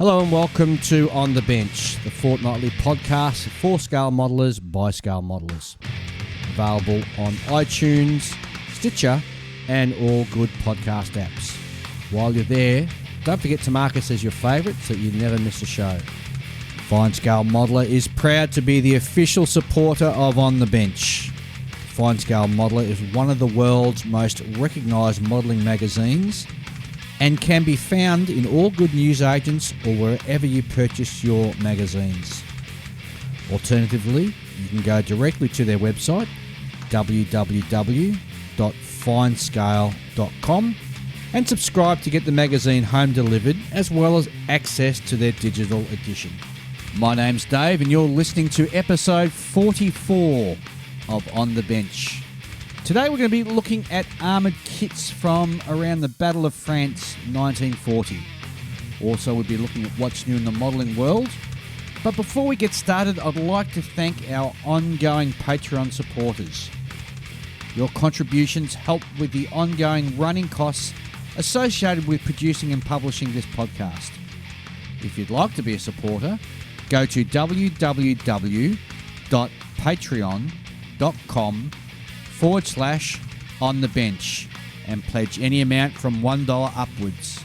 Hello and welcome to On the Bench, the fortnightly podcast for scale modelers by scale modelers. Available on iTunes, Stitcher, and all good podcast apps. While you're there, don't forget to mark us as your favourite so you never miss a show. Fine Scale Modeler is proud to be the official supporter of On the Bench. Fine Scale Modeler is one of the world's most recognised modelling magazines and can be found in all good newsagents or wherever you purchase your magazines. Alternatively, you can go directly to their website, www.finescale.com, and subscribe to get the magazine home delivered, as well as access to their digital edition. My name's Dave, and you're listening to episode 44 of On the Bench. Today we're going to be looking at armoured kits from around the Battle of France 1940. Also we'll be looking at what's new in the modelling world. But before we get started, I'd like to thank our ongoing Patreon supporters. Your contributions help with the ongoing running costs associated with producing and publishing this podcast. If you'd like to be a supporter, go to www.patreon.com/on the bench and pledge any amount from $1 upwards.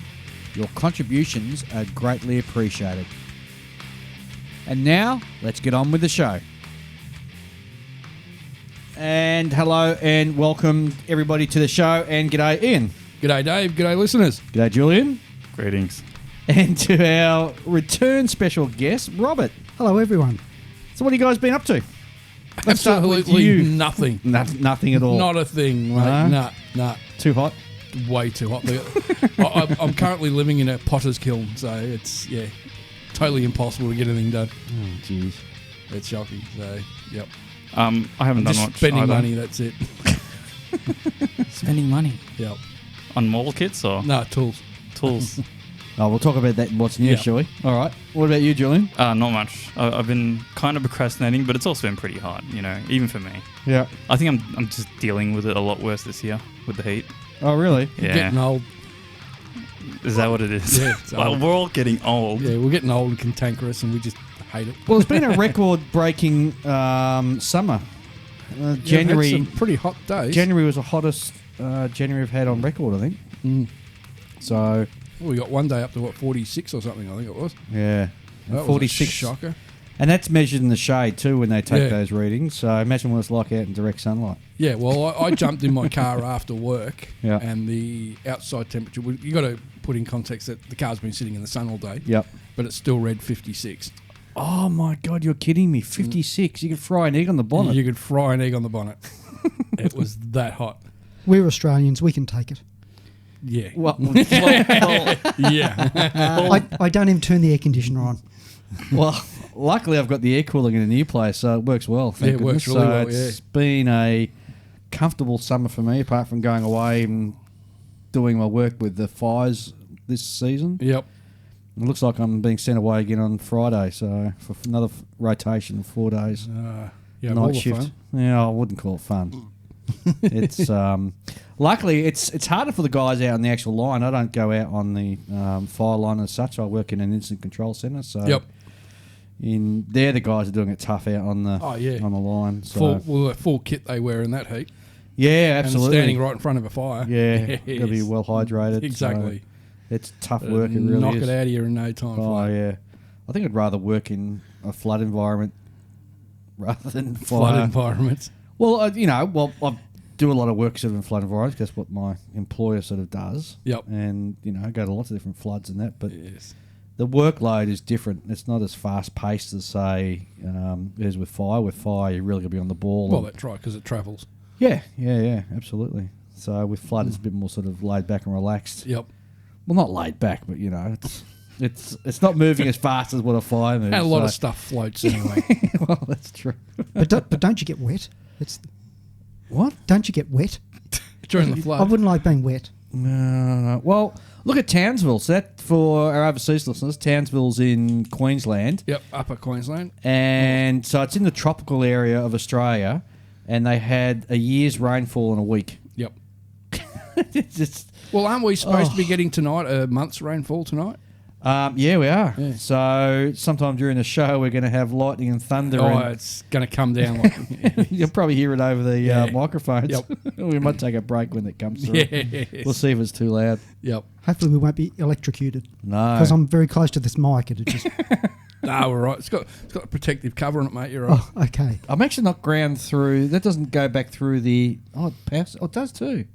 Your contributions are greatly appreciated. And now, let's get on with the show. And hello and welcome everybody to the show, and g'day Ian. G'day Dave, g'day listeners. G'day Julian. Greetings. And to our return special guest, Robert. Hello, everyone. So what have you guys been up to? Let's start with Absolutely you. nothing. Nothing at all. Not a thing, mate. Nah. Too hot? Way too hot. I'm currently living in a potter's kiln, so it's, totally impossible to get anything done. Oh, jeez. It's shocking, so, yep. I haven't done Just much spending either. money, that's it. Spending money. Yep. On model kits or No, tools. tools. Oh, we'll talk about that in what's new, Yeah. shall we? All right. What about you, Julian? Not much. I've been kind of procrastinating, but it's also been pretty hard, even for me. Yeah. I think I'm just dealing with it a lot worse this year with the heat. Oh, really? Yeah. Getting old. Is that what it is? Yeah, it's Well, old. we're all getting old. Yeah, we're getting old and cantankerous, and we just hate it. Well, it's been a record-breaking summer. Yeah, January. we've had some pretty hot days. January was the hottest January we've had on record, I think. Mm. So, Well, we got one day up to, 46 or something, I think it was. yeah. That was 46. a shocker. And that's measured in the shade, too, when they take Yeah. those readings. So, imagine what it's like out in direct sunlight. Yeah, well, I jumped in my car after work, Yeah. and the outside temperature, you got to put in context that the car's been sitting in the sun all day, Yep. but it's still read 56. Oh, my God, you're kidding me. 56. You could fry an egg on the bonnet. You could fry an egg on the bonnet. It was that hot. We're Australians. We can take it. Yeah. Well, Yeah. I don't even turn the air conditioner on. well, luckily I've got the air cooling in a new place, so it works well. Thank Yeah, it works goodness. really well, It's been a comfortable summer for me, apart from going away and doing my work with the fires this season. Yep. It looks like I'm being sent away again on Friday, so for another rotation of 4 days. Yeah, all Night the shift. fun. Yeah, I wouldn't call it fun. It's luckily it's harder for the guys out on the actual line. I don't go out on the fire line as such. I work in an instant control centre, so Yep. they're the guys who are doing it tough out on the on the line. So Full kit they wear in that heat. yeah, absolutely. And standing right in front of a fire. Yeah, got to be Yes. well hydrated. Exactly. So it's tough work. It really Knock is. it out of you in no time. Oh flat. yeah, I think I'd rather work in a flood environment rather than Flood fire. environments. Well, I do a lot of work sort of in flood environments. That's what my employer sort of does. Yep. And I go to lots of different floods and that, but Yes. the workload is different. It's not as fast paced as say as with fire. With fire, you really got to be on the ball. Well, and- that's right, because it travels. yeah, absolutely. So with flood, it's a bit more sort of laid back and relaxed. Yep. Well, not laid back, but it's not moving as fast as what a fire moves. And a lot so- of stuff floats anyway. Well, that's true. But don't you get wet? It's What? Don't you get wet? During the I flood. wouldn't like being wet. No. Well, look at Townsville. So that, for our overseas listeners, Townsville's in Queensland. Yep, Upper Queensland. And so it's in the tropical area of Australia, and they had a year's rainfall in a week. Yep. It's just, Well, aren't we supposed to be getting tonight a month's rainfall tonight? Yeah, we are. Yeah. So sometime during the show, we're going to have lightning and thunder. Oh, and it's going to come down. Like, you'll probably hear it over the Yeah. microphones. Yep. We might take a break when it comes through. yes. We'll see if it's too loud. Yep. Hopefully we won't be electrocuted No. because I'm very close to this mic. It just No, we're right. It's got a protective cover on it, mate. You're right. oh, okay. I'm actually not ground through. That doesn't go back through the. Oh, it passes. Oh, it does too.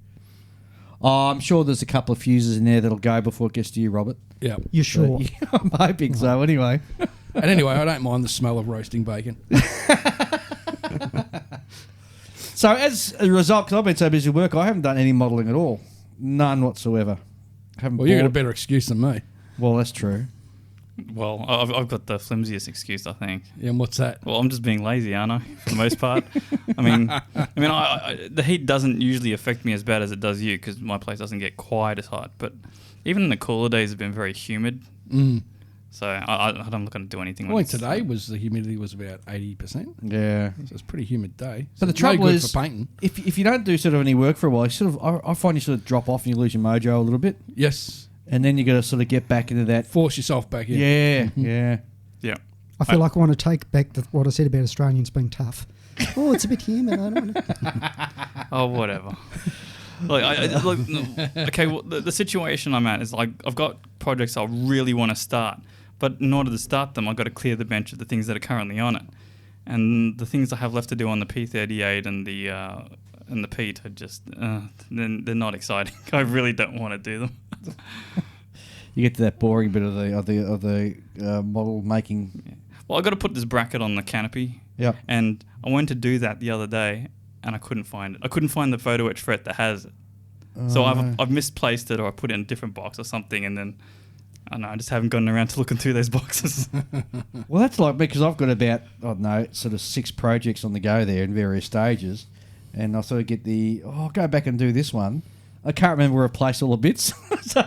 Oh, I'm sure there's a couple of fuses in there that'll go before it gets to you, Robert. Yep. You're sure? Yeah, I'm hoping so. Anyway. And anyway, I don't mind the smell of roasting bacon. So as a result, because I've been so busy with work, I haven't done any modelling at all. None whatsoever. Haven't Well, you got a bought- better excuse than me. Well, that's true. Well, I've got the flimsiest excuse, I think. Yeah, and what's that? Well, I'm just being lazy, aren't I? For the most part. I mean, the heat doesn't usually affect me as bad as it does you because my place doesn't get quite as hot. But even in the cooler days, have been very humid. Mm. So I'm not going to do anything. Well, when it's today the humidity was about 80%. Yeah. So it's a pretty humid day. But the it's no trouble good is, for painting. if you don't do sort of any work for a while, you sort of I find you sort of drop off and you lose your mojo a little bit, Yes. and then you got to sort of get back into that. Force yourself back in. Yeah, yeah. Yeah. I feel like I want to take back what I said about Australians being tough. Oh, it's a bit humid. I don't know. Oh, whatever. Okay. Well, the situation I'm at is like I've got projects I really want to start, but in order to start them, I've got to clear the bench of the things that are currently on it, and the things I have left to do on the P38 and the Pete are just they're not exciting. I really don't want to do them. You get to that boring bit of the model making. Well, I got to put this bracket on the canopy. Yeah. And I went to do that the other day, and I couldn't find it. I couldn't find the photo etch fret that has it. So I've misplaced it, or I put it in a different box or something, and then I don't know. I just haven't gotten around to looking through those boxes. Well, that's like me because I've got about I don't know sort of 6 projects on the go there in various stages, and I sort of get I'll go back and do this one. I can't remember where I placed all the bits, so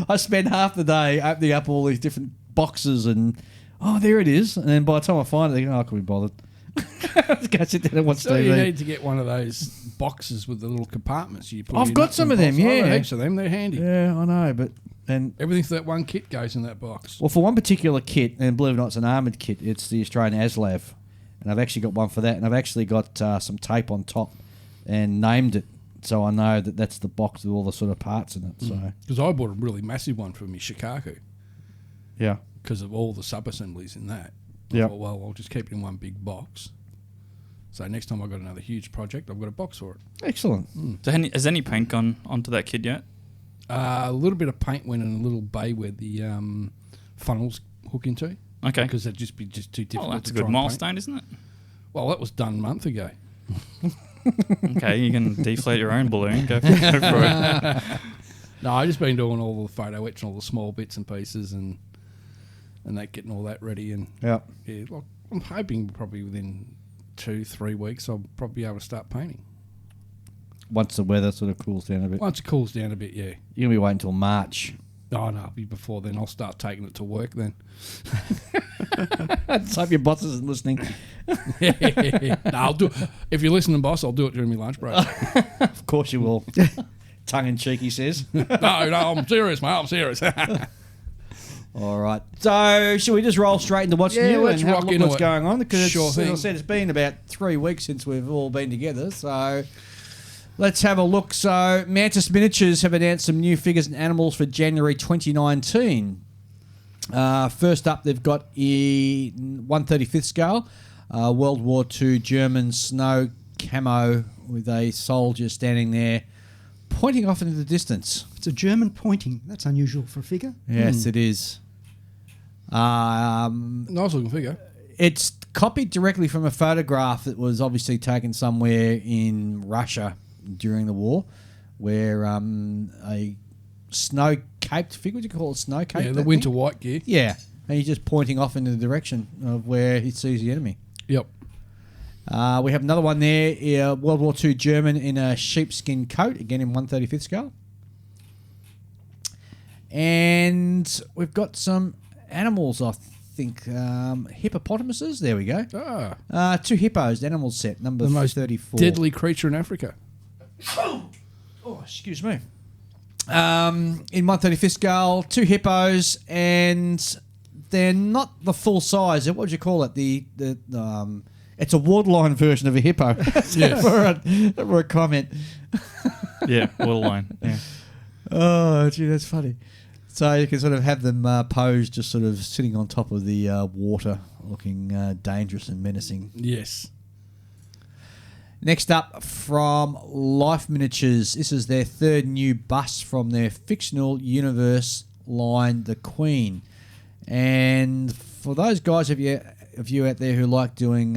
I spend half the day opening up all these different boxes and there it is, and then by the time I find it, I couldn't be bothered. Go sit down and watch So TV. you need to get one of those boxes with the little compartments you put I've your got nuts some and of them, bolts. I've got yeah. heaps of them. They're handy. Yeah, I know, but then Everything for that one kit goes in that box. well, for one particular kit, and believe it or not, it's an armoured kit. It's the Australian ASLAV, and I've actually got one for that, and I've actually got some tape on top and named it, so I know that that's the box with all the sort of parts in it. So Because I bought a really massive one for me Shikaku yeah, because of all the sub-assemblies in that. I Yep. thought, well, I'll just keep it in one big box. So next time I've got another huge project, I've got a box for it. excellent. So has any paint gone onto that kid yet? A little bit of paint went in a little bay where the funnels hook into. Okay. Because that'd just be too difficult. Well, that's to a good try and milestone, isn't it? paint. Well, that was done a month ago. Okay, you can deflate your own balloon. Go for it. No, I've just been doing all the photo etch and all the small bits and pieces and that, getting all that ready. And Yeah. yeah, like, I'm hoping probably within 2-3 weeks I'll probably be able to start painting. Once the weather sort of cools down a bit, Once it cools down a bit, yeah. you're gonna be waiting until March. Oh no, it'll be before then. I'll start taking it to work then. Let's hope your boss isn't listening. No, I'll do. If you're listening, boss, I'll do it during my lunch break. Of course you will. Tongue in cheek, he says. no, I'm serious, mate. I'm serious. All right. So, should we just roll straight into what's new let's and have a rock look at into what's it. going on? Because, Sure as I thing. said, it's been about 3 weeks since we've all been together. So, let's have a look. So, Mantis Miniatures have announced some new figures and animals for January 2019. First up, they've got a 1/35th scale World War II German snow camo with a soldier standing there pointing off into the distance. It's a German pointing. That's unusual for a figure. Yes, it is. Nice looking figure. It's copied directly from a photograph that was obviously taken somewhere in Russia during the war, where a snow-caped figure, would you call it snow-caped? Yeah, the that winter thing? white gear. Yeah, and he's just pointing off in the direction of where he sees the enemy. Yep. We have another one there, World War II German in a sheepskin coat, again in 1/35th scale. And we've got some animals, I think. Hippopotamuses, there we go. Ah, 2 hippos, the animal set, number the most 34. deadly creature in Africa. Oh, excuse me. In 135th scale, 2 hippos, and they're not the full size. What would you call it? It's a waterline version of a hippo. Yes. for a comment. Yeah, waterline. Yeah. Oh, gee, that's funny. So you can sort of have them posed just sort of sitting on top of the water, looking dangerous and menacing. Yes. Next up, from Life Miniatures. This is their third new bust from their fictional universe line, The Queen. And for those guys of you out there who like doing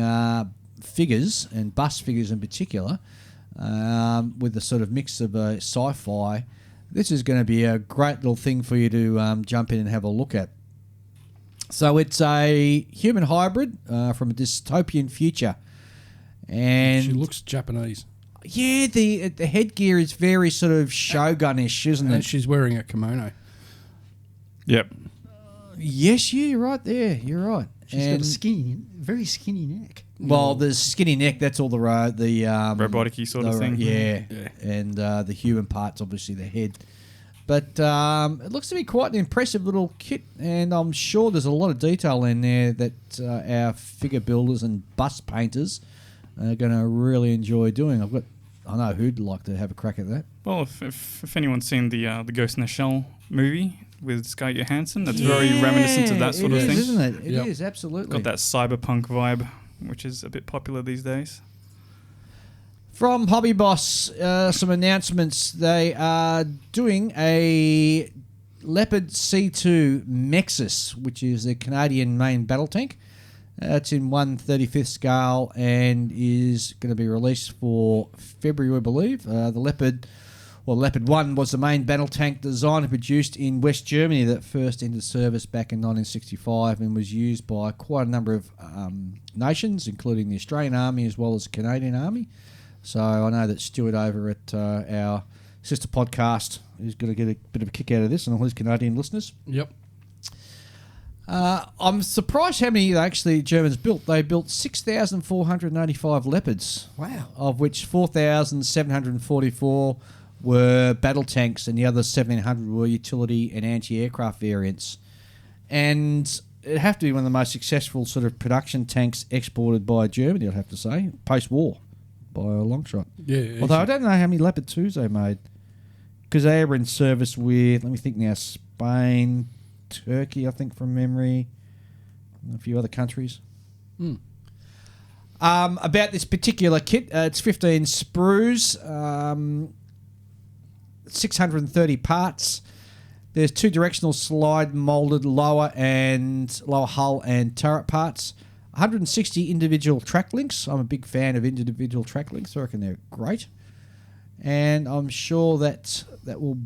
figures, and bust figures in particular, with the sort of mix of sci-fi, this is going to be a great little thing for you to jump in and have a look at. So it's a human hybrid from a dystopian future. And She looks Japanese. yeah, the headgear is very sort of Shogun-ish, isn't And it? she's wearing a kimono. Yep. Yes, you're right there. You're right. She's got a very skinny neck. Well, the skinny neck, that's all the Robotic-y sort of thing. Yeah. Yeah. And the human part's obviously the head. But it looks to be quite an impressive little kit, and I'm sure there's a lot of detail in there that our figure builders and bust painters are going to really enjoy doing. I know who'd like to have a crack at that. Well, if anyone's seen the Ghost in the Shell movie with Scarlett Johansson, that's very reminiscent of that sort of It thing. is, isn't it? It Yep. is, absolutely. Got that cyberpunk vibe, which is a bit popular these days. From Hobby Boss, some announcements. They are doing a Leopard C2 Mexus, which is the Canadian main battle tank. It's in 1/35th scale and is going to be released for February, I believe. The Leopard 1 was the main battle tank designed and produced in West Germany that first entered service back in 1965 and was used by quite a number of nations, including the Australian Army as well as the Canadian Army. So I know that Stuart over at our sister podcast is going to get a bit of a kick out of this and all his Canadian listeners. Yep. I'm surprised how many actually Germans built. They built 6,485 Leopards. Wow. Of which 4,744 were battle tanks and the other 1,700 were utility and anti-aircraft variants. And it'd have to be one of the most successful sort of production tanks exported by Germany, I'd have to say, post-war, by a long shot. Yeah. Although I don't know how many Leopard 2s they made. Because they were in service with, let me think now, Spain, Turkey, I think, from memory, and a few other countries. About this particular kit, it's 15 sprues, 630 parts. There's 2 directional slide molded lower hull and turret parts. 160 individual track links. I'm a big fan of individual track links. I reckon they're great. And I'm sure that will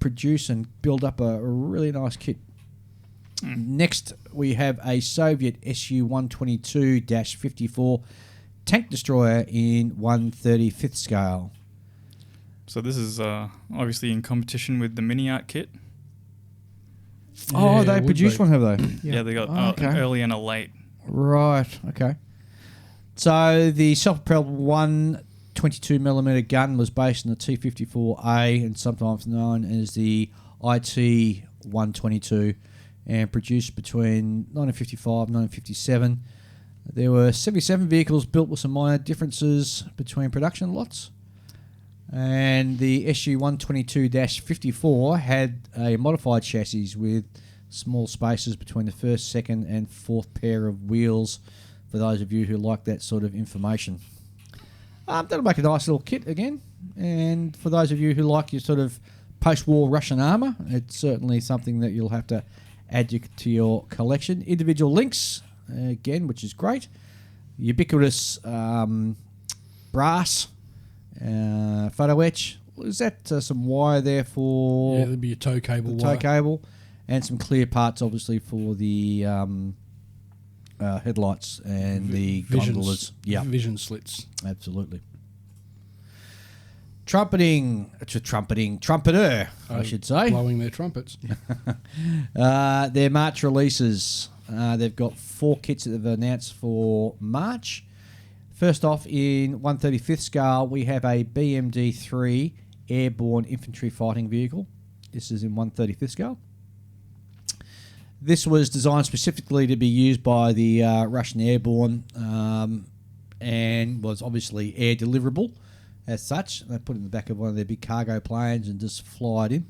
produce and build up a really nice kit. Next, we have a Soviet Su-122-54 tank destroyer in 1/35th scale. So this is obviously in competition with the Mini Art kit. Oh, Yeah, they would produced be. one, have they? Yeah, they got Okay. an early and a late. Right, okay. So the self-propelled 122mm gun was based on the T-54A and sometimes known as the IT-122 and produced between 1955 and 1957. There were 77 vehicles built with some minor differences between production lots. And the Su-122-54 had a modified chassis with small spaces between the first, second and fourth pair of wheels for those of you who like that sort of information. That'll make a nice little kit again. And for those of you who like your sort of post-war Russian armour, it's certainly something that you'll have to add to your collection. Individual links, again, which is great. Ubiquitous brass photo etch. Is that some wire there for Yeah, there'd be a tow cable. the tow cable? And some clear parts, obviously, for the headlights and the gondolas. Yeah, Vision slits. absolutely. Trumpeter, I should say. Blowing their trumpets. Their March releases. They've got 4 kits that they've announced for March. First off, in 1/35th scale, we have a BMD3 airborne infantry fighting vehicle. This is in 1/35th scale. This was designed specifically to be used by the Russian airborne and was obviously air deliverable as such. They put it in the back of one of their big cargo planes and just fly it in.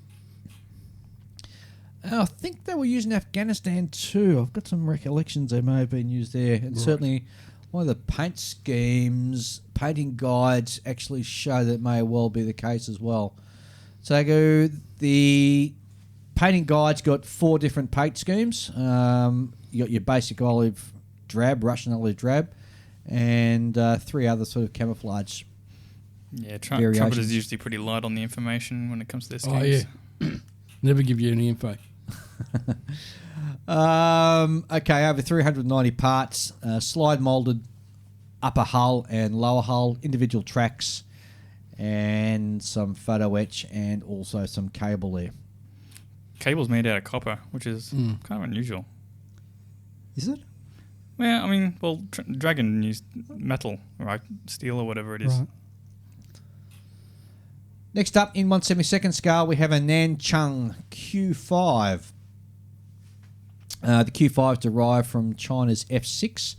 I think they were used in Afghanistan too. I've got some recollections they may have been used there. And certainly one of the paint schemes, painting guides actually show that may well be the case as well. So they go, the painting guide's got 4 different paint schemes. You got your basic olive drab, Russian olive drab, and 3 other sort of camouflage. Yeah, Trumpet is usually pretty light on the information when it comes to their schemes. Oh, yeah. Never give you any info. Okay, over 390 parts, slide moulded upper hull and lower hull, individual tracks, and some photo etch, and also some cable there. Cable's made out of copper, which is kind of unusual. Is it? Yeah, I mean, well, Dragon used metal, right? Steel or whatever it is. Right. Next up, in 1/72nd scale, we have a Nanchang Q5. The Q5 is derived from China's F6,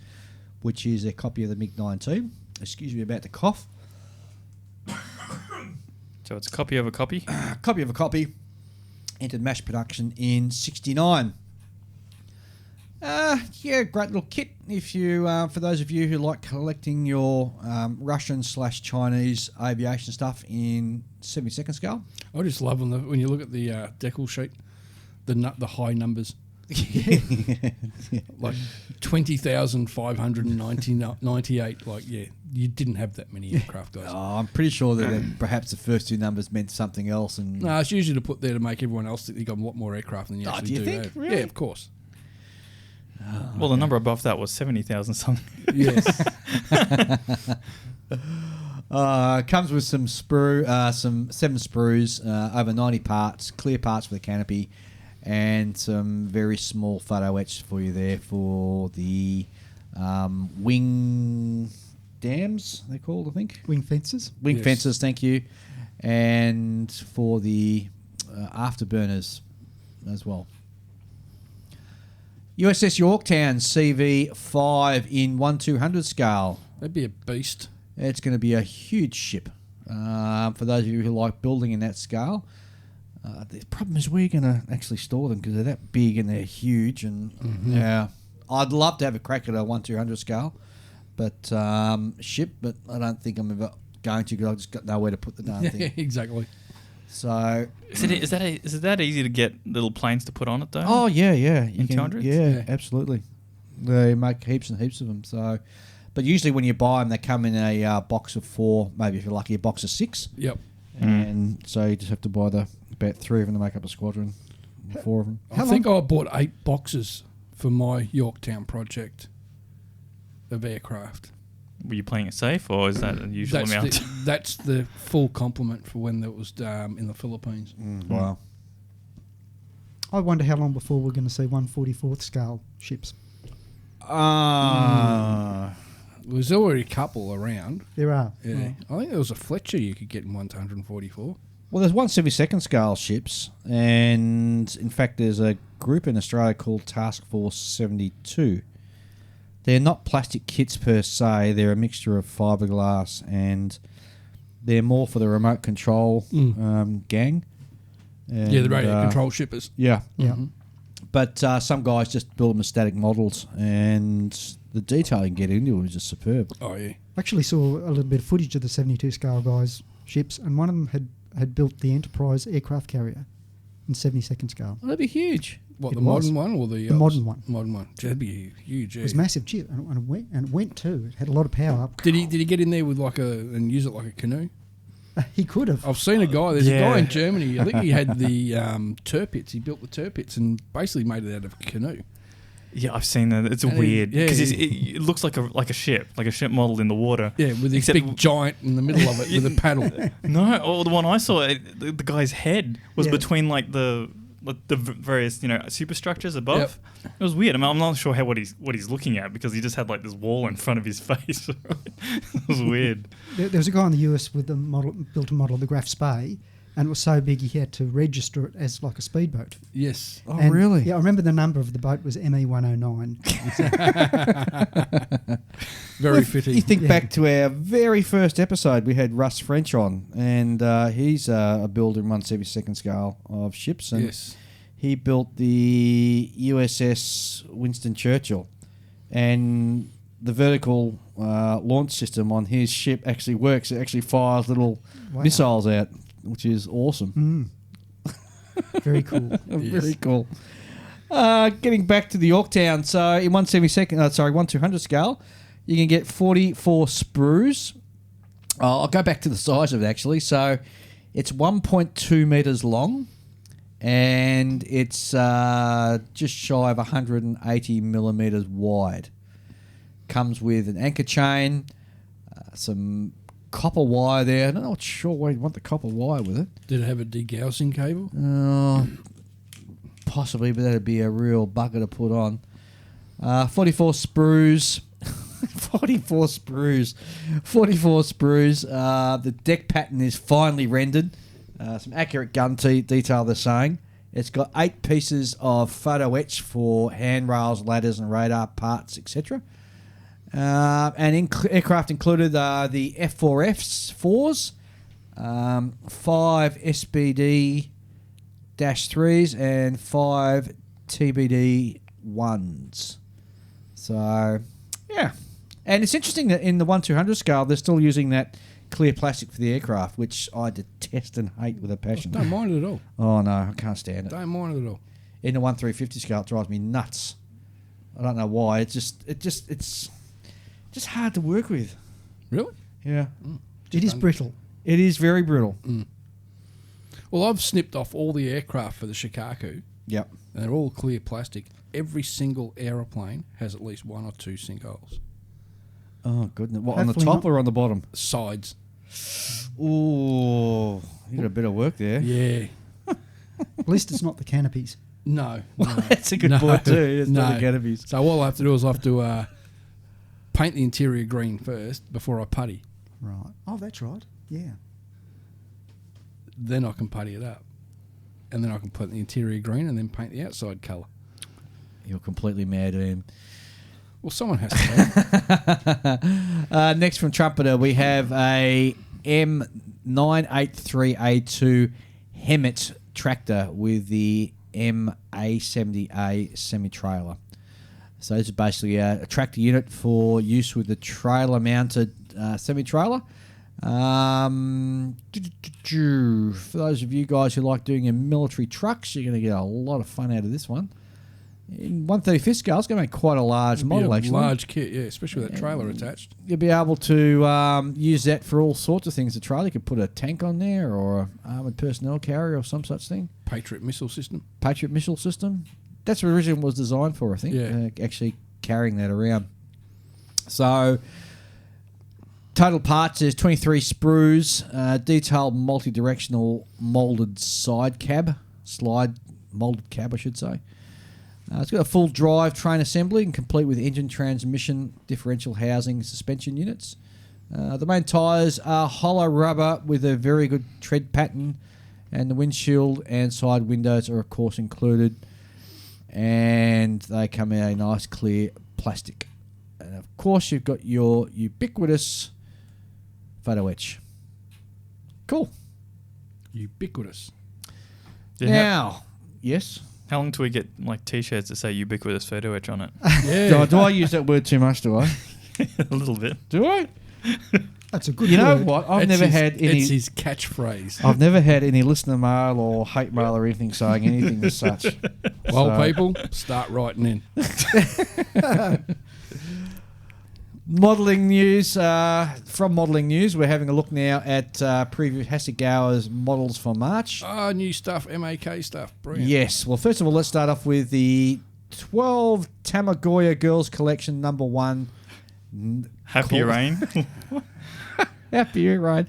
which is a copy of the MiG-19. Excuse me about the cough. So it's a copy of a copy? Copy of a copy. Entered mass production in 69. Yeah, great little kit. If you, for those of you who like collecting your Russian/Chinese aviation stuff in 72nd scale. I just love when you look at the decal sheet, the high numbers. Like 20,598. Like, yeah, you didn't have that many aircraft, guys. Oh, I'm pretty sure that perhaps the first 2 numbers meant something else. And No, it's usually to put there to make everyone else think you got a lot more aircraft than you actually do you do. think? Have. Really? Yeah, of course. Well, the number above that was 70,000 something. Yes. Comes with some sprue, some 7 sprues, over 90 parts, clear parts for the canopy, and some very small photo etch for you there for the wing dams, they're called, I think. Wing fences? Wing Yes. fences, thank you. And for the afterburners as well. USS Yorktown CV5 in 1/200 scale. That'd be a beast. It's going to be a huge ship. For those of you who like building in that scale. The problem is we're going to actually store them because they're that big and they're huge. And yeah, I'd love to have a crack at a 1/200 scale, but ship. But I don't think I'm ever going to because I've just got nowhere to put the darn thing. Exactly. So Is it that easy to get little planes to put on it though? oh yeah, In 200s? Yeah, absolutely. They make heaps and heaps of them. So, but usually when you buy them, they come in a box of 4, maybe if you're lucky, a box of 6. Yep. And so you just have to buy about 3 of them to make up a squadron, 4 of them. I think I bought 8 boxes for my Yorktown project of aircraft. Were you playing it safe, or is that a usual amount? That's the full complement for when that was in the Philippines. Wow. I wonder how long before we're going to see 1/44th scale ships. There's already a couple around. There are. Yeah. I think there was a Fletcher you could get in 144. Well, there's 1/72nd scale ships, and in fact, there's a group in Australia called Task Force 72. They're not plastic kits per se; they're a mixture of fiberglass, and they're more for the remote control gang. And, Yeah, the radio control shippers. Yeah, Yeah. but some guys just build them as static models, and the detail you can get into it is just superb. Oh, yeah. I actually saw a little bit of footage of the 72 scale guys' ships, and one of them had built the Enterprise aircraft carrier in 72nd scale. Oh, that'd be huge. What, It the was. modern one or the modern one. Modern one. That'd be huge. It Yeah. was a massive chip, and it went too. It had a lot of power. Did he get in there with and use it like a canoe? He could have. I've seen a guy. There's a guy in Yeah. Germany. I think he had the turpits. He built the turpits and basically made it out of a canoe. Yeah, I've seen that. It's And weird yeah, because it looks like a ship model in the water. Yeah, with this Except big giant in the middle of it with a paddle. No, or the one I saw, the guy's head was Yeah. between like the the various superstructures above. It was weird. I mean, I'm not sure what he's looking at because he just had like this wall in front of his face. It was weird. There was a guy in the US with built a model of the Graf Spey, and it was so big he had to register it as like a speedboat. Yes. Oh, really? Yeah, I remember the number of the boat was ME109. Very fitting. You think back to our very first episode, we had Russ French on, and he's a builder in 1/72 scale of ships. And Yes. he built the USS Winston Churchill, and the vertical launch system on his ship actually works. It actually fires little missiles out, which is awesome. Very cool. Very cool. Getting back to the Yorktown, so in 1/200 scale, you can get 44 sprues. I'll go back to the size of it actually. So it's 1.2 meters long, and it's just shy of 180 millimeters wide. Comes with an anchor chain, some copper wire there. I'm not sure why you want the copper wire with it. Did it have a degaussing cable? Possibly, but that'd be a real bugger to put on. 44 sprues. 44 sprues. 44 sprues. The deck pattern is finely rendered. Some accurate gun detail, they're saying. It's got 8 pieces of photo etch for handrails, ladders, and radar parts, etc. And aircraft included the F4s, 5 SBD-3s, and 5 TBD-1s. So, yeah. And it's interesting that in the 1/200 scale, they're still using that clear plastic for the aircraft, which I detest and hate with a passion. Don't mind it at all. Oh, no, I can't stand it. Don't mind it at all. In the 1/350 scale, it drives me nuts. I don't know why. It's just hard to work with. Really? Yeah. It is brittle. It is very brittle. Well, I've snipped off all the aircraft for the Shikaku, Yep. and they're all clear plastic. Every single aeroplane has at least 1 or 2 sinkholes. Oh, goodness. What, on the Hopefully top not. or on the bottom? Sides. Ooh, you got a bit of work there. Yeah. At least it's not the canopies. No. Well, no. that's a good point too. It's not the canopies. So all I have to do is I have to paint the interior green first before I putty. Right. Oh, that's right. Yeah. Then I can putty it up. And then I can put the interior green and then paint the outside colour. You're completely mad at him. Well, someone has to. Next from Trumpeter, we have a M983A2 Hemet tractor with the MA70A semi-trailer. So this is basically a tractor unit for use with the trailer-mounted semi-trailer. For those of you guys who like doing your military trucks, you're going to get a lot of fun out of this one. In 1/35 scale, it's going to make quite a large model, actually. Large kit, yeah, especially with that trailer attached. You'll be able to use that for all sorts of things. The trailer, you could put a tank on there or an armoured personnel carrier or some such thing. Patriot missile system. Patriot missile system. That's what originally was designed for, I think. Yeah. Actually carrying that around. So, total parts is 23 sprues, detailed multi-directional moulded slide moulded cab, I should say. It's got a full drive train assembly and complete with engine, transmission, differential housing, suspension units. The main tyres are hollow rubber with a very good tread pattern, and the windshield and side windows are of course included, and they come in a nice clear plastic. And of course you've got your ubiquitous photo etch. Cool. Ubiquitous. Now, yes? How long till we get like T-shirts that say ubiquitous photo etch on it? Yeah. Do I use that word too much, do I? A little bit. Do I? That's a good You know word. what? I've never had any... It's his catchphrase. I've never had any listener mail or hate mail or anything saying anything as such. Well, So- people, start writing in. Modelling news. From Modelling News, we're having a look now at previous Hasegawa's models for March. New stuff, MAK stuff. Brilliant. Yes. Well, first of all, let's start off with the 12 Tamagoya Girls Collection number 1. Happy Cool. rain. Happy, right?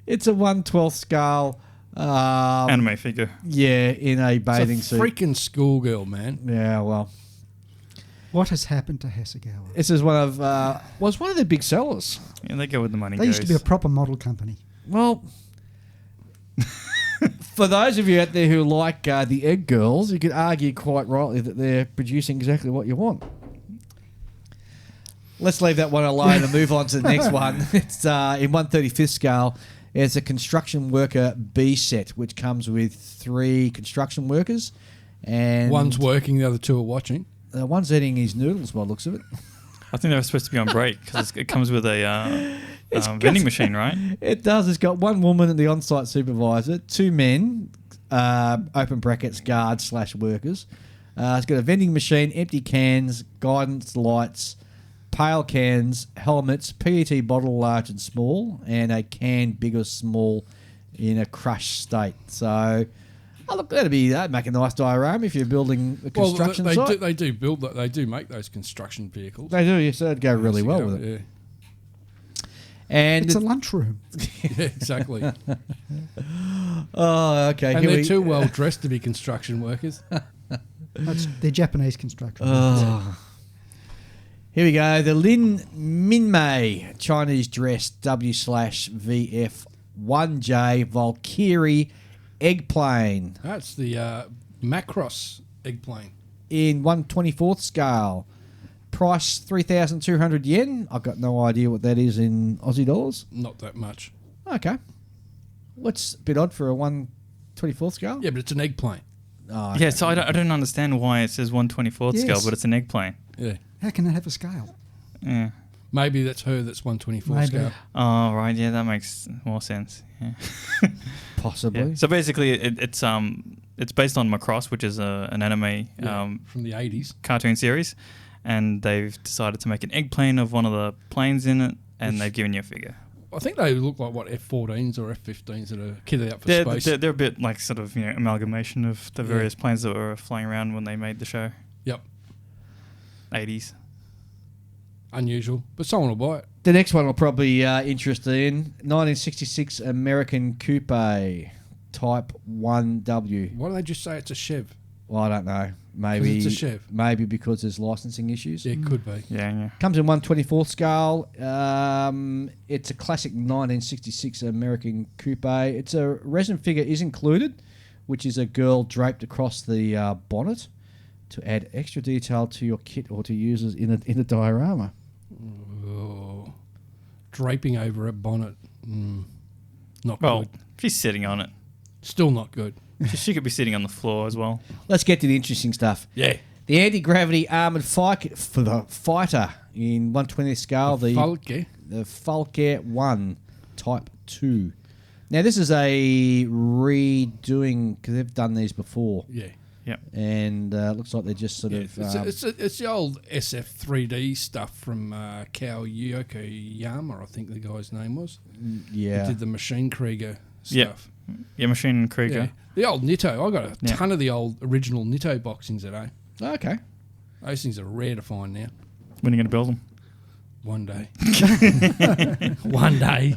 It's a 1/12 scale Anime figure. Yeah, in a bathing it's a suit. freaking schoolgirl, man. Yeah, well, What has happened to Hasegawa? this is one of was one of their big sellers. Yeah, they go with the money They goes. used to be a proper model company. Well, for those of you out there who like the Egg Girls, you could argue quite rightly that they're producing exactly what you want. Let's leave that one alone and move on to the next one. It's in 1/35th scale. It's a construction worker B set, which comes with 3 construction workers, and One's working, the other 2 are watching. one's eating his noodles by the looks of it. I think they were supposed to be on break because it comes with a vending machine, right? It does. It's got 1 woman and the on-site supervisor, 2 men, open brackets, guards / workers. It's got a vending machine, empty cans, guidance lights, pail cans, helmets, PET bottle large and small, and a can big or small in a crushed state. So, look, that'd make a nice diorama if you're building a construction well, site. they do build that. They do make those construction vehicles. They do, yes, so it'd go really well with it. Yeah, And It's a lunchroom. yeah, exactly. oh, okay. And here they're we- too well dressed to be construction workers. They're Japanese construction. Oh. Here we go. The Lin Minmei Chinese dress W/VF 1J Valkyrie eggplane That's the Macross eggplane. in 1/24th scale. Price 3,200 yen. I've got no idea what that is in Aussie dollars. Not that much. Okay. What's a bit odd for a 1/24th scale? Yeah, but it's an eggplane. Oh, okay. Yeah, so I don't understand why it says 1/24th scale, Yes. but it's an eggplane. Yeah. How can they have a scale? Yeah. Maybe that's her. That's 1/24 Maybe. scale. Oh, right. Yeah, that makes more sense. Yeah. Possibly. Yeah. So basically, it's based on Macross, which is an anime From the 80s. cartoon series, and they've decided to make an eggplane of one of the planes in it, and they've given you a figure. I think they look like what F-14s or F-15s that are kitted out for They're, space. they're a bit like sort of amalgamation of the various planes that were flying around when they made the show. Yep. 80s. Unusual, but someone will buy it. The next one will probably interest you in 1966 American Coupe Type 1W. Why don't they just say it's a Chev? Well, I don't know. Maybe it's a Chev. Maybe because there's licensing issues. Yeah, it could be. Yeah. Comes in 1/24th scale. It's a classic 1966 American Coupe. It's a resin figure is included, which is a girl draped across the bonnet to add extra detail to your kit or to users in a diorama. Oh, draping over a bonnet. Not Well, good. she's sitting on it. Still not good. She could be sitting on the floor as well. Let's get to the interesting stuff. Yeah. The anti-gravity armoured for the fighter in 1/20th scale. The Falke 1 Type 2. Now, this is a redoing because they've done these before. Yeah. Yep. And looks like they're just sort of... It's the old SF 3D stuff from Kao Yokoyama, I think the guy's name was. yeah. He did the Machine Krieger Yep. stuff. Yeah, Machine Krieger. Yeah. The old Nitto. I got a Yeah. ton of the old original Nitto boxings today. Okay. Those things are rare to find now. When are you going to build them? One day. One day.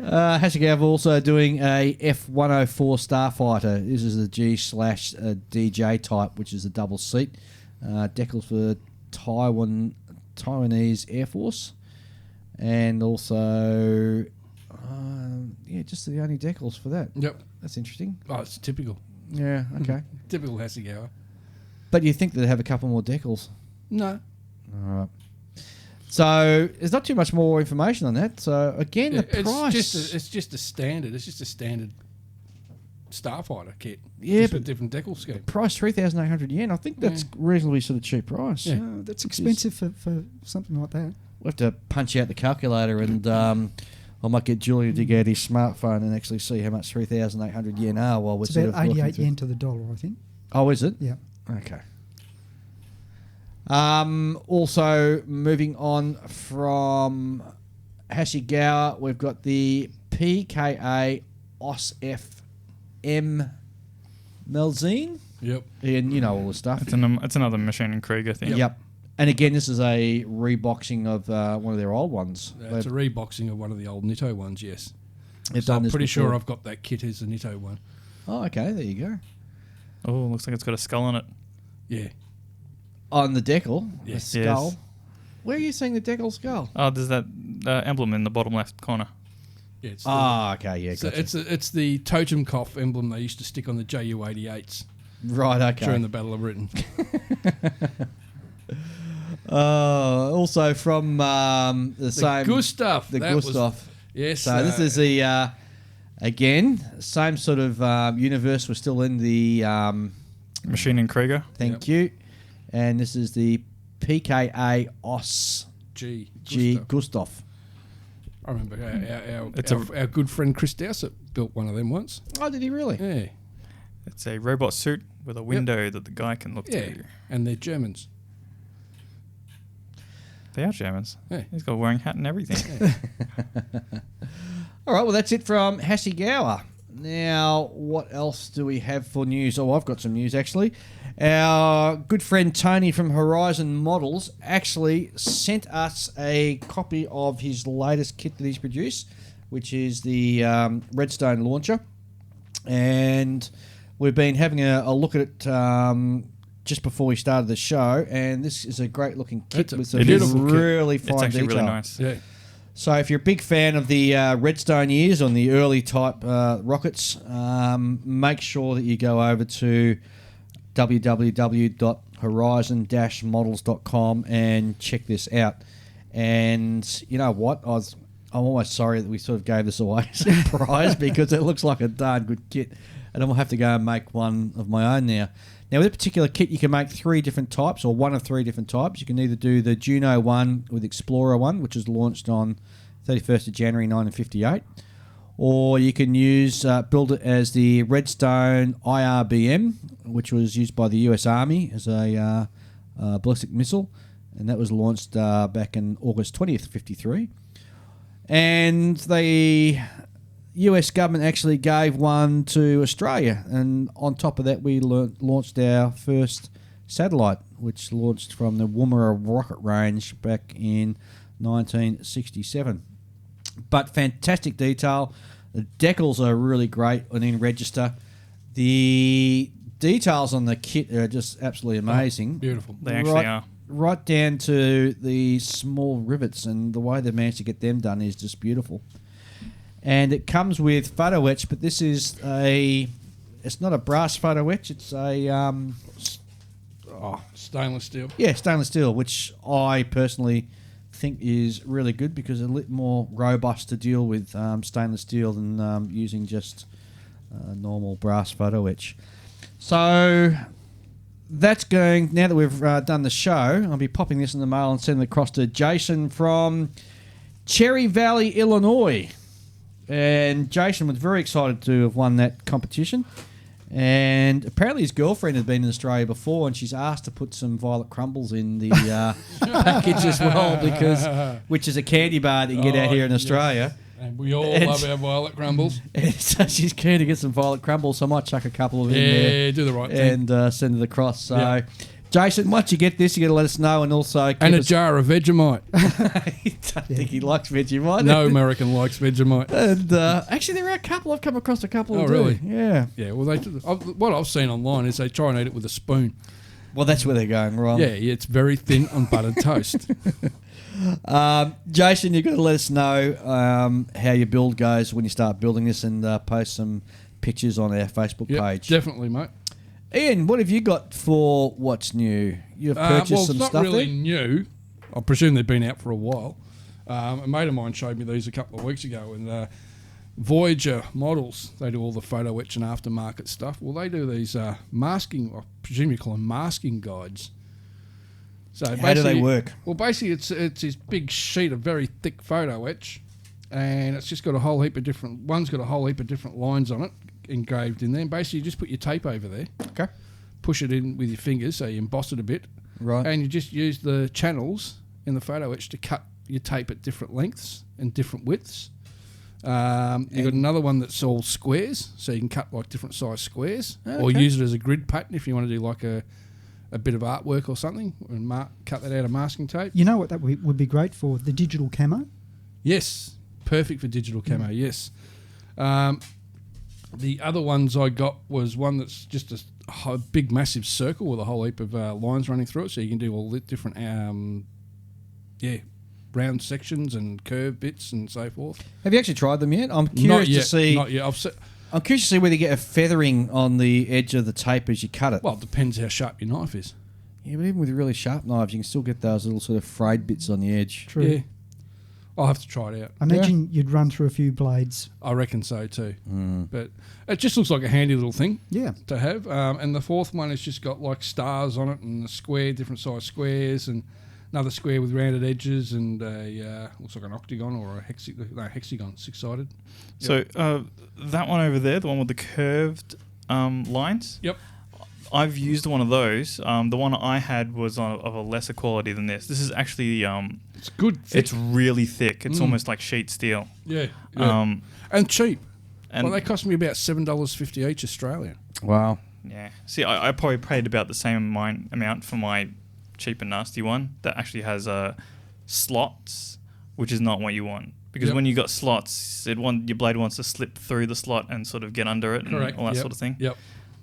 Hasegawa also doing a F-104 Starfighter. This is a G/DJ type, which is a double seat. Decals for Taiwanese Air Force. And also, just the only decals for that. Yep. That's interesting. Oh, it's typical. Yeah, okay. Typical Hasegawa. But you think they'd have a couple more decals. No. All right. So there's not too much more information on that. So again, the price. It's just a standard. It's just a standard Starfighter kit. Yeah, just but with different decal scheme. price 3,800 yen. I think that's reasonably sort of cheap price. Yeah. That's expensive for something like that. We'll have to punch out the calculator and I might get Julian to get his smartphone and actually see how much 3,800 yen are while we're It's sort about of working 88 through. yen to the dollar, I think. Oh, is it? Yeah. Okay. Also, moving on from Hasegawa, we've got the PKA OSF M Melzine. Yep. And you know all the stuff. It's another Machine Krieger thing. Yep. And again, this is a reboxing of one of their old ones. It's a reboxing of one of the old Nitto ones, yes. They've So done I'm this pretty sure before. I've got that kit as the Nitto one. Oh, okay. There you go. Oh, looks like it's got a skull on it. Yeah. On the decal, the Yes. skull. Yes. Where are you seeing the decal skull? Oh, there's that emblem in the bottom left corner. Yeah, it's Okay. Yeah, so gotcha. it's the totem cough emblem they used to stick on the Ju-88s Right, okay. during the Battle of Britain. Also from the same... Gustav. The that was- Gustav. Yes. So this is the... again, same sort of universe. We're still in the... Machine and Krieger. thank you. And this is the PKA OS G. Gustav. I remember It's our good friend Chris Dowsett built one of them once. Oh, did he really? Yeah. It's a robot suit with a window that the guy can look Yeah. through. And they're Germans. They are Germans. Yeah. He's got a wearing hat and everything. All right, well, that's it from Hasegawa. Now, what else do we have for news? Oh, I've got some news, actually. Our good friend Tony from Horizon Models actually sent us a copy of his latest kit that he's produced, which is the Redstone launcher. And we've been having a look at it just before we started the show, and this is a great-looking kit with some it is. really fine It's actually detail. really nice. Yeah. So if you're a big fan of the Redstone years on the early type rockets, make sure that you go over to www.horizon-models.com and check this out. And you know what? I'm almost sorry that we sort of gave this away as a prize because it looks like a darn good kit. And I'm going to have to go and make one of my own now. Now, with a particular kit, you can make 3 different types, or one of 3 different types. You can either do the Juno one with Explorer one, which was launched on 31st of January 1958, or you can use build it as the Redstone IRBM, which was used by the US Army as a ballistic missile, and that was launched back in August 20th, 53. And the US government actually gave one to Australia, and on top of that we launched our first satellite, which launched from the Woomera rocket range back in 1967. But fantastic detail. The decals are really great and in register. The details on the kit are just absolutely amazing. Beautiful. They actually are. Right down to the small rivets, and the way they've managed to get them done is just beautiful. And it comes with photo etch, but this is it's not a brass photo etch, it's a Stainless steel. stainless steel, which I personally think is really good because it's a little more robust to deal with stainless steel than using just normal brass photo etch. So that's going, now that we've done the show, I'll be popping this in the mail and sending it across to Jason from Cherry Valley, Illinois. And Jason was very excited to have won that competition. And apparently his girlfriend had been in Australia before, and she's asked to put some violet crumbles in the package as well, which is a candy bar that you get out here in Australia. And we all And- love our violet crumbles. And so she's keen to get some violet crumbles, so I might chuck a couple of in there Yeah, do the right thing. and send it across. So, Yeah. Jason, once you get this, you got to let us know, and also And a jar of Vegemite. I don't think he likes Vegemite. No American likes Vegemite. And actually, there are a couple. I've come across a couple. Oh, who do. really? Yeah. Yeah, well, what I've seen online is they try and eat it with a spoon. Well, that's where they're going wrong. Yeah, it's very thin on buttered toast. Jason, you've got to let us know how your build goes when you start building this, and post some pictures on our Facebook Yep, page. definitely, mate. Ian, what have you got for what's new? You've purchased well, some it's not stuff really there? new. I presume they've been out for a while. A mate of mine showed me these a couple of weeks ago, and Voyager models, they do all the photo etch and aftermarket stuff. Well, they do these masking, I presume you call them masking guides. So How do basically- they work? Well, basically, it's this big sheet of very thick photo etch, and it's just got a whole heap of different. One's got a whole heap of different lines on it engraved in there. And basically, you just put your tape over there, Okay. push it in with your fingers, so you emboss it a bit, Right. and you just use the channels in the photo etch to cut your tape at different lengths and different widths. You've got another one that's all squares, so you can cut like different size squares, or Okay. use it as a grid pattern if you want to do like a bit of artwork or something, and cut that out of masking tape. You know what that would be great for? The digital camo. Yes, perfect for digital camo. Yes, The other ones I got was one that's just a big, massive circle with a whole heap of lines running through it, so you can do all the different, round sections and curved bits and so forth. Have you actually tried them yet? I'm curious to see. Not yet. I'm curious to see whether you get a feathering on the edge of the tape as you cut it. Well, it depends how sharp your knife is. Yeah, but even with really sharp knives, you can still get those little sort of frayed bits on the edge. True. Yeah. I'll have to try it out. I imagine you'd run through a few blades. I reckon so too. But it just looks like a handy little thing Yeah. to have. And the fourth one has just got like stars on it and a square, different size squares, and another square with rounded edges and a looks like an octagon or a hexagon, 6-sided. So that one over there, the one with the curved lines. Yep. I've used one of those. The one I had was of a lesser quality than this. This is actually It's good. Thick. it's really thick. It's almost like sheet steel. Yeah. And cheap. And They cost me about $7.50 each Australian. Wow. yeah. See, I probably paid about the same amount for my cheap and nasty one that actually has slots, which is not what you want. Because when you got slots, your blade wants to slip through the slot and sort of get under it and all that sort of thing. Yep.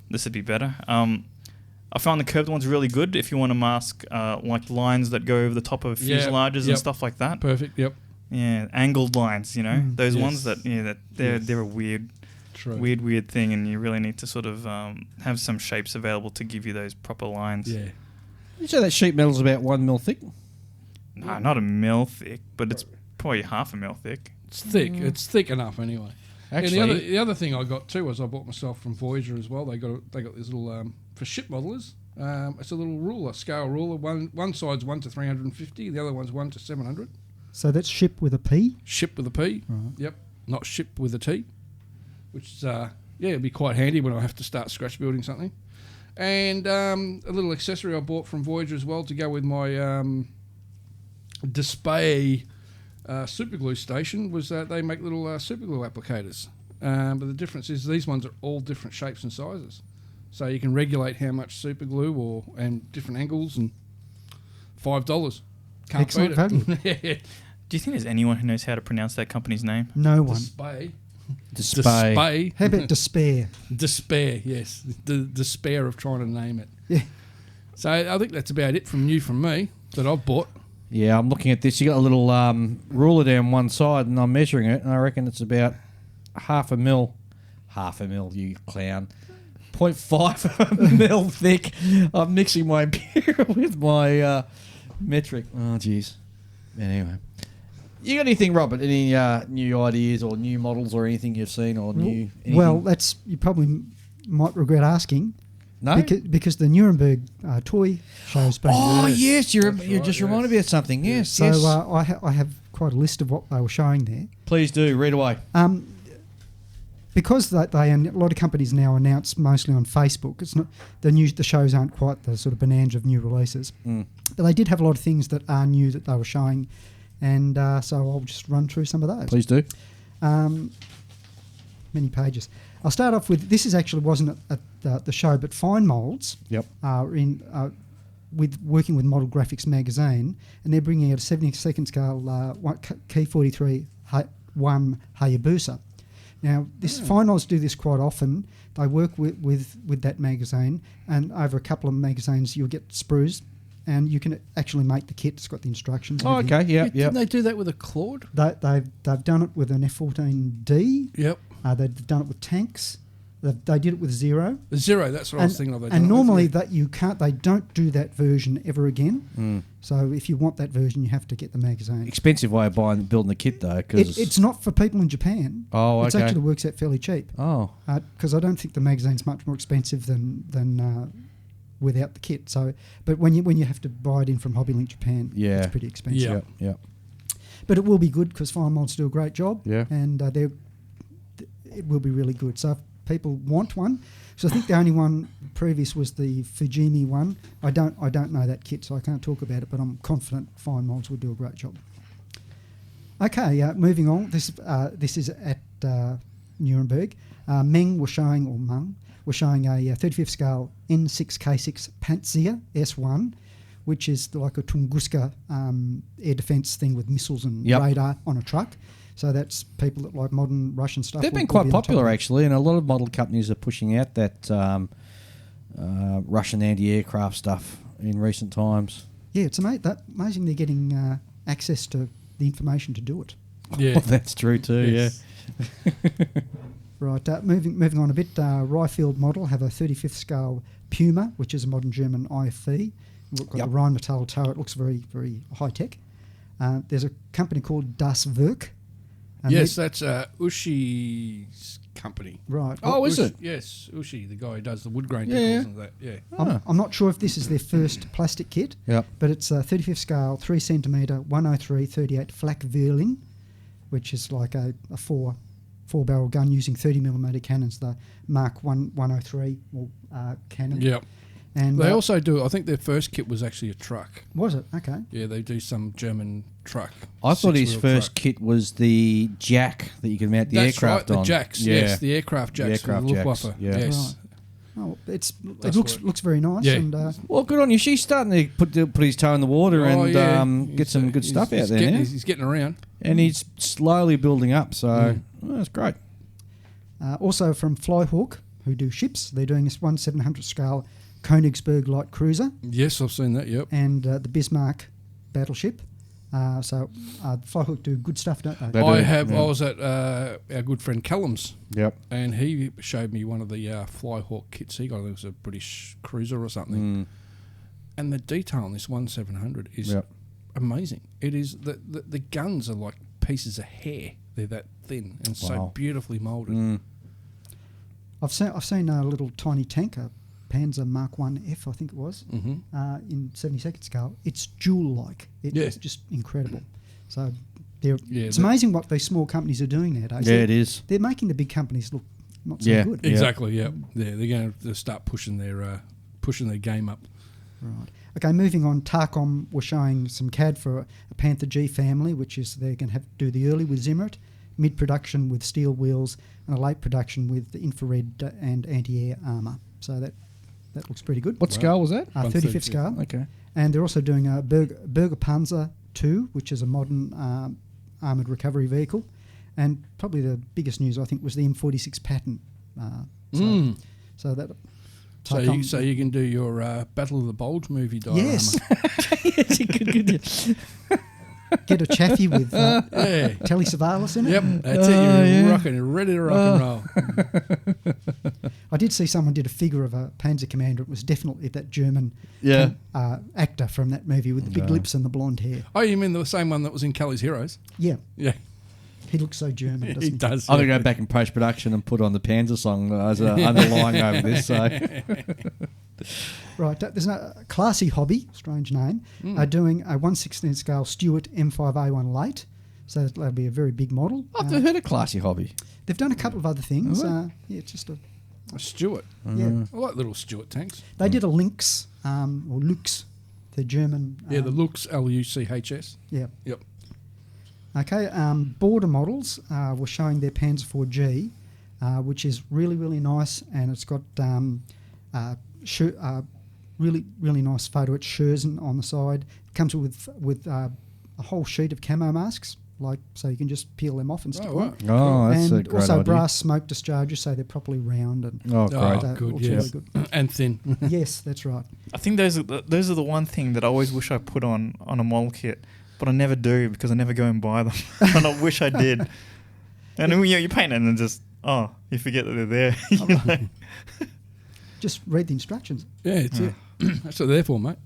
This would be better. I found the curved ones really good if you want to mask like lines that go over the top of fuselages and stuff like that. Perfect. Yep. Yeah, angled lines, those Yes. ones they're a weird thing, and you really need to sort of have some shapes available to give you those proper lines. Yeah. You say that sheet metal's about 1 mil thick? Nah, not a mil thick, but it's probably half a mil thick. It's thick. It's thick enough anyway. Actually, And the other thing I got too was I bought myself from Voyager as well. They got this little for ship modelers. It's a little ruler, scale ruler. One side's 1 to 350. The other one's 1 to 700. So that's ship with a P? Ship with a P. Right. Yep. Not ship with a T. Which is it'd be quite handy when I have to start scratch building something. And a little accessory I bought from Voyager as well to go with my display super glue station was that they make little super glue applicators. But the difference is these ones are all different shapes and sizes. So you can regulate how much super glue and different angles, and $5. Can't Excellent beat value. it. Do you think there's anyone who knows how to pronounce that company's name? No one. Display. Display. How about despair? Despair, yes. The despair of trying to name it. Yeah. So I think that's about it from me that I've bought. Yeah, I'm looking at this. You got a little ruler down one side, and I'm measuring it, and I reckon it's about half a mil. Half a mil, you clown. 0.5 mil thick. I'm mixing my imperial with my metric. Oh, jeez. Anyway. You got anything, Robert? Any new ideas or new models or anything you've seen or new? Anything? Well, that's you probably might regret asking. No? Because the Nuremberg toy show's been. Oh, yes. You right, just reminded me of something. Yes, So yes. I have quite a list of what they were showing there. Please do. Read away. Because they and a lot of companies now announce mostly on Facebook. It's not the shows aren't quite the sort of bonanza of new releases, but they did have a lot of things that are new that they were showing, and so I'll just run through some of those. Please do. Many pages. I'll start off with this. Actually wasn't at the show, but Fine Molds. Yep. Are with working with Model Graphics magazine, and they're bringing out a 72nd scale Key 43 1 Hayabusa. Now, Fine Molds do this quite often. They work with that magazine, and over a couple of magazines, you'll get sprues, and you can actually make the kit. It's got the instructions. And everything. Okay. Yep. Didn't they do that with a Claude? They've done it with an F-14D. Yep. They've done it with tanks. They did it with Zero. Zero, that's what I was thinking of. And normally they don't do that version ever again. So if you want that version, you have to get the magazine. Expensive way of building the kit though, because It's not for people in Japan. Oh, It okay. actually works out fairly cheap. Oh, Because I don't think the magazine's much more expensive than without the kit. So, but when you have to buy it in from Hobbylink Japan, Yeah. it's pretty expensive. Yeah. yeah. But it will be good because Fine Molds do a great job. Yeah. And it will be really good. So if people want one, so I think the only one previous was the Fujimi one. I don't know that kit, so I can't talk about it. But I'm confident Fine Molds will do a great job. Okay, moving on. This is at Nuremberg. Meng were showing a 35th scale N6K6 Panzer S1, which is like a Tunguska air defence thing with missiles and Yep. radar on a truck. So that's people that like modern Russian stuff. They've been will quite be on top of popular it. actually, and a lot of model companies are pushing out that Russian anti-aircraft stuff in recent times. Yeah, it's amazing they're getting access to the information to do it. Yeah. Well, that's true too. Yes. Right, moving on a bit, Ryefield model have a 35th scale Puma, which is a modern German IFV. We've got Yep. the Rheinmetall turret, looks very, very high-tech. There's a company called Das Werk. and Yes, that's Ushi's company. Right. Oh, is it? Yes, Ushi, the guy who does the wood grain Yeah. tickles and that. Yeah. I'm not sure if this is their first plastic kit, Yep. but it's a 35th scale, 3 centimetre, 103/38 flak Verling, which is like a four-barrel gun using 30mm cannons, the Mark 103 cannon. Yep. And They also do, I think their first kit was actually a truck. was it? Okay. Yeah, they do some German truck. I thought his six-wheel first truck. kit was the jack that you can mount the That's aircraft right, on. the jacks. Yeah. Yes, the aircraft jacks. aircraft the jacks, Luftwaffe. yeah. Yes. Right. Oh, it That's looks very nice. Yeah. And Well, good on you. She's starting to put his toe in the water Oh, and yeah. get He's, some good stuff out he's there getting, now. He's getting around. And he's slowly building up, so that's great. also from Flyhawk, who do ships, they're doing this 1/700 scale Königsberg light cruiser Yes, I've seen that, yep. and the Bismarck battleship. So Flyhawk do good stuff, don't they? They do, I yeah. was at our good friend Callum's, Yep. and he showed me one of the Flyhawk kits he got. It was a British cruiser or something. And the detail on this 1/700 is Yep. amazing. It is the guns are like pieces of hair. They're that thin and so Wow. beautifully moulded. I've seen a little tiny tanker, Panzer Mark 1F, I think it was, Mhm. in 72nd scale. It's jewel-like. It's Yeah. just incredible. So it's that- amazing what these small companies are doing nowadays. Yeah, it is. They're making the big companies look not so Yeah. good. Yeah. Exactly. Yeah. Yeah. They're going to start pushing their game up. Right. Okay, moving on, Tarcom were showing some CAD for a Panther G family, which is they're going to do the early with Zimmerit, mid-production with steel wheels, and a late production with the infrared and anti-air armour. So that looks pretty good. What scale was that? 35th scale. Okay. And they're also doing a Berger Panzer II, which is a modern armoured recovery vehicle. And probably the biggest news, I think, was the M46 patent. So that... So Tarcom- you can do your Battle of the Bulge movie diorama. Yes. Yes, you could. Get a chaffee with Yeah. Telly Savalas in it. Yep. That's it. You're yeah. rocking, ready to rock and roll. I did see someone did a figure of a Panzer Commander. It was definitely that German Yeah. actor from that movie with the big lips and the blonde hair. Oh, you mean the same one that was in Kelly's Heroes? Yeah, Yeah. he looks so German, doesn't He he? does. I'm going to go back in post-production and put on the Panzer song as an underlying over this. So. Right, there's a Classy Hobby, strange name, are doing a 1/16 scale Stuart M5A1 late. So that'll be a very big model. I've never heard of Classy Hobby. They've done a couple of other things. Have Yeah, it's just a... A Stuart. Yeah. I like little Stuart tanks. They did a Lynx, or Lux, the German... Yeah, the Lux, Luchs. Yeah. Yep. Okay, border models were showing their Panzer 4G, which is really, really nice, and it's got really, really nice photo. It's Scherzen on the side. It comes with a whole sheet of camo masks, like so you can just peel them off and stick Oh, on. wow. Oh, that's a And great also idea. brass smoke discharges, so they're properly round and Oh, great. Oh, good, looks yes. really And thin. good. Yes, that's right. I think those are the one thing that I always wish I put on a model kit, but I never do because I never go and buy them. And I wish I did. And you paint it and then just you forget that they're there. You know? Just read the instructions. Yeah, it's it. That's what they're for, mate.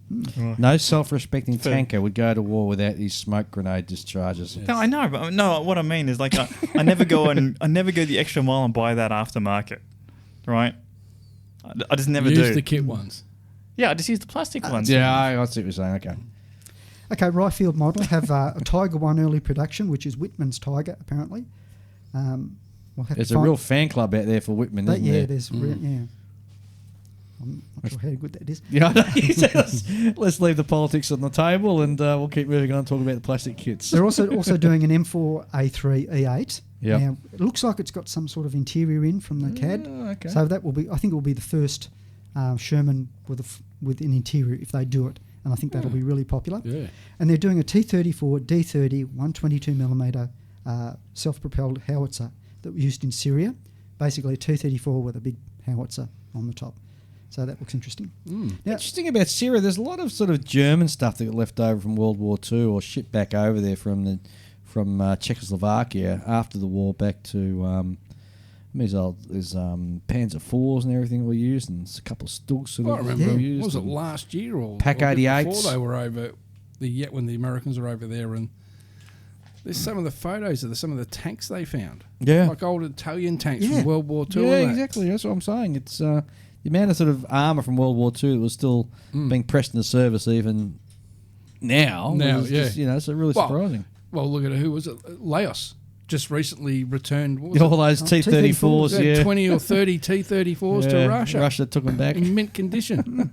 No self-respecting Fair. tanker would go to war without these smoke grenade discharges. Yeah. No, I know, but no. What I mean is like I never go the extra mile and buy that aftermarket, right? I just never Use do. the kit ones. Yeah, I just use the plastic ones. Yeah, I see what you're saying. Okay. Okay, Ryefield model have a Tiger 1 early production, which is Whitman's Tiger, apparently. We'll have There's to a find- real fan club out there for Whitman, That, isn't yeah, there? there's yeah. I'm not sure how good that is. Yeah, I know. Let's leave the politics on the table and we'll keep moving on and talk about the plastic kits. They're also doing an M4A3 E8. Yep. Now, it looks like it's got some sort of interior in from the CAD. Oh, okay. So that will be, I think it will be the first Sherman with an interior if they do it. And I think that'll be really popular. Yeah. And they're doing a T34 D30 122mm self-propelled howitzer that was used in Syria. Basically a 234 with a big howitzer on the top. So that looks interesting. Now, Interesting about Syria, there's a lot of sort of German stuff that got left over from World War II or shipped back over there from Czechoslovakia after the war back to there's Panzer IVs and everything were used, and a couple of Stugs I remember. used. Was it last year or Pack or a bit 88s? before they were over when the Americans were over there, and there's some of the photos of some of the tanks they found. Yeah. Like old Italian tanks Yeah. from World War II. Yeah, and that. exactly. That's what I'm saying. It's the amount of sort of armour from World War II that was still being pressed into service even now. Was yeah. just, it's really Well, surprising. Well, look at who was it? Laos just recently returned. What was All those T-34s, it? yeah. 20 or 30 T-34s Yeah, to Russia. Russia took them back. In mint condition.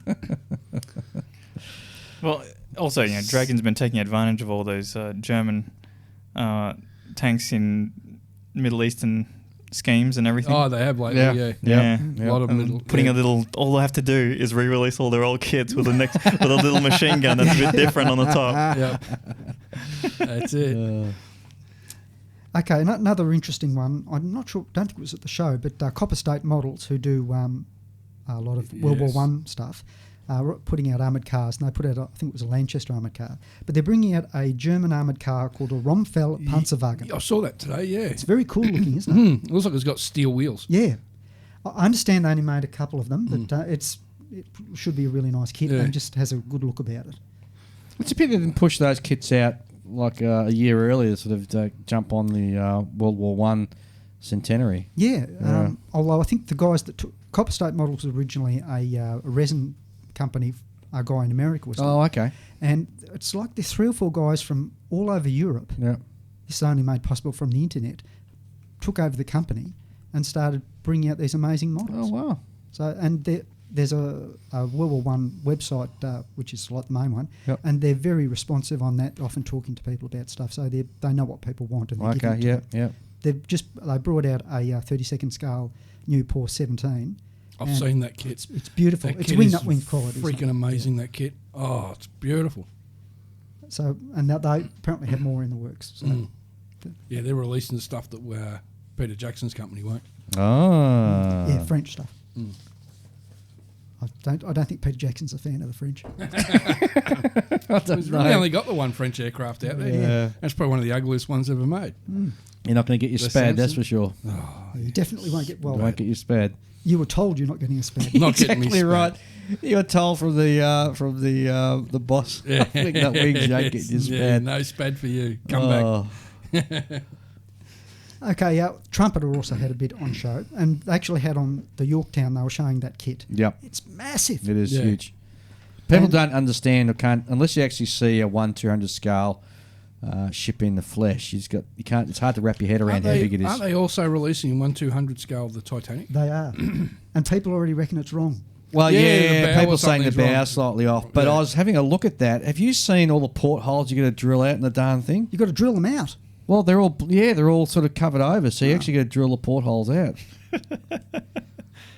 Well, also, Dragon's been taking advantage of all those German tanks in Middle Eastern schemes and everything. Oh, they have lately, yeah. Yeah. A lot of And little... putting a little. All they have to do is re-release all their old kits with with a little machine gun that's a bit different on the top. Yep. That's it. okay, another interesting one. I'm not sure, don't think it was at the show, but Copper State Models, who do a lot of World War One stuff, putting out armoured cars, and they put out, I think it was a Lanchester armoured car, but they're bringing out a German armoured car called a Romfell Panzerwagen. I saw that today, yeah. It's very cool looking, isn't it? It looks like it's got steel wheels. Yeah. I understand they only made a couple of them, but it should be a really nice kit and just has a good look about it. It's a pity they didn't push those kits out like a year earlier, sort of to jump on the World War One centenary. Yeah, although I think the guys that took Copper State Models was originally a resin company, a guy in America was. Oh, okay. And it's like there's 3 or 4 guys from all over Europe. Yeah. This is only made possible from the internet. Took over the company and started bringing out these amazing models. Oh, wow. So there's a World War One website which is like the main one, Yep. and they're very responsive on that. Often talking to people about stuff, so they know what people want and they're giving it to them. Yeah. They brought out a 32nd scale new Porsche 17. I've and seen that kit. It's beautiful. That It's kit wing is nut wing quality. Freaking amazing, that kit. Oh, it's beautiful. So, and now they apparently have more in the works. So. Yeah, they're releasing the stuff that Peter Jackson's company won't. Oh. Yeah, French stuff. I don't think Peter Jackson's a fan of the French. He's really only got the one French aircraft out there. Yeah. That's probably one of the ugliest ones ever made. You're not going to get your The spad, that's Samson? for sure. You definitely won't get You won't get your spad. You were told you're not getting a spare. Not getting me Exactly spad. right. You were told from the boss. Yeah. Flick that wings, you ain't getting your Yeah, spad. no spad for you. Come back. Okay, Trumpeter also had a bit on show, and they actually had on the Yorktown, they were showing that kit. Yep. It's massive. It is Yeah. huge. People And- don't understand or can't unless you actually see a 1/200 scale ship in the flesh. You can't. It's hard to wrap your head around how big it is. Aren't they also releasing in 1/200 scale of the Titanic? They are. And people already reckon it's wrong. Well, Yeah, yeah, the bow people or saying the something's wrong. bow's slightly off. But Yeah. I was having a look at that. Have you seen all the portholes you got to drill out in the darn thing? You've got to drill them out. Well, they're all sort of covered over, so you actually got to drill the portholes out.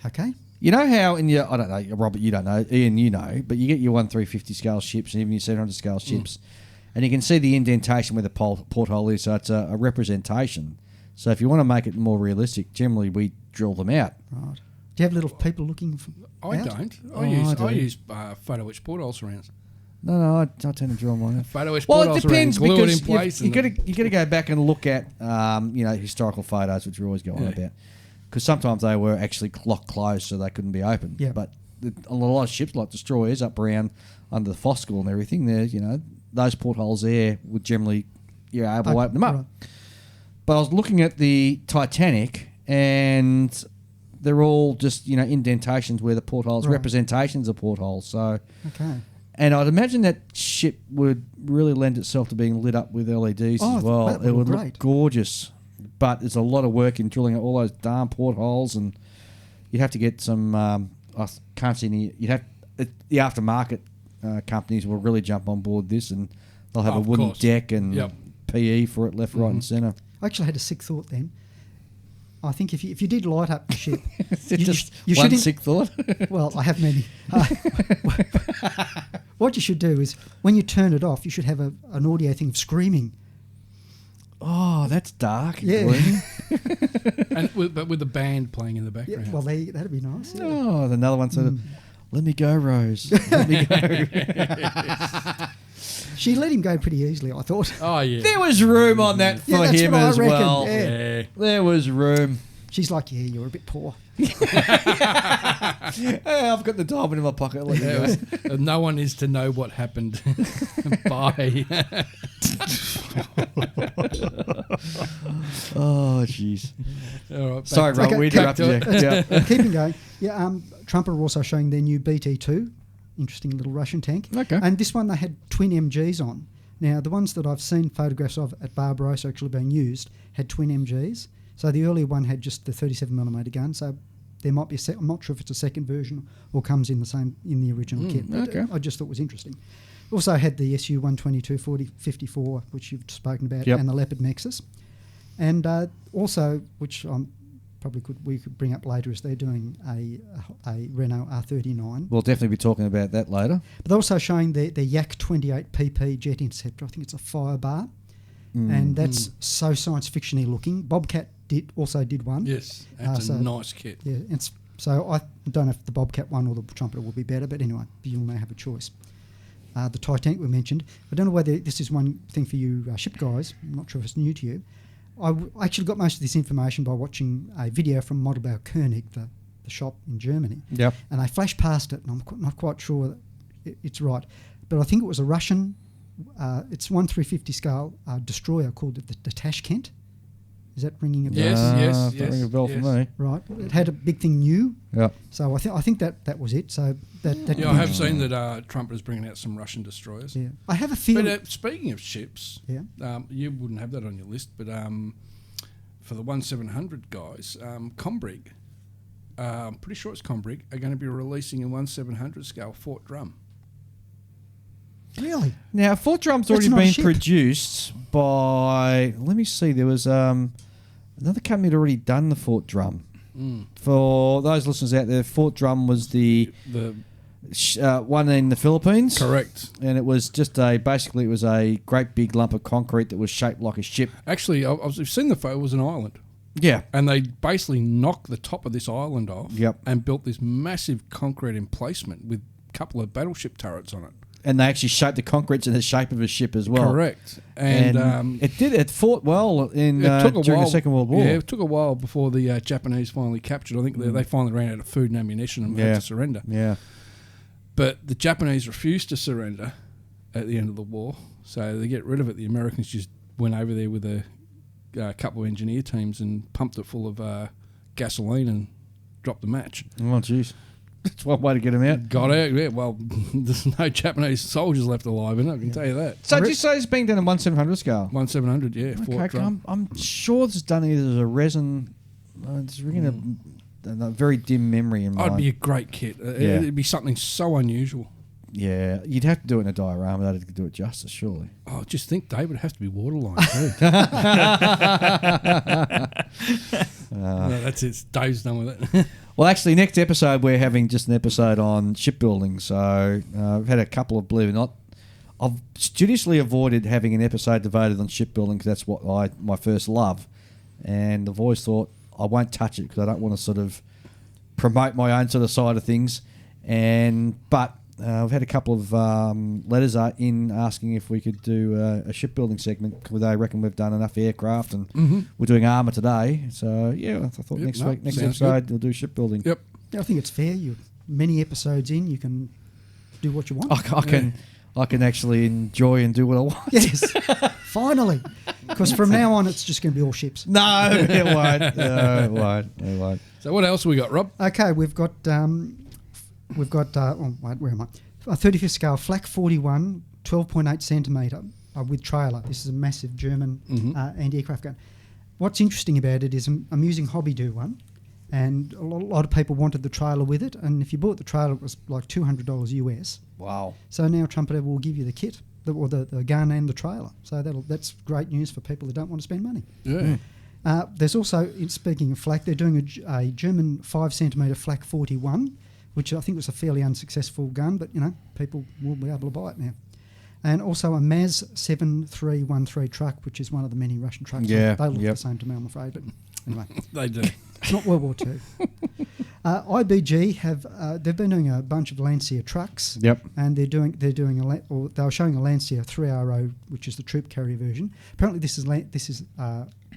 Okay. You know how in your, I don't know, Robert, you don't know, Ian, you know, but you get your 350 scale ships and even your 700 scale ships, and you can see the indentation where the porthole is, so it's a representation. So if you want to make it more realistic, generally we drill them out. Right. Do you have little people looking for I out? don't. Oh, I do. use photo etch porthole surrounds. No, I tend to drill mine out. Photo etch Well, porthole it depends surrounds, glue it in because place. you got to go back and look at historical photos, which we always go on Yeah. about, because sometimes they were actually locked closed, so they couldn't be opened. Yeah. But a lot of ships, like destroyers, up around under the Foscal and everything, there, those portholes there would generally you're able to open them up. Right. But I was looking at the Titanic, and they're all just indentations where the portholes, Right. representations of portholes. So. Okay. And I'd imagine that ship would really lend itself to being lit up with LEDs Oh, as well. that would It would look look great. gorgeous. But there's a lot of work in drilling out all those darn portholes, and you'd have to get some. I can't see any. The aftermarket companies will really jump on board this, and they'll have a Of wooden course. deck and Yep. PE for it, left, right, and centre. I actually had a sick thought then. I think if you did light up the ship, Is it you just you one shouldn't- sick thought? Well, I have many. What you should do is when you turn it off, you should have an audio thing of screaming. Oh, that's dark. Yeah. Gloomy. But with the band playing in the Yeah, background. well, that'd be nice. Yeah. Oh, another one said, "Let me go, Rose. Let me go." She let him go pretty easily, I thought. Oh, yeah. There was room on that for that's him what I as reckon, well. yeah. There was room. She's like, yeah, you're a bit poor. Hey, I've got the diamond in my pocket. Let me go. No one is to know what happened. Bye. Oh, jeez. All right, Sorry, back Rob, we back interrupted to you. it. Yeah. Keeping going. Yeah, Trump are also showing their new BT2, interesting little Russian tank. Okay. And this one they had twin MGs on. Now, the ones that I've seen photographs of at Barbarossa actually being used had twin MGs. So the earlier one had just the 37mm gun. So there might be I'm not sure if it's a second version or comes in the original kit. But okay. I just thought it was interesting. Also had the SU 122 4054, which you've spoken about, Yep. and the Leopard Nexus. And also, which we could bring up later, is they're doing a Renault R39. We'll definitely be talking about that later. But they're also showing their Yak 28 PP Jet Interceptor. I think it's a Firebar. And that's so science fiction-y looking. Bobcat also did one. Yes, that's a nice kit. Yeah, so I don't know if the Bobcat one or the Trumpeter will be better, but anyway, you'll now have a choice. The Titanic we mentioned. I don't know whether this is one thing for you ship guys. I'm not sure if it's new to you. I actually got most of this information by watching a video from Modelbau Koenig, the shop in Germany. Yep. And I flashed past it, and I'm not quite sure that it's right. But I think it was a Russian, it's 1/350 scale destroyer called the Tashkent. Is that ringing a bell? Yes. That ring a bell for me. Right. It had a big thing new. Yeah. So I think that was it. So that Yeah, I have seen that Trump is bringing out some Russian destroyers. Yeah. I have a feeling. But speaking of ships, Yeah. You wouldn't have that on your list, but for the 1700 guys, Combrig, I'm pretty sure it's Combrig, are going to be releasing a 1700 scale Fort Drum. Really? Now, Fort Drum's That's already not a been ship. produced by, let me see, there was another company that already done the Fort Drum. For those listeners out there, Fort Drum was the one in the Philippines. Correct. And it was just basically it was a great big lump of concrete that was shaped like a ship. Actually, I've seen the photo, it was an island. Yeah. And they basically knocked the top of this island off Yep. and built this massive concrete emplacement with a couple of battleship turrets on it. And they actually shaped the concrete in the shape of a ship as well. Correct. And it fought well in it took a during while, the Second World War. Yeah, it took a while before the Japanese finally captured. I think they finally ran out of food and ammunition and had to surrender. Yeah. But the Japanese refused to surrender at the end of the war, so they get rid of it. The Americans just went over there with a couple of engineer teams and pumped it full of gasoline and dropped the match. Oh, jeez. That's one way to get them out. Got out, yeah. Well, there's no Japanese soldiers left alive in it, I can tell you that. So did you say it's being done in 1/700 scale? 1700, yeah. Fort Okay, Drum. I'm sure this is done either as a resin. It's ringing a very dim memory in mind. It'd be a great kit. Yeah. It'd be something so unusual. Yeah, you'd have to do it in a diorama to do it justice, surely. Oh, just think, Dave, it'd have to be waterline too. No, that's it. Dave's done with it. Well, actually, next episode we're having just an episode on shipbuilding. So I've had a couple of, believe it or not, I've studiously avoided having an episode devoted on shipbuilding because that's what my first love. And I've always thought I won't touch it because I don't want to sort of promote my own sort of side of things. But I've had a couple of letters in asking if we could do a shipbuilding segment because they reckon we've done enough aircraft and we're doing armour today. So, yeah, I thought next episode we'll do shipbuilding. Yep. Yeah, I think it's fair. You're many episodes in, you can do what you want. I can actually enjoy and do what I want. Yes, finally. Because from now on, it's just going to be all ships. No, it won't. No, it won't. It won't. So what else we got, Rob? Okay, we've got where am I? A 35th scale Flak 41, 12.8 centimetre with trailer. This is a massive German anti-aircraft gun. What's interesting about it is I'm using Hobby Do one, and a lot of people wanted the trailer with it. And if you bought the trailer, it was like $200 US. Wow. So now Trumpeter will give you the kit, the gun and the trailer. So that's great news for people that don't want to spend money. Yeah. There's also, speaking of flak, they're doing a German 5 centimetre Flak 41, which I think was a fairly unsuccessful gun, but, people will be able to buy it And also a Maz 7313 truck, which is one of the many Russian trucks. Yeah, They look yep. the same to me, I'm afraid. But anyway, They do. it's not World War II. IBG they've been doing a bunch of Lancia trucks. Yep. And they were showing a Lancia 3RO, which is the troop carrier version. Apparently, this is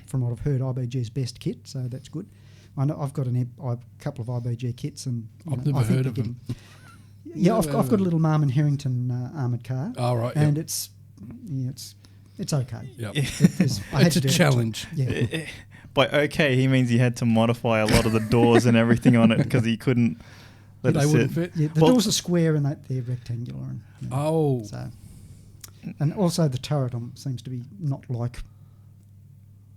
from what I've heard, IBG's best kit, so that's good. I know I've got a couple of IBG kits, and I've never heard of them. Yeah, I've got a little Marmon Harrington armoured car. Oh, right. And yep. it's okay. Yep. It's a challenge. Yeah. By okay, he means he had to modify a lot of the doors and everything on it because he couldn't let They it wouldn't sit. fit. Yeah, the doors are square and they're rectangular. And, Oh. So, and also the turret seems to be not like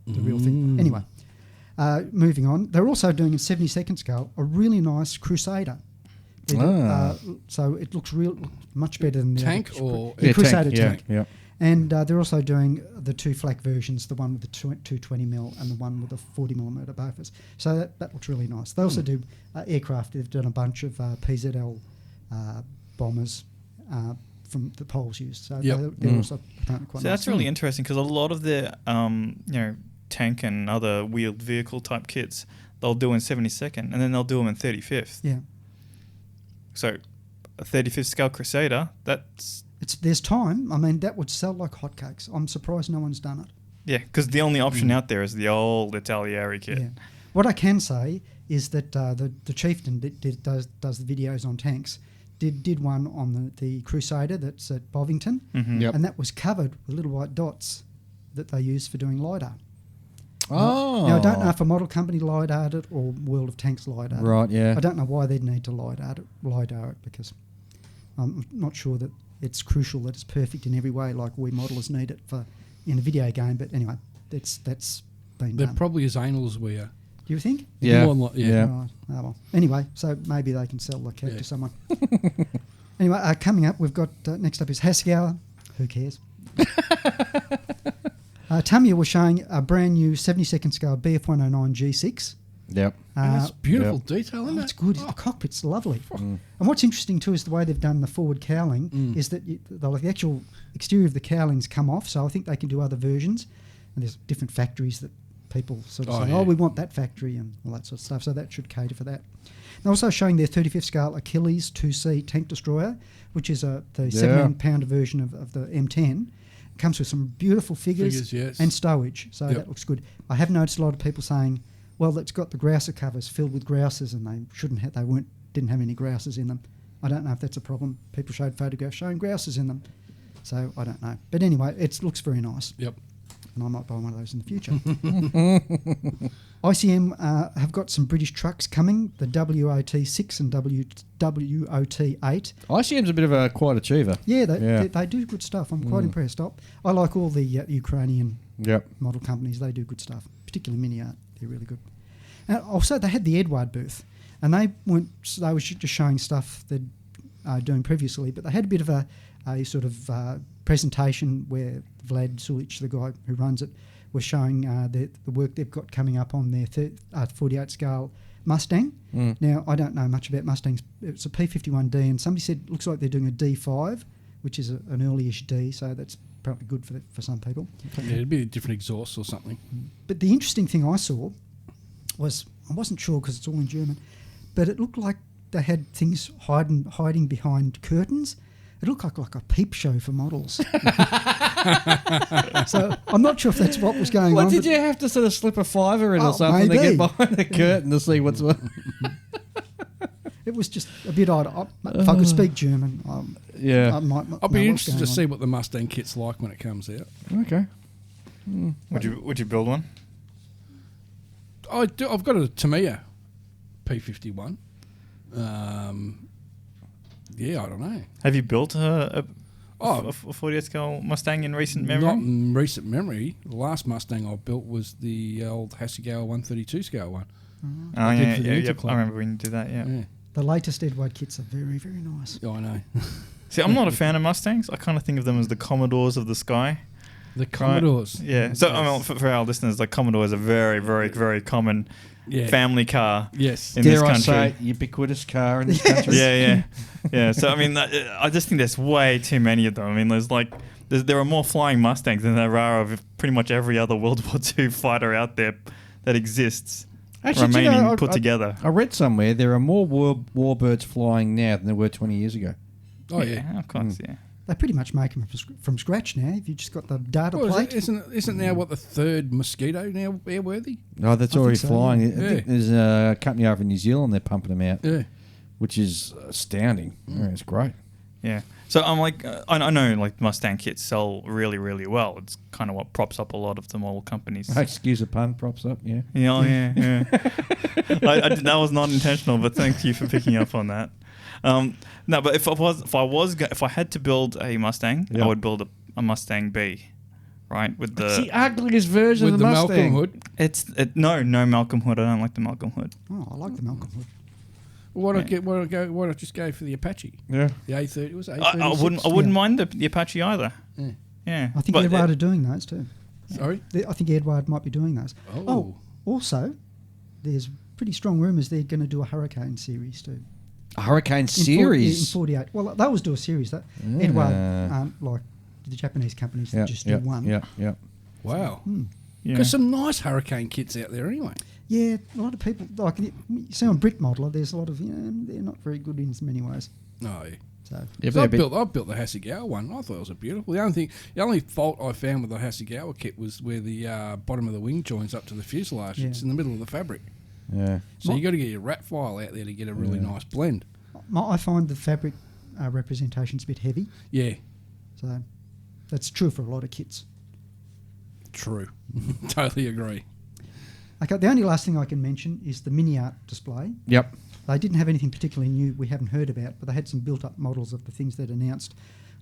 the real thing. Anyway, moving on. They're also doing in 72nd scale a really nice Crusader. So it looks much better than the Tank other or... the Crusader tank. Yeah. And they're also doing the two flak versions, the one with the 220mm and the one with the 40mm Bofors. So that looks really nice. They also do aircraft. They've done a bunch of PZL bombers from the Poles used. So they're also apparently quite So nice. that's really interesting because a lot of the tank and other wheeled vehicle type kits they'll do in 72nd and then they'll do them in 35th. Yeah. So a 35th scale Crusader, There's time. I mean, that would sell like hotcakes. I'm surprised no one's done it. yeah, because the only option out there is the old Italiari kit. Yeah. What I can say is that the Chieftain does the videos on tanks. Did one on the Crusader that's at Bovington, Yep. and that was covered with little white dots that they use for doing LiDAR. Oh. Now, I don't know if a model company LiDAR'd it or World of Tanks LiDAR'd it. Right, yeah. I don't know why they'd need to LiDAR it because I'm not sure that it's crucial that it's perfect in every way like we modelers need it for in a video game. But anyway, that's been They're done. probably as anal as we are. Do you think? Yeah. More than Yeah. Right. Oh, well. Anyway, so maybe they can sell the kit to someone. Anyway, coming up, we've got next up is Hasegawa. Who cares? Tamiya was showing a brand new 72nd scale BF109 G6. Yep. That's beautiful detail, isn't it? It's good. The cockpit's lovely. And what's interesting too is the way they've done the forward cowling is that the actual exterior of the cowlings come off, so I think they can do other versions. And there's different factories that people sort of say, we want that factory and all that sort of stuff. So that should cater for that. They're also showing their 35th scale Achilles 2C tank destroyer, which is the 7-pounder version of the M10. It comes with some beautiful figures yes. and stowage, so that looks good. I have noticed a lot of people saying, well, it's got the grouser covers filled with grousers and didn't have any grousers in them. I don't know if that's a problem. People showed photographs showing grousers in them. So I don't know. But anyway, it looks very nice. Yep. And I might buy one of those in the future. ICM have got some British trucks coming, the WOT6 and WOT8. ICM's a bit of a quiet achiever. Yeah, they do good stuff. I'm quite impressed. I like all the Ukrainian model companies. They do good stuff, particularly Mini Art. They're really good. And also, they had the Edward booth, and they were just showing stuff they're doing previously, but they had a bit of a sort of presentation where Vlad Sulic, the guy who runs it, was showing the work they've got coming up on their 48 scale Mustang. Now, I don't know much about Mustangs. It's a P51D, and somebody said it looks like they're doing a D5, which is an early-ish D, so that's probably good for some people. Yeah, it'd be a different exhaust or something. But the interesting thing I saw was, I wasn't sure because it's all in German, but it looked like they had things hiding behind curtains. It looked like a peep show for models. So I'm not sure if that's what was going on. Did you have to sort of slip a fiver in or something to get behind the curtain to see what's what? It was just a bit odd. If I could speak German, I might I'll be know interested to what's see going what the Mustang kit's like when it comes out. Okay. Would you build one? I've got a Tamiya P51. Yeah, I don't know. Have you built a 48 scale Mustang in recent memory? Not in recent memory. The last Mustang I built was the old Hasegawa 132 scale one. Oh, I did yeah, for the yeah, Interclub. I remember when you did that, yeah. on. The latest Edward kits are very, very nice. Yeah, I know. See, I'm not a fan of Mustangs. I kind of think of them as the Commodores of the sky. The Commodores. Yeah. So I mean, for our listeners, the Commodore is a very, very, very common family car. Yes. In this Dare I country. say, ubiquitous car in this country. Yeah. So I mean, I just think there's way too many of them. I mean, there are more flying Mustangs than there are of pretty much every other World War II fighter out there that exists. Actually, remaining put together. I read somewhere there are more warbirds flying now than there were 20 years ago. Oh yeah. Of course. Yeah. They pretty much make them from scratch now. If you just got the data Well, plate. isn't now what the third Mosquito now airworthy? No, that's I already think so, flying. yeah. I think there's a company over in New Zealand, they're pumping them out, Yeah. which is astounding. Yeah, it's great. Yeah. So I'm like, I know like Mustang kits sell really, really well. It's kind of what props up a lot of the model companies. Excuse the pun, props up, yeah. Yeah. That was not intentional, but thank you for picking up on that. No, but if I had to build a Mustang, I would build a Mustang B, right? With It's the ugliest version with of the the Mustang. Malcolm hood. No Malcolm Hood. I don't like the Malcolm Hood. Oh, I like the Malcolm Hood. Why don't I just go for the Apache? Yeah. The A30 was it A36? I wouldn't mind the Apache either. Yeah. I think But Edward are doing those too. Sorry. I think Edward might be doing those. Oh. Also, there's pretty strong rumours they're going to do a Hurricane series too. A Hurricane In series. 48. Well, they always do a series. That Edward aren't like the Japanese companies that just do one. Yeah. Wow. Yeah. Got some nice Hurricane kits out there anyway. Yeah, a lot of people like you see on Brit Modeler. There's a lot of they're not very good in many ways. No. Yeah. So Yeah, So I but- built the Hasegawa one. I thought it was a beautiful. The only fault I found with the Hasegawa kit was where the bottom of the wing joins up to the fuselage. Yeah. It's in the middle of the fabric, Yeah. so you got to get your rat file out there to get a really nice blend. I find the fabric representation's a bit heavy. Yeah, So that's true for a lot of kits. true. Totally agree. Okay, the only last thing I can mention is the mini art display. Yep. They didn't have anything particularly new we haven't heard about, but they had some built-up models of the things they'd announced.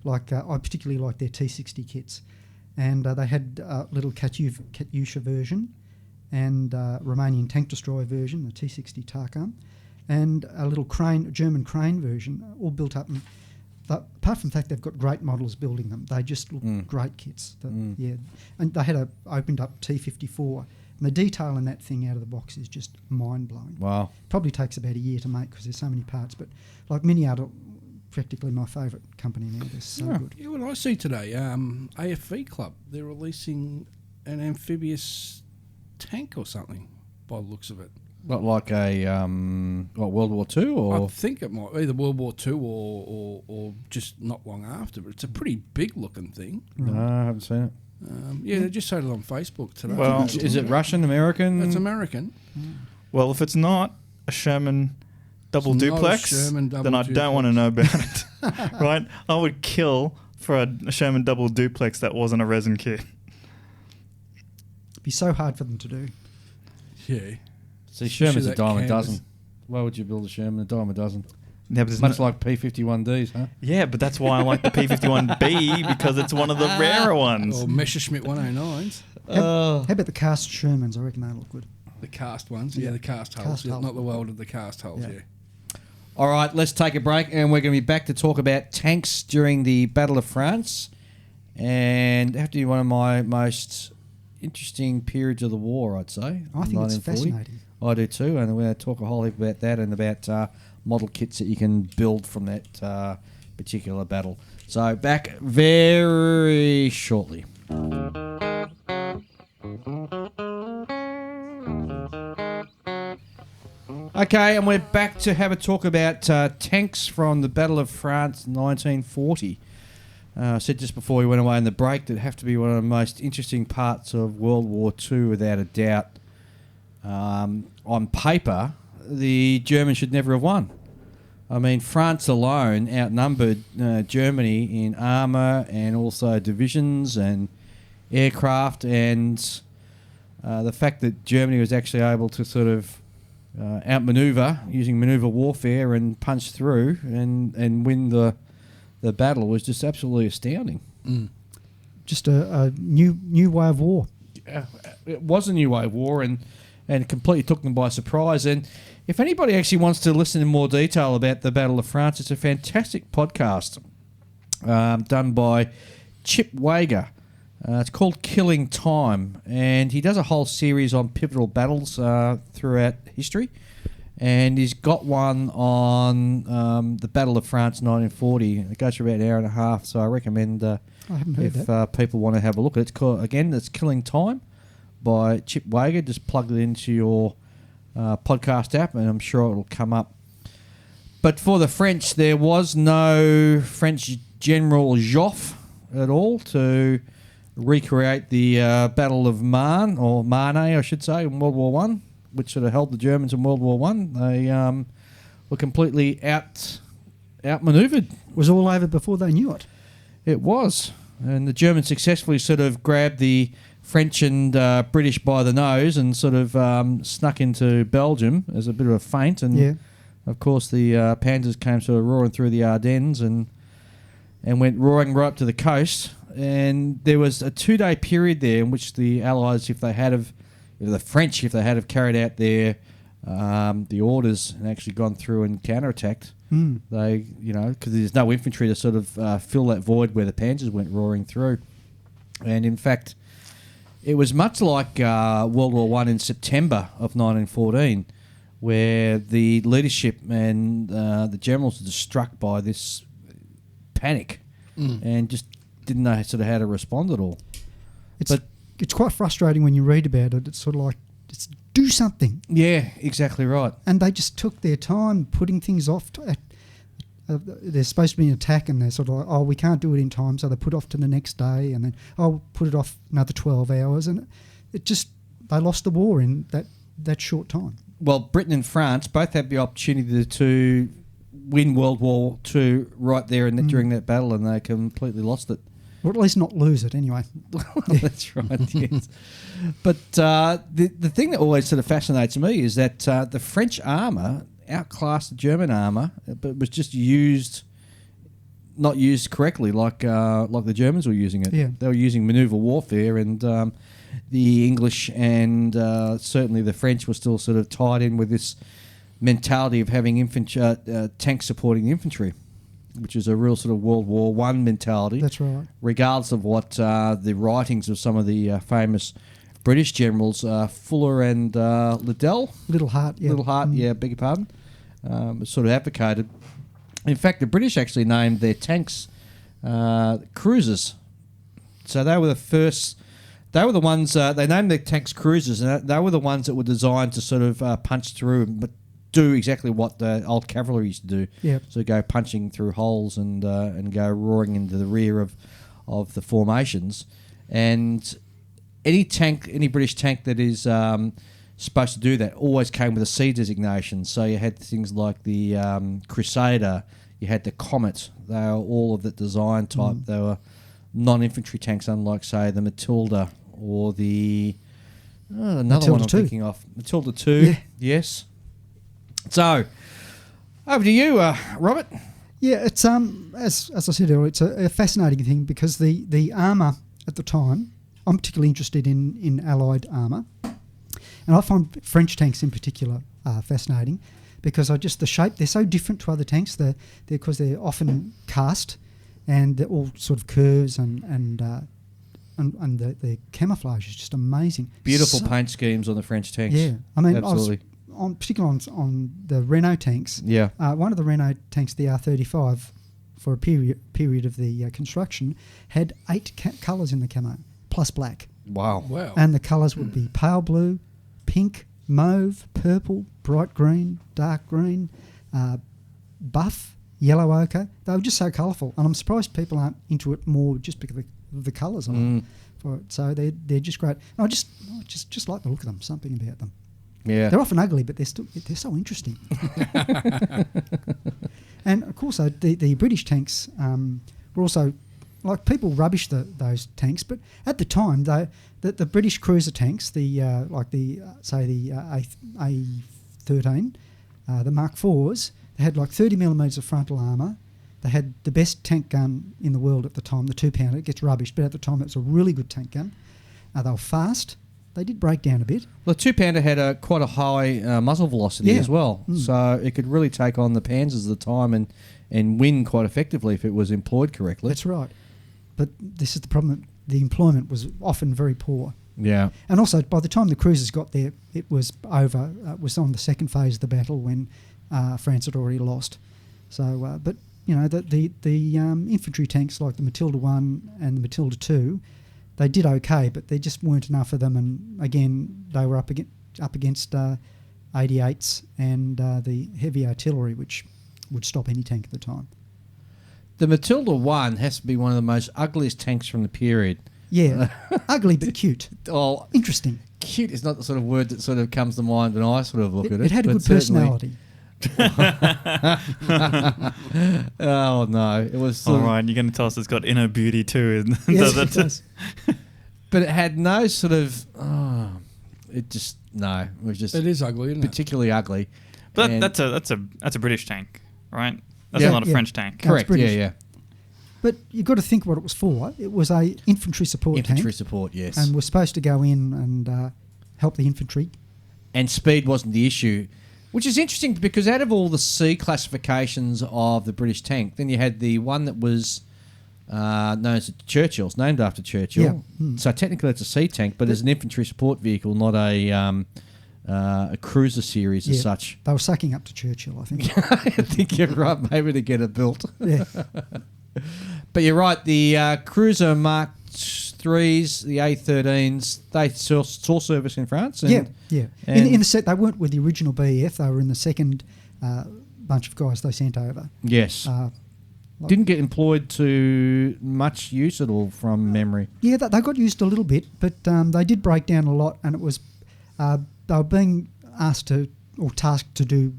Like I particularly like their T60 kits, and they had a little Katyusha version, and Romanian tank destroyer version, the T60 Tarkhan, and a little German crane version, all built up. And apart from the fact they've got great models building them, they just look great kits. Yeah, and they had opened up T54. And the detail in that thing out of the box is just mind-blowing. Wow. Probably takes about a year to make because there's so many parts. But like Mini Art, are practically my favourite company now. They're so good. Yeah, what I see today, AFV Club, they're releasing an amphibious tank or something by the looks of it. Not like a World War II I or think it might be either World War II or just not long after, but it's a pretty big looking thing. no, I haven't seen it. Yeah, they just showed it on Facebook today. Well, Is it Russian, American? it's American. Well, if it's not a Sherman double It's not a duplex, Sherman double then I don't want to know about it. Right? I would kill for a Sherman double duplex that wasn't a resin kit. It'd be so hard for them to do. Yeah. See, Sherman's a that dime a canvas. dozen. Why would you build a Sherman a dime a dozen? Yeah, but there's Much like P-51Ds, huh? yeah, but that's why I like the P-51B because it's one of the rarer ones. Or Messerschmitt 109s. How about the cast Shermans? I reckon they look good. The cast ones. Yeah, the cast hulls. Cast Yeah, hull. not the welded, the cast hulls, Yeah. yeah. All right, let's take a break, and we're going to be back to talk about tanks during the Battle of France, and have to be one of my most interesting periods of the war, I'd say. I think it's 1940. fascinating. I do too, and we're going to talk a whole heap about that and about model kits that you can build from that particular battle. So back very shortly. Okay, and we're back to have a talk about tanks from the Battle of France 1940. I said just before we went away in the break that have to be one of the most interesting parts of World War II without a doubt. On paper, the Germans should never have won. I mean, France alone outnumbered Germany in armour and also divisions and aircraft, and the fact that Germany was actually able to sort of outmaneuver using manoeuvre warfare and punch through and win the battle was just absolutely astounding. Just a new way of war. It was a new way of war and completely took them by surprise. And if anybody actually wants to listen in more detail about the Battle of France, it's a fantastic podcast done by Chip Wager. It's called Killing Time, and he does a whole series on pivotal battles throughout history. And he's got one on the Battle of France 1940. It goes for about an hour and a half, so I recommend I haven't heard if people want to have a look at it. It's called, again, it's Killing Time by Chip Wager. Just plug it into your podcast app, and I'm sure it'll come up. But for the French, there was no French General Joffre at all to recreate the Battle of Marne, or Marne, I should say, in World War One, which sort of held the Germans in World War One. They were completely outmaneuvered. It was all over before they knew it. It was, and the Germans successfully sort of grabbed the French and British by the nose and sort of snuck into Belgium as a bit of a feint. And of course, the Panzers came sort of roaring through the Ardennes and went roaring right up to the coast. And there was a 2-day period there in which the Allies, if they had carried out their the orders and actually gone through and counterattacked, they, because there's no infantry to sort of fill that void where the Panzers went roaring through. And in fact, it was much like World War One in September of 1914, where the leadership and the generals were just struck by this panic and just didn't know sort of how to respond at all. It's quite frustrating when you read about it. It's sort of like, just do something. Yeah, exactly right. And they just took their time putting things off. There's supposed to be an attack, and they're sort of like, oh, we can't do it in time, so they put off to the next day, and then, put it off another 12 hours. And they lost the war in that short time. Well, Britain and France both had the opportunity to win World War II right there and during that battle, and they completely lost it. Or at least not lose it, anyway. That's right, yes. But the thing that always sort of fascinates me is that the French armour outclassed the German armour, but was just not used correctly like the Germans were using it. Yeah. They were using manoeuvre warfare, and the English and certainly the French were still sort of tied in with this mentality of having tanks supporting the infantry, which is a real sort of World War One mentality. That's right. Regardless of what the writings of some of the famous British generals, Fuller and Liddell. Little Hart, beg your pardon, sort of advocated. In fact, the British actually named their tanks cruisers. So they were the first. They were the ones. They named their tanks cruisers, and they were the ones that were designed to sort of punch through, but do exactly what the old cavalry used to do. Yep. So go punching through holes and go roaring into the rear of the formations. And any British tank that is supposed to do that always came with a C designation. So you had things like the Crusader, you had the Comet. They were all of that design type. They were non-infantry tanks, unlike, say, the Matilda or the another Matilda one I'm 2. thinking of. Matilda 2, Yeah. Yes. So, over to you, Robert. Yeah, it's as I said earlier, it's a fascinating thing because the armour at the time, I'm particularly interested in Allied armour, and I find French tanks in particular fascinating because the shape, they're so different to other tanks. Because they're often cast, and they're all sort of curves and the camouflage is just amazing. Beautiful paint schemes on the French tanks. Yeah, I mean, absolutely. Particularly on the Renault tanks. Yeah. One of the Renault tanks, the R35, for a period of the construction, had 8 colours in the camo, plus black. Wow. And the colours would be pale blue, pink, mauve, purple, bright green, dark green, buff, yellow ochre. They were just so colourful, and I'm surprised people aren't into it more just because of the colours on it. For it. So they're just great. And I just like the look of them. Something about them. Yeah, they're often ugly, but they're so interesting. And of course, the British tanks were also, like, people rubbish those tanks, but at the time, the British cruiser tanks, the A13, the Mark IVs, they had like 30 millimetres of frontal armour. They had the best tank gun in the world at the time, the 2-pounder. It gets rubbish, but at the time it was a really good tank gun. They were fast. They did break down a bit. Well, the 2-pounder had quite a high muzzle velocity as well, so it could really take on the Panzers at the time and win quite effectively if it was employed correctly. That's right. But this is the problem. the employment was often very poor. Yeah. And also, by the time the cruisers got there, it was over. It was on the second phase of the battle when France had already lost. So, but you know, the infantry tanks like the Matilda 1 and the Matilda 2, they did okay, but there just weren't enough of them. And again, they were up against 88s and the heavy artillery, which would stop any tank at the time. The Matilda 1 has to be one of the most ugliest tanks from the period. Yeah, ugly but cute. Oh, Interesting. cute is not the sort of word that sort of comes to mind when I sort of look at it. It had a but good certainly- personality. Oh no, it was. All right, you're going to tell us it's got inner beauty too. Yes, it does. But it had no sort of. It just no. It was just It is ugly, isn't it? particularly ugly. But And- that's a British tank, right? That's Yeah. not a Yeah. French tank. No, it's correct. Yeah, British. yeah. But you've got to think what it was for. It was a infantry support Infantry tank, support, yes. and was supposed to go in and help the infantry. And speed wasn't the issue, which is interesting because out of all the C classifications of the British tank, then you had the one that was known as Churchill's, named after Churchill. Yeah. Mm. So technically it's a C tank, but as an infantry support vehicle, not a cruiser series as Yeah. such. They were sucking up to Churchill, I think. I think you're right, maybe to get it built. Yeah. But you're right, the Cruiser Mark 3s, the A13s, they saw service in France. And, Yeah, yeah. and- In the set, they weren't with the original BEF. They were in the second bunch of guys they sent over. Yes. Didn't get employed to much use at all from memory. Yeah, they got used a little bit, but they did break down a lot, and it was they were being asked to or tasked to do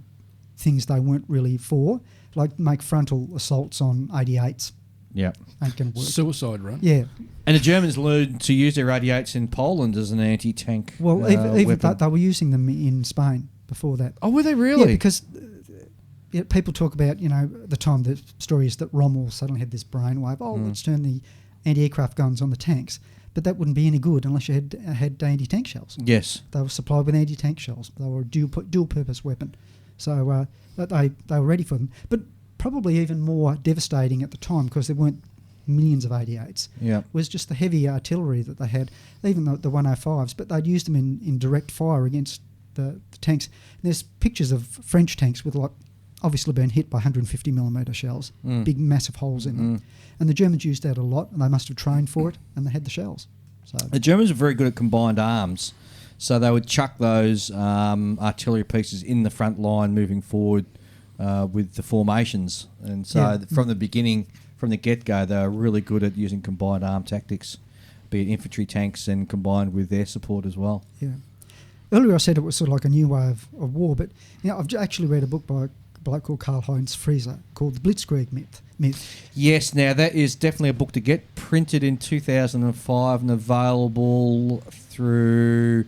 things they weren't really for, like make frontal assaults on 88s. Yeah. Ain't going to work. Suicide run. Yeah. And the Germans learned to use their 88s in Poland as an anti-tank Well, even weapon. they were using them in Spain before that. Oh, were they really? Yeah, because people talk about, the time the story is that Rommel suddenly had this brainwave, let's turn the anti-aircraft guns on the tanks. But that wouldn't be any good unless you had anti-tank shells. Yes. They were supplied with anti-tank shells. They were a dual-purpose weapon. So they were ready for them. But probably even more devastating at the time, because there weren't millions of 88s, Yeah. was just the heavy artillery that they had, even the 105s, but they'd used them in direct fire against the tanks. And there's pictures of French tanks with obviously been hit by 150mm shells, big massive holes in them. And the Germans used that a lot, and they must have trained for it, and they had the shells. So The Germans are very good at combined arms, so they would chuck those artillery pieces in the front line moving forward with the formations. And so from the beginning, from the get-go, they were really good at using combined arm tactics, be it infantry tanks and combined with air support as well. yeah. Earlier I said it was sort of like a new way of war, but I've actually read a book by a bloke called Karl-Heinz Frieser called The Blitzkrieg Myth. Yes, now that is definitely a book to get, printed in 2005 and available through,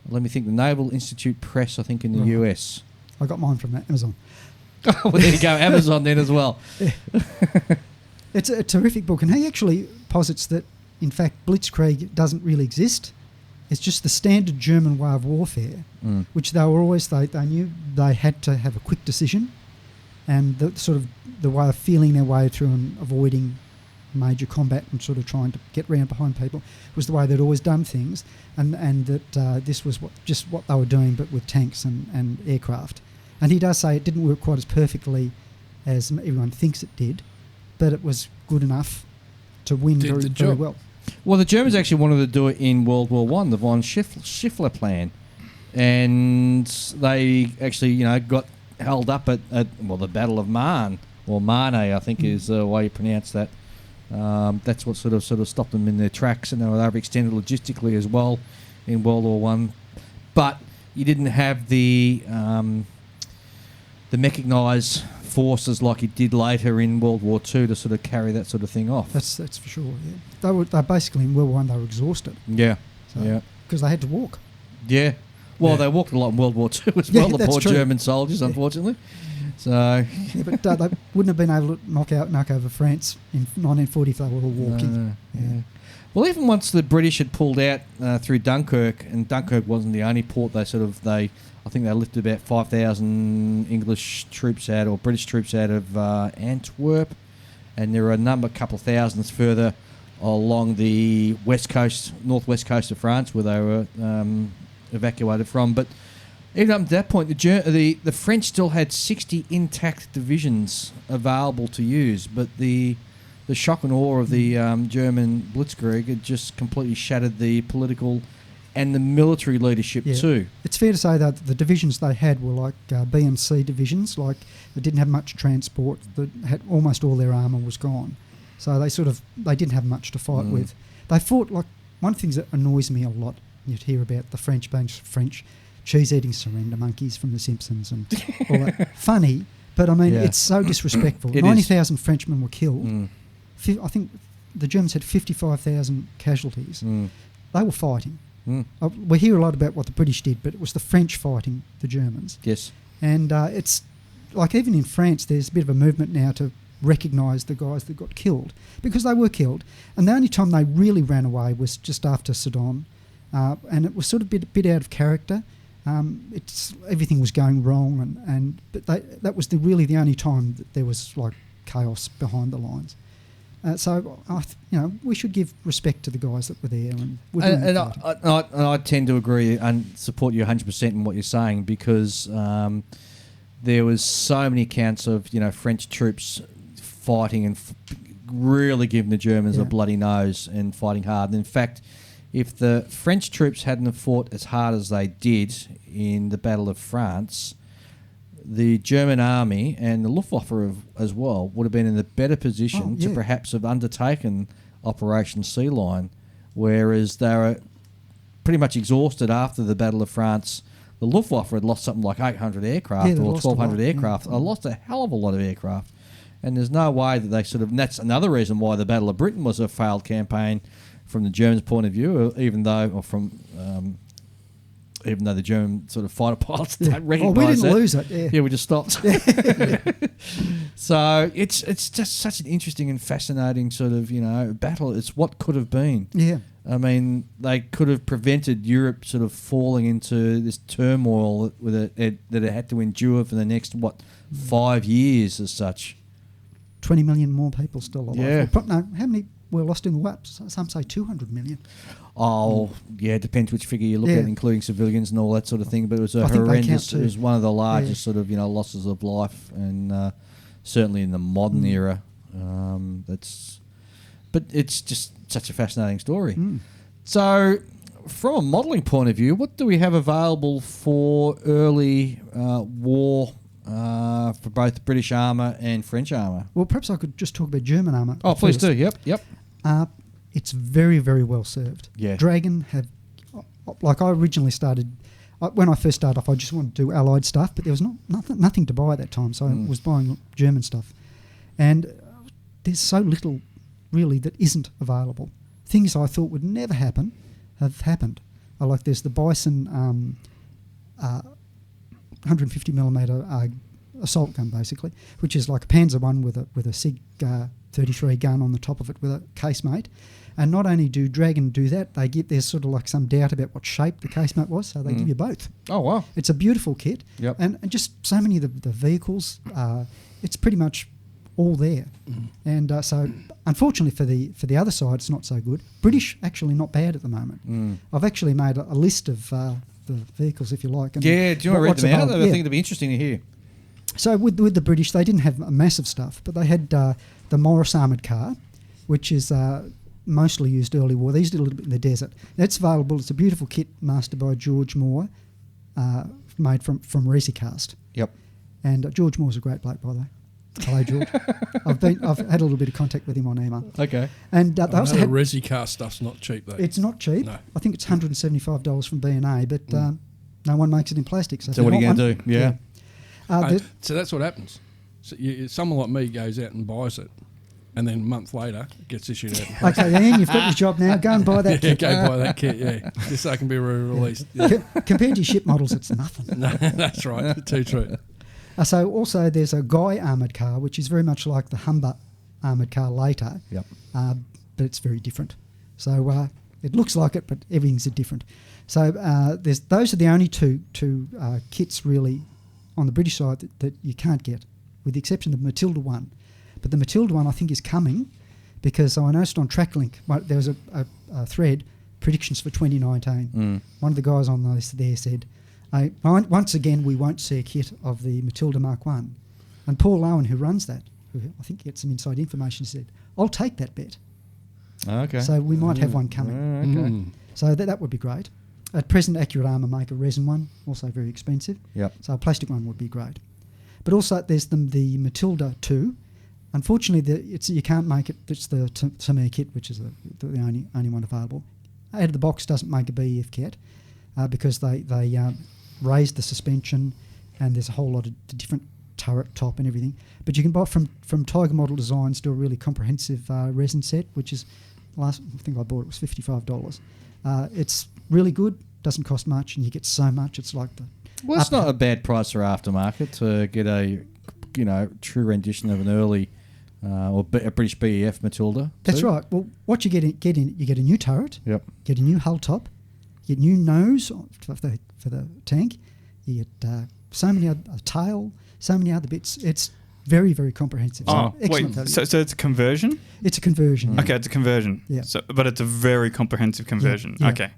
let me think, the Naval Institute Press, I think, in the Right. US. I got mine from Amazon. Well, there you go, Amazon then as well. It's a terrific book, and he actually posits that, in fact, Blitzkrieg doesn't really exist. It's just the standard German way of warfare, which they were always, they knew they had to have a quick decision, and the way of feeling their way through and avoiding major combat and sort of trying to get round behind people was the way they'd always done things, and that this was what they were doing, but with tanks and aircraft. And he does say it didn't work quite as perfectly as everyone thinks it did, but it was good enough to win Did very, the very job. well. Well, the Germans actually wanted to do it in World War One, the von Schiffler plan, and they actually, got held up at the Battle of Marne, or Marne, I think is the way you pronounce that. That's what sort of stopped them in their tracks, and they were overextended logistically as well in World War One. But you didn't have the mechanised forces like it did later in World War Two to sort of carry that sort of thing off. That's for sure. Yeah, they basically in World War One they were exexhausted. Yeah, So, yeah, because they had to walk. yeah. Well, Yeah. they walked a lot in World War Two as Yeah, well. The that's poor true. German soldiers, unfortunately. So Yeah, but they wouldn't have been able to knock over France in 1940 if they were all walking. yeah. Well, even once the British had pulled out through Dunkirk, and Dunkirk wasn't the only port. I think they lifted about 5,000 English troops out, or British troops out of Antwerp, and there were couple thousands further along the northwest coast of France, where they were evacuated from. But even up to that point, the French still had 60 intact divisions available to use, but the shock and awe of the German Blitzkrieg had just completely shattered the political and the military leadership too. It's fair to say that the divisions they had were like B and C divisions, like they didn't have much transport, that had almost all their armour was gone. So they didn't have much to fight with. They fought, like, one of the things that annoys me a lot, you'd hear about the French being French cheese-eating surrender monkeys from The Simpsons and all that. Funny, but I mean, it's so disrespectful. 90,000 Frenchmen were killed. I think the Germans had 55,000 casualties. They were fighting. We hear a lot about what the British did, but it was the French fighting the Germans. Yes. And it's like, even in France, there's a bit of a movement now to recognise the guys that got killed, because they were killed. And the only time they really ran away was just after Sedan. And it was sort of a bit out of character. Everything was going wrong, but that was really the only time that there was like chaos behind the lines. So we should give respect to the guys that were there. And I tend to agree and support you 100% in what you're saying, because there was so many accounts of French troops fighting and really giving the Germans a bloody nose and fighting hard. And in fact, if the French troops hadn't have fought as hard as they did in the Battle of France, the German army and the Luftwaffe as well would have been in a better position to perhaps have undertaken Operation Sea Lion, whereas they were pretty much exhausted after the Battle of France. The Luftwaffe had lost something like 800 aircraft or 1,200 aircraft. They lost a hell of a lot of aircraft. And there's no way that they and that's another reason why the Battle of Britain was a failed campaign from the Germans' point of view, even though the German sort of fighter pilots don't recognise we didn't that. lose it. Yeah, we just stopped. So it's just such an interesting and fascinating sort of battle. It's what could have been. Yeah. I mean, they could have prevented Europe sort of falling into this turmoil that it had to endure for the next 5 years as such. 20 million more people still alive. Yeah. No, how many were lost in the war? Some say 200 million. Oh, yeah, it depends which figure you look at, including civilians and all that sort of thing. But it was a horrendous. It was one of the largest sort of losses of life, and certainly in the modern era. But it's just such a fascinating story. So, from a modelling point of view, what do we have available for early war? For both the British armour and French armour. Well, perhaps I could just talk about German armour. Oh, please do. Yep. It's very, very well served. Yeah. Dragon have, like I originally started, when I first started off, I just wanted to do Allied stuff, but there was nothing to buy at that time, so I was buying German stuff. And there's so little, really, that isn't available. Things I thought would never happen have happened. There's the Bison 150mm assault gun, basically, which is like a Panzer one with a SIG 33 gun on the top of it with a casemate. And not only do Dragon do that, there's sort of like some doubt about what shape the casemate was, so they give you both. Oh, wow. It's a beautiful kit. Yep. And just so many of the vehicles, it's pretty much all there. And so, unfortunately for the other side, it's not so good. British, actually not bad at the moment. I've actually made a list of the vehicles, if you like. And do you want to read them out? I think it'd be interesting to hear. So with the British, they didn't have massive stuff, but they had the Morris armoured car, which is mostly used early war. They used it a little bit in the desert. That's available. It's a beautiful kit mastered by George Moore, made from Resicast. Yep. And George Moore's a great bloke, by the way. Hello, George. I've had a little bit of contact with him on email. Okay. And they also had Resicast stuff's not cheap though. It's not cheap. No. I think it's $175 from B&A, but no one makes it in plastic. So what are you going to do? Yeah. So that's what happens. So someone like me goes out and buys it, and then a month later it gets issued out. Okay, Ian, you've got your job now. Go and buy that kit. Go buy that kit, just so it can be re-released. Yeah. Compared to ship models, it's nothing. No, that's right. Too true. So also there's a Guy armoured car, which is very much like the Humber armoured car later. Yep. But it's very different. So it looks like it, but everything's different. So those are the only two kits really on the British side that you can't get, with the exception of Matilda 1. But the Matilda 1 I think is coming, because I noticed on TrackLink there was a thread, predictions for 2019. One of the guys on this there said, once again, we won't see a kit of the Matilda Mark 1. And Paul Owen, who runs that, who I think gets some inside information, said, I'll take that bet. Okay. So we might have one coming. Okay. So that would be great. At present, Accurate Armour make a resin one, also very expensive. Yep. So a plastic one would be great. But also there's the Matilda 2. Unfortunately, you can't make it. It's the Tamir kit, which is the only one available. Out of the box doesn't make a BEF kit because they raised the suspension, and there's a whole lot of different turret top and everything. But you can buy from Tiger Model Designs, do a really comprehensive resin set, which is I think I bought it was $55. It's really good, doesn't cost much, and you get so much. It's like Well, it's not a bad price for aftermarket to get a true rendition of an early or a British BEF Matilda. That's too. right. Well, what you get in you get a new turret. Yep. Get a new hull top. You get a new nose for the tank. You get so many other tail, so many other bits. It's very, very comprehensive. Oh, excellent wait. value. So it's a conversion? It's a conversion. Yeah. Okay, it's a conversion. Yeah. So, but it's a very comprehensive conversion. Yeah. Okay.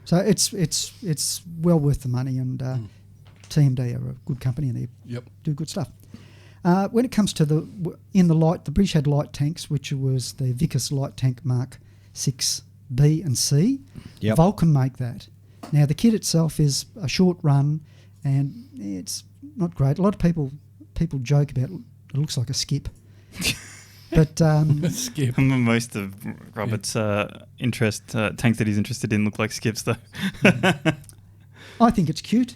So it's well worth the money, and TMD are a good company, and they do good stuff. When it comes to the British had light tanks, which was the Vickers light tank Mark 6B and C. Yep. Vulcan make that. Now the kit itself is a short run, and it's not great. A lot of people joke about it looks like a skip. But Skip. Most of Robert's tanks that he's interested in look like skips, though. I think it's cute.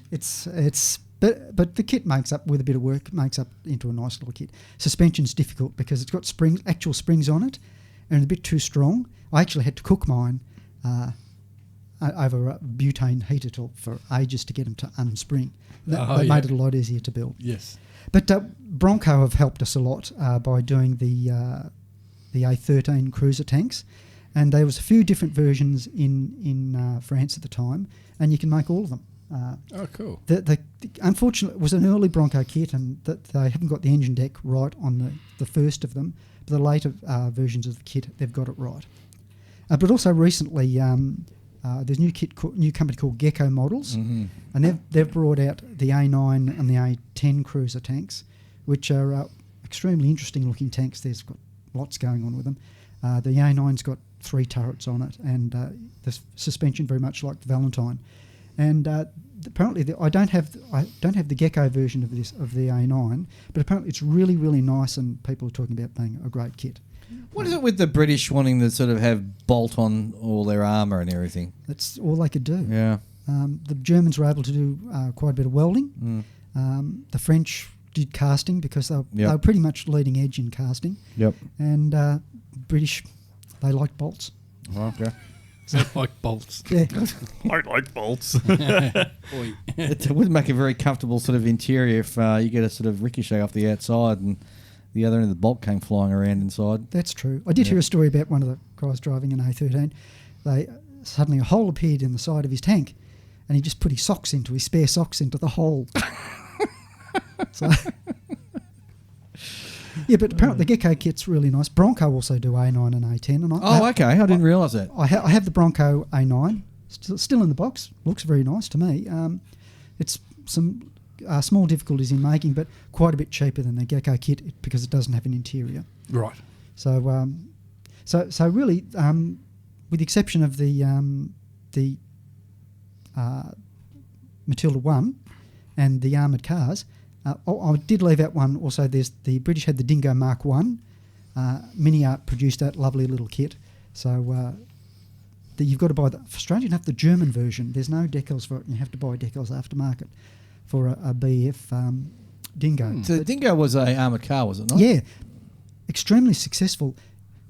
But the kit makes up, with a bit of work, makes up into a nice little kit. Suspension's difficult because it's got actual springs on it, and a bit too strong. I actually had to cook mine over a butane heater for ages to get them to unspring. That made it a lot easier to build. Yes. But Bronco have helped us a lot by doing the A13 cruiser tanks, and there was a few different versions in France at the time, and you can make all of them. Cool. Unfortunately, it was an early Bronco kit, and that they haven't got the engine deck right on the first of them. But the later versions of the kit, they've got it right. But also recently, there's a new company called Gecko Models, and they've brought out the A9 and the A10 cruiser tanks, which are extremely interesting looking tanks. There's got lots going on with them. The A9's got 3 turrets on it, and the suspension very much like the Valentine. And apparently, I don't have the Gecko version of the A9, but apparently it's really, really nice, and people are talking about being a great kit. What is it with the British wanting to sort of have bolt on all their armour and everything? That's all they could do. Yeah. The Germans were able to do quite a bit of welding. The French did casting because they were pretty much leading edge in casting. Yep. And British, they liked bolts. Okay. Like bolts. Yeah. I like bolts. It would make a very comfortable sort of interior if you get a sort of ricochet off the outside and the other end of the bolt came flying around inside. That's true. I did hear a story about one of the guys driving an A13. Suddenly a hole appeared in the side of his tank, and he just put his spare socks into the hole. So, yeah, but apparently the Gecko kit's really nice. Bronco also do A9 and A10. And okay. I didn't realise that. I have the Bronco A9, still in the box. Looks very nice to me. It's some small difficulties in making, but quite a bit cheaper than the Gecko kit because it doesn't have an interior. Right. So really, with the exception of the Matilda 1 and the armoured cars, I did leave out one. Also, there's the British had the Dingo Mark 1. Mini Art produced that lovely little kit. So you've got to buy strangely enough, the German version. There's no decals for it. You have to buy decals aftermarket for a BF Dingo. So the Dingo was a armoured car, was it not? Yeah, extremely successful,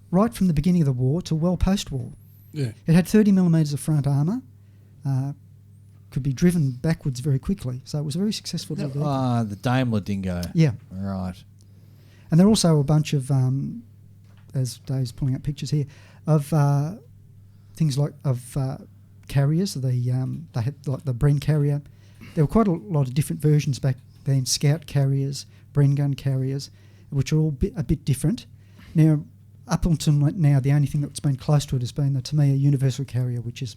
right from the beginning of the war to well post-war. Yeah. It had 30 millimetres of front armour, could be driven backwards very quickly, so it was a very successful. The Daimler Dingo. Yeah. Right. And there are also a bunch of, as Dave's pulling up pictures here, of things like carriers. They had like the Bren carrier. There were quite a lot of different versions back then, Scout carriers, Bren gun carriers, which are all a bit different. Now, up until now, the only thing that's been close to it has been, to me, a universal carrier, which is,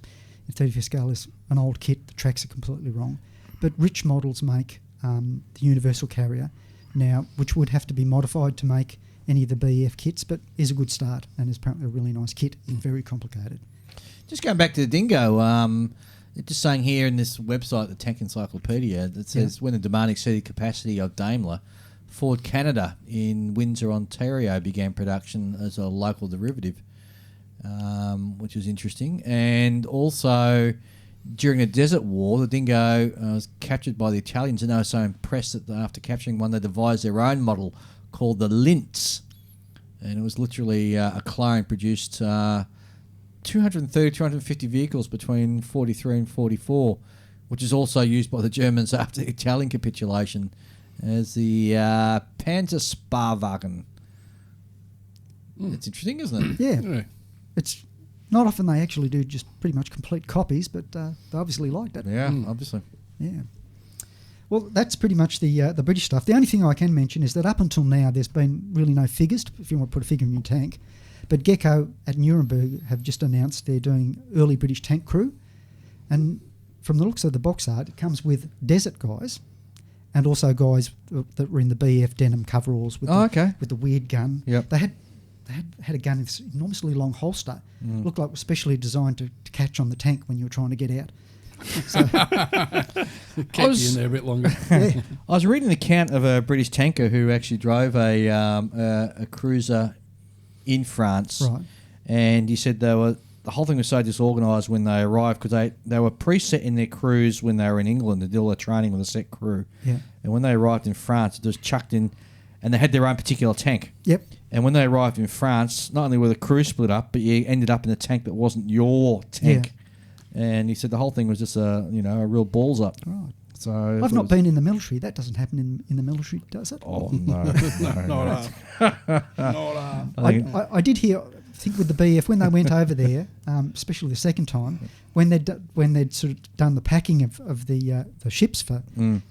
in 35th scale, is an old kit. The tracks are completely wrong. But rich models make the universal carrier now, which would have to be modified to make any of the BEF kits, but is a good start and is apparently a really nice kit. Very complicated. Just going back to the Dingo, just saying here in this website, the Tank Encyclopedia, that says when the demand exceeded capacity of Daimler, Ford Canada in Windsor, Ontario began production as a local derivative, which was interesting. And also, during the Desert War, the Dingo was captured by the Italians, and they were so impressed that after capturing one, they devised their own model called the Linz. And it was literally a clone, produced 230, 250 vehicles between 43 and 44, which is also used by the Germans after the Italian capitulation as the Panzersparwagen. It's interesting, isn't it? Yeah. It's not often they actually do just pretty much complete copies, but they obviously liked it. Yeah, obviously. Yeah. Well, that's pretty much the British stuff. The only thing I can mention is that up until now, there's been really no figures, if you want to put a figure in your tank. But Gecko at Nuremberg have just announced they're doing early British tank crew. And from the looks of the box art, it comes with desert guys and also guys that were in the BF denim coveralls with, with the weird gun. Yep. They had a gun with this enormously long holster. Looked like it was specially designed to catch on the tank when you were trying to get out. So, Kept you in there a bit longer. yeah. I was reading the account of a British tanker who actually drove a cruiser in France, Right. and he said the whole thing was so disorganised when they arrived because they were preset in their crews when they were in England to do all their training with a set crew. Yeah. And when they arrived in France, it was chucked in, and they had their own particular tank. Yep. And when they arrived in France, not only were the crew split up, but you ended up in a tank that wasn't your tank. Yeah. And he said the whole thing was just a real balls up. Right. So I've not been in the military. That doesn't happen in the military, does it? Oh no, Not I did hear, I think with the BF, when they went over there, especially the second time, when they'd sort of done the packing of the ships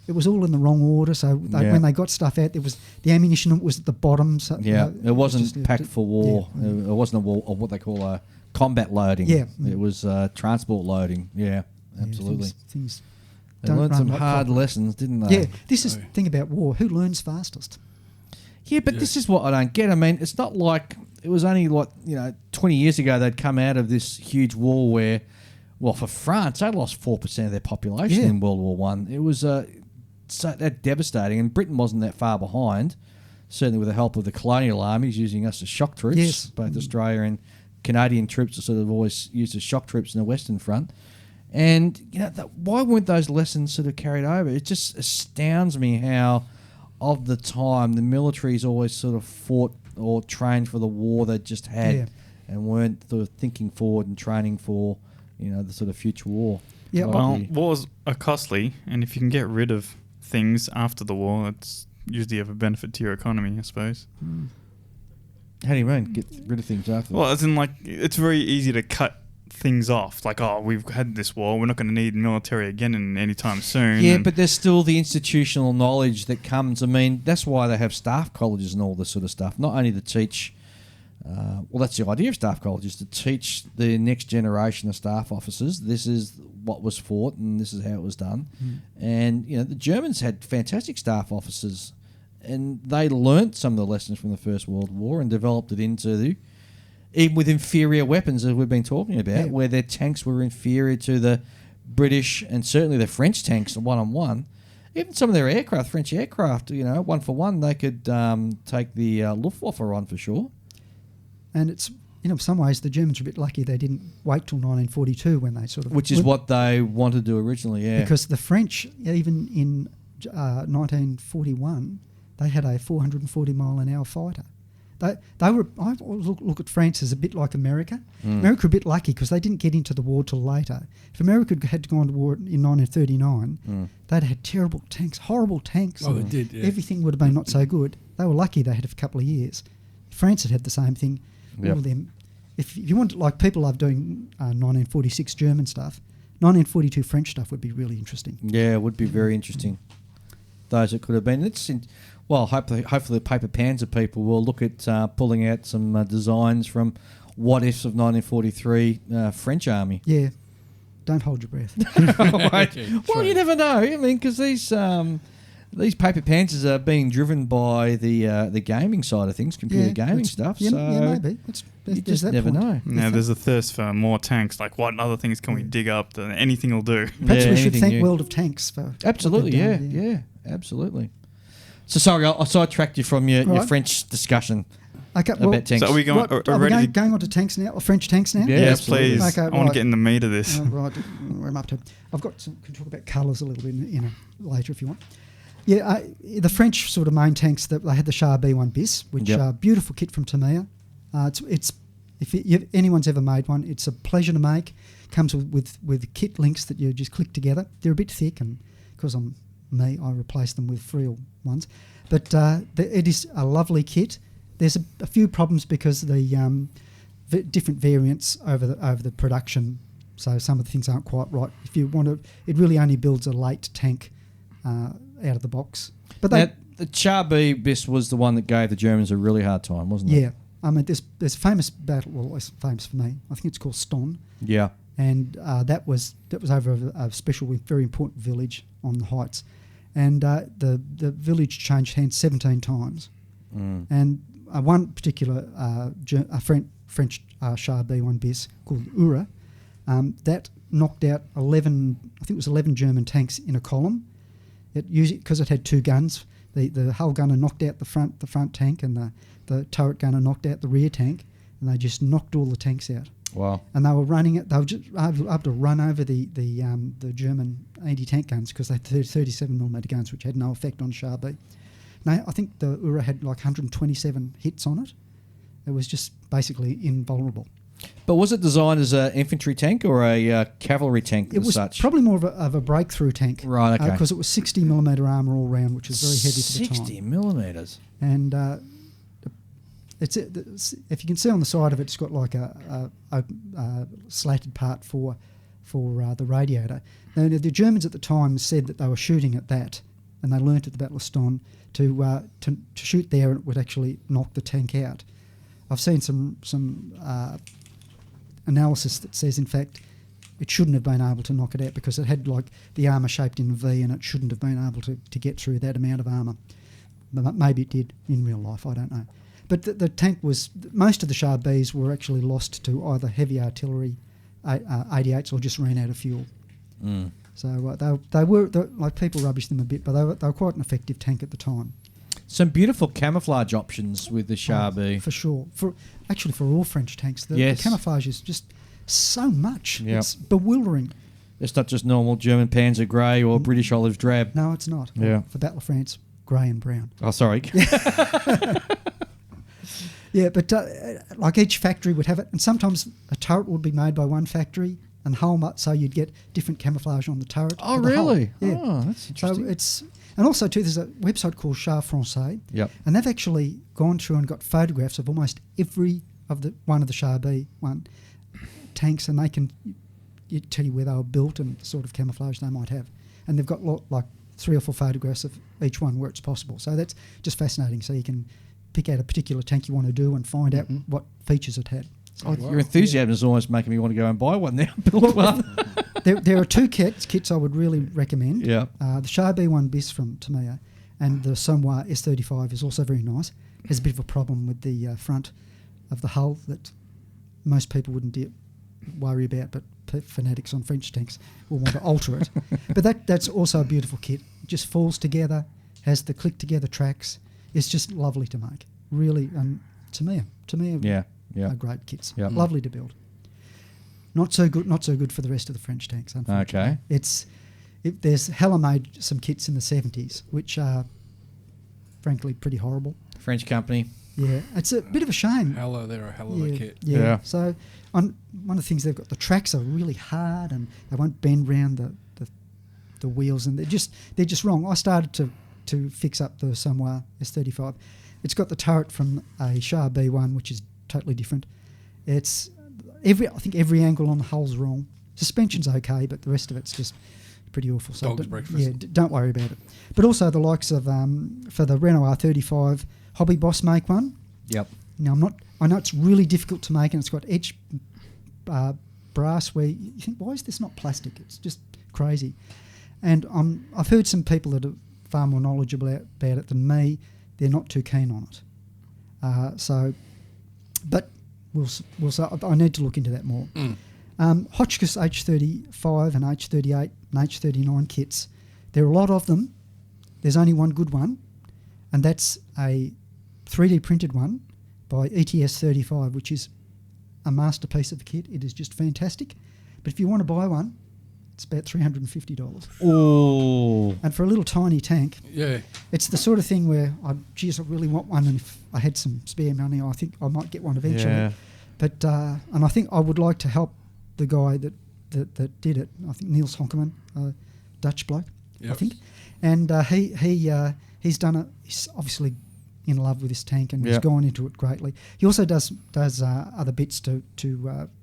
it was all in the wrong order. So when they got stuff out, there was the ammunition was at the bottom. So, it wasn't just, packed for war. Yeah. It wasn't a what they call a combat loading. Yeah. It was transport loading. Yeah, absolutely. Things They don't learned run some like hard clockwork. lessons, didn't they? Yeah, this is the thing about war. Who learns fastest? Yeah, but this is what I don't get. I mean, it's not like it was only 20 years ago they'd come out of this huge war where, well, for France, they lost 4% of their population in World War One. It was so that devastating, and Britain wasn't that far behind. Certainly, with the help of the colonial armies using us as shock troops, Yes. both Australia and Canadian troops are sort of always used as shock troops in the Western Front. And why weren't those lessons sort of carried over? It just astounds me how, of the time, the military's always sort of fought or trained for the war they just had, and weren't sort of thinking forward and training for, the sort of future war. Yeah, Well, wars are costly, and if you can get rid of things after the war, it's usually of a benefit to your economy, I suppose. How do you mean get rid of things after? Well, as in, it's very easy to cut things off. We've had this war, we're not going to need military again anytime soon. Yeah, but there's still the institutional knowledge that comes. I mean, that's why they have staff colleges and all this sort of stuff. Not only to teach, that's the idea of staff colleges, to teach the next generation of staff officers, this is what was fought and this is how it was done. And, the Germans had fantastic staff officers, and they learnt some of the lessons from the First World War and developed it into even with inferior weapons, as we've been talking about, where their tanks were inferior to the British and certainly the French tanks one-on-one. Even some of their aircraft, French aircraft, one for one, they could take the Luftwaffe on for sure. and it's in some ways the Germans are a bit lucky they didn't wait till 1942 when they sort of Which is what they wanted to do originally, yeah. because the French, even in 1941, they had a 440 mile an hour fighter. They were. I look at France as a bit like America. America were a bit lucky because they didn't get into the war till later. If America had gone to war in 1939, they'd had terrible tanks, horrible tanks. Oh, they did. Yeah. Everything would have been not so good. They were lucky they had a couple of years. France had the same thing. Yep. All of them. If you want, like people love doing 1946 German stuff, 1942 French stuff would be really interesting. Yeah, it would be very interesting. those that could have been. Hopefully the paper panzer people will look at pulling out some designs from what ifs of 1943 French army. Yeah, don't hold your breath. Well, you never know. I mean, because these paper panzers are being driven by the gaming side of things, computer gaming stuff. Yeah, maybe. You just never know. Now there's a thirst for more tanks. Like, what other things can we dig up that anything will do? Perhaps we should thank World of Tanks for absolutely. what they've done, Yeah, absolutely. So sorry, I sidetracked you from your French discussion Okay, about tanks. So are we going? are we going on to tanks now, or French tanks now? Yeah, Yes, absolutely. please. Okay, I want to get in the meat of this. Right, where I'm up to. I've got some. Can talk about colours a little bit later if you want. Yeah, the French sort of main tanks that they had the Char B1 bis, which beautiful kit from Tamiya. It's if anyone's ever made one, it's a pleasure to make. Comes with kit links that you just click together. They're a bit thick, and because I'm me, I replace them with frill ones. But it is a lovely kit. There's a few problems because the different variants over the production. So some of the things aren't quite right. If you want to, it really only builds a late tank out of the box. But the Char B bis was the one that gave the Germans a really hard time, wasn't it? Yeah, I mean there's a famous battle. Well, it's famous for me. I think it's called Ston. Yeah, and that was over a special, very important village on the heights, and the village changed hands 17 times, and one particular French Char B1 bis called Ura, that knocked out 11 German tanks in a column. It usually, because it had two guns, the hull gunner knocked out the front tank, and the turret gunner knocked out the rear tank, and they just knocked all the tanks out. Wow! And they were running it. They were just able to run over the German anti-tank guns because they had 37mm guns, which had no effect on Char B. Now I think the Ura had like 127 hits on it. It was just basically invulnerable. But was it designed as an infantry tank or a cavalry tank? It was probably more of a breakthrough tank, right? Okay, because it was 60mm armour all round, which was very heavy for the time. 60mm, and it's if you can see on the side of it, it's got like a slatted part for the radiator. Now the Germans at the time said that they were shooting at that, and they learnt at the Battle of Ston to shoot there, and it would actually knock the tank out. I've seen some analysis that says, in fact, it shouldn't have been able to knock it out because it had like the armour shaped in a V, and it shouldn't have been able to get through that amount of armour. But maybe it did in real life, I don't know. But the tank was, most of the Char Bs were actually lost to either heavy artillery 88s or just ran out of fuel. So they were, like, people rubbish them a bit, but they were quite an effective tank at the time. Some beautiful camouflage options with the Char B. For sure. For all French tanks, the camouflage is just so much. Yep. It's bewildering. It's not just normal German Panzer grey or British olive drab. No, it's not. Yeah. For Battle of France, grey and brown. Oh, sorry. Yeah, but like each factory would have it, and sometimes a turret would be made by one factory and hull, so you'd get different camouflage on the turret. Oh, really? Yeah. Oh, that's interesting. So and also too, there's a website called Char Français, and they've actually gone through and got photographs of almost every one of the Char B1 tanks, and they can tell you where they were built and the sort of camouflage they might have, and they've got like 3 or 4 photographs of each one where it's possible. So that's just fascinating. So you can pick out a particular tank you want to do and find out what features it had. So your enthusiasm is almost making me want to go and buy one now. Build one. There are 2 kits I would really recommend. Yeah. The Char B1 bis from Tamiya, and the Somwa S35 is also very nice. Has a bit of a problem with the front of the hull that most people wouldn't worry about, but fanatics on French tanks will want to alter it. But that's also a beautiful kit. It just falls together, has the click together tracks. It's just lovely to make, really. And Tamiya, are great kits. Yep. Lovely to build. Not so good for the rest of the French tanks, unfortunately. Okay. There's Heller made some kits in the 70s, which are frankly pretty horrible. French company. Yeah, it's a bit of a shame. Heller, they're a hell of a kit. Yeah. So one of the things they've got, the tracks are really hard and they won't bend round the wheels, and they're just wrong. I started to fix up the Somwa S35. It's got the turret from a Char B1, which is totally different. I think every angle on the hull's wrong. Suspension's okay, but the rest of it's just pretty awful. So Dog's breakfast. Yeah, don't worry about it. But also the likes of for the Renault R35, Hobby Boss make one. Yep. Now I know it's really difficult to make, and it's got edge brass where you think, why is this not plastic? It's just crazy. And I've heard some people that are far more knowledgeable about it than me. They're not too keen on it. But I need to look into that more. Hotchkiss H35 and H38 and H39 kits. There are a lot of them. There's only one good one, and that's a 3D printed one by ETS35, which is a masterpiece of a kit. It is just fantastic. But if you want to buy one, it's about $350. Oh. And for a little tiny tank, Yeah. it's the sort of thing where, I really want one, and if I had some spare money, I think I might get one eventually. Yeah. But and I think I would like to help the guy that did it. I think Niels Honkerman, Dutch bloke, I Yep. think, and he's done it. He's obviously in love with this tank and has Yep. gone into it greatly. He also does other bits to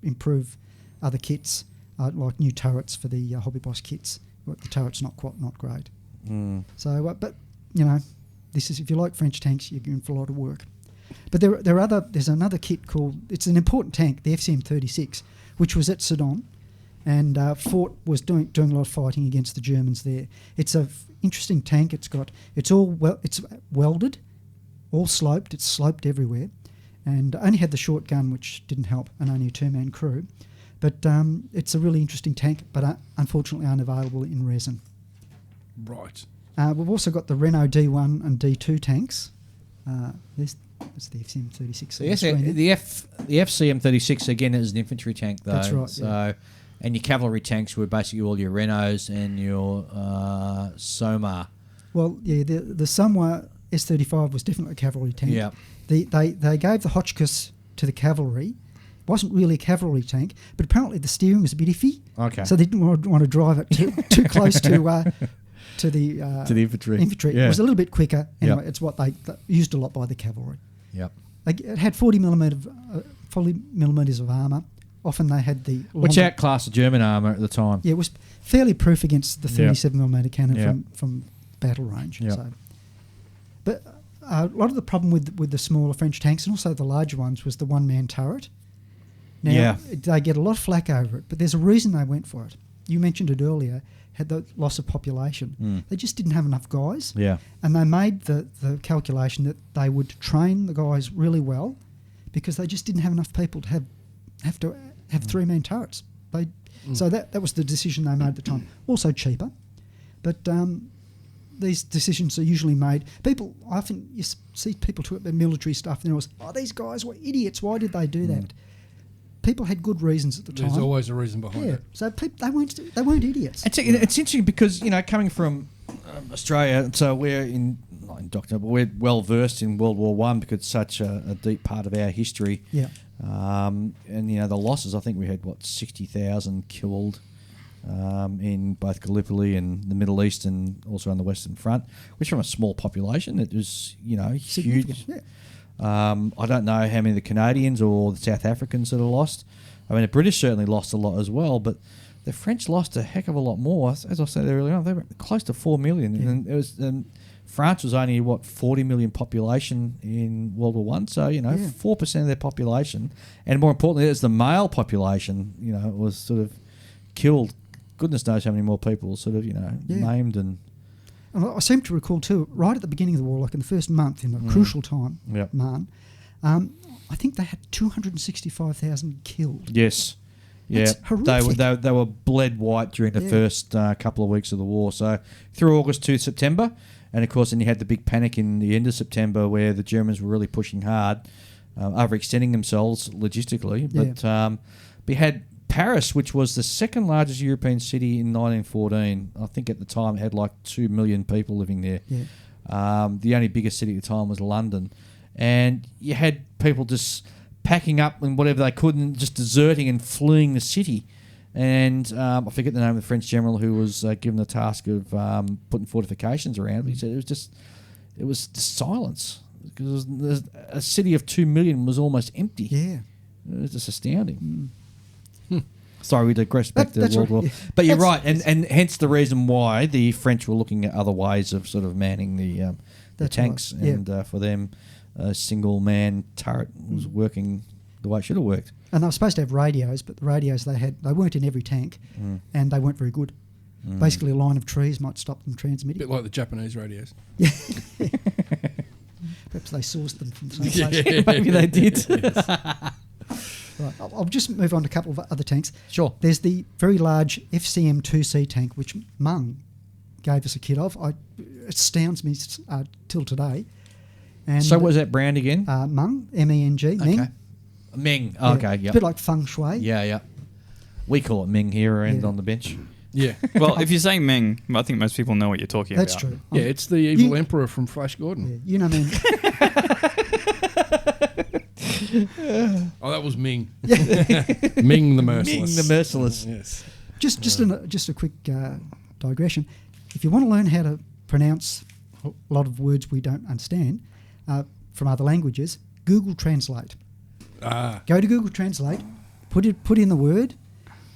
improve other kits, like new turrets for the Hobby Boss kits. The turret's not great. So, but this is, if you like French tanks, you're in for a lot of work. But there's another kit called, it's an important tank, the FCM-36, which was at Sedan, and was doing a lot of fighting against the Germans there. It's a interesting tank. It's welded, all sloped. It's sloped everywhere, and only had the short gun, which didn't help, and only a 2-man crew. But it's a really interesting tank, but unfortunately unavailable in resin. Right. We've also got the Renault D1 and D2 tanks. That's the FCM-36. The FCM-36 again is an infantry tank, though. That's right. So, and your cavalry tanks were basically all your Renaults and your Soma. Well, yeah, the Soma S35 was definitely a cavalry tank. Yeah. They gave the Hotchkiss to the cavalry. Wasn't really a cavalry tank, but apparently the steering was a bit iffy. Okay. So they didn't want to drive it too close to the infantry. It was a little bit quicker. Anyway, Yep. it's what they used a lot by the cavalry. Yep. It had 40 millimeters of armour. Often they had the Which outclassed the German armour at the time. Yeah, it was fairly proof against the 37 millimeter cannon Yep. from battle range. Yep. So, but a lot of the problem with the smaller French tanks and also the larger ones was the one-man turret. Now, they get a lot of flack over it, but there's a reason they went for it. You mentioned it earlier, had the loss of population. They just didn't have enough guys. Yeah. And they made the calculation that they would train the guys really well because they just didn't have enough people to have 3-man turrets. So that was the decision they made at the time. Also cheaper. But these decisions are usually made. You see people talk about military stuff and they're always, these guys were idiots. Why did they do that? People had good reasons at the time. There's always a reason behind it. So they weren't idiots. It's interesting because coming from Australia, so we're not indoctrinated, but we're well versed in World War I because it's such a deep part of our history. Yeah. And the losses. I think we had 60,000 killed in both Gallipoli and the Middle East, and also on the Western Front, which from a small population, it was huge. Yeah. I don't know how many of the Canadians or the South Africans that are lost. I mean, the British certainly lost a lot as well, but the French lost a heck of a lot more. As I said earlier on, they were close to 4 million. Yeah. And France was only, 40 million population in World War I. So, 4% of their population. And more importantly, it's the male population, was sort of killed. Goodness knows how many more people sort of, named and... I seem to recall too, right at the beginning of the war, like in the first month, in the crucial time, Marn, I think they had 265,000 killed. Yes. That's horrific. They were bled white during the first couple of weeks of the war. So through August to September, and of course then you had the big panic in the end of September where the Germans were really pushing hard, overextending themselves logistically. But we had Paris, which was the second largest European city in 1914. I think at the time it had 2 million people living there. Yeah. The only biggest city at the time was London. And you had people just packing up and whatever they could and just deserting and fleeing the city. And I forget the name of the French general who was given the task of putting fortifications around. But he said it was just silence because a city of 2 million was almost empty. Yeah. It was just astounding. Sorry, we digressed back to That's World War. right, yeah. But you're That's- right, and hence the reason why the French were looking at other ways of sort of manning the That's tanks, right, yeah. and for them, a single man turret was working the way it should have worked. And they were supposed to have radios, but the radios they weren't in every tank, and they weren't very good. Basically, a line of trees might stop them A transmitting. bit like the Japanese radios. Perhaps they sourced them from the same place. Yeah, maybe they did. Right, I'll just move on to a couple of other tanks. Sure. There's the very large FCM-2C tank, which Mung gave us a kit of. It astounds me till today. And So what was that brand again? Mung, M-E-N-G, Ming. Okay. Ming. Yeah. Okay, A yeah. bit like feng shui. Yeah. We call it Ming here and Yeah. on the bench. Yeah. Well, if you're saying Ming, I think most people know what you're talking That's about. true. Yeah, it's the evil You- emperor from Flash Gordon. Yeah, you know what I mean? Oh, that was Ming. Ming the Merciless. Ming the Merciless. Yes. Just a quick digression. If you want to learn how to pronounce a lot of words we don't understand from other languages, Google Translate. Go to Google Translate, put in the word.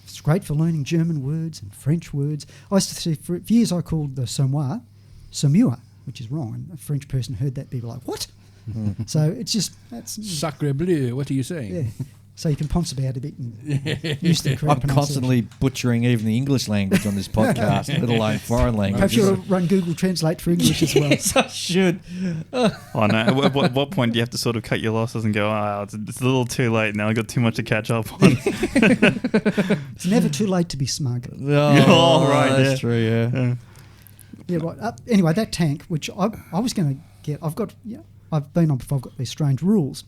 It's great for learning German words and French words. I used to see for years I called the Samoa, Samoa, which is wrong. And a French person heard that, people were like, what? So it's just that's Sacre bleu, what are you saying? yeah. So you can ponce about a bit and use the correct I'm pronunciation. constantly butchering even the English language on this podcast, let alone foreign language. Perhaps you'll run Google Translate for English as well. Yes, I should. Oh no! At what point do you have to sort of cut your losses and go, it's a little too late now. I got too much to catch up on. It's never too late to be smug. Oh, right, that's yeah. true, yeah. Yeah, right. Anyway, that tank, which I was going to get, I've been on before. I've got these strange rules,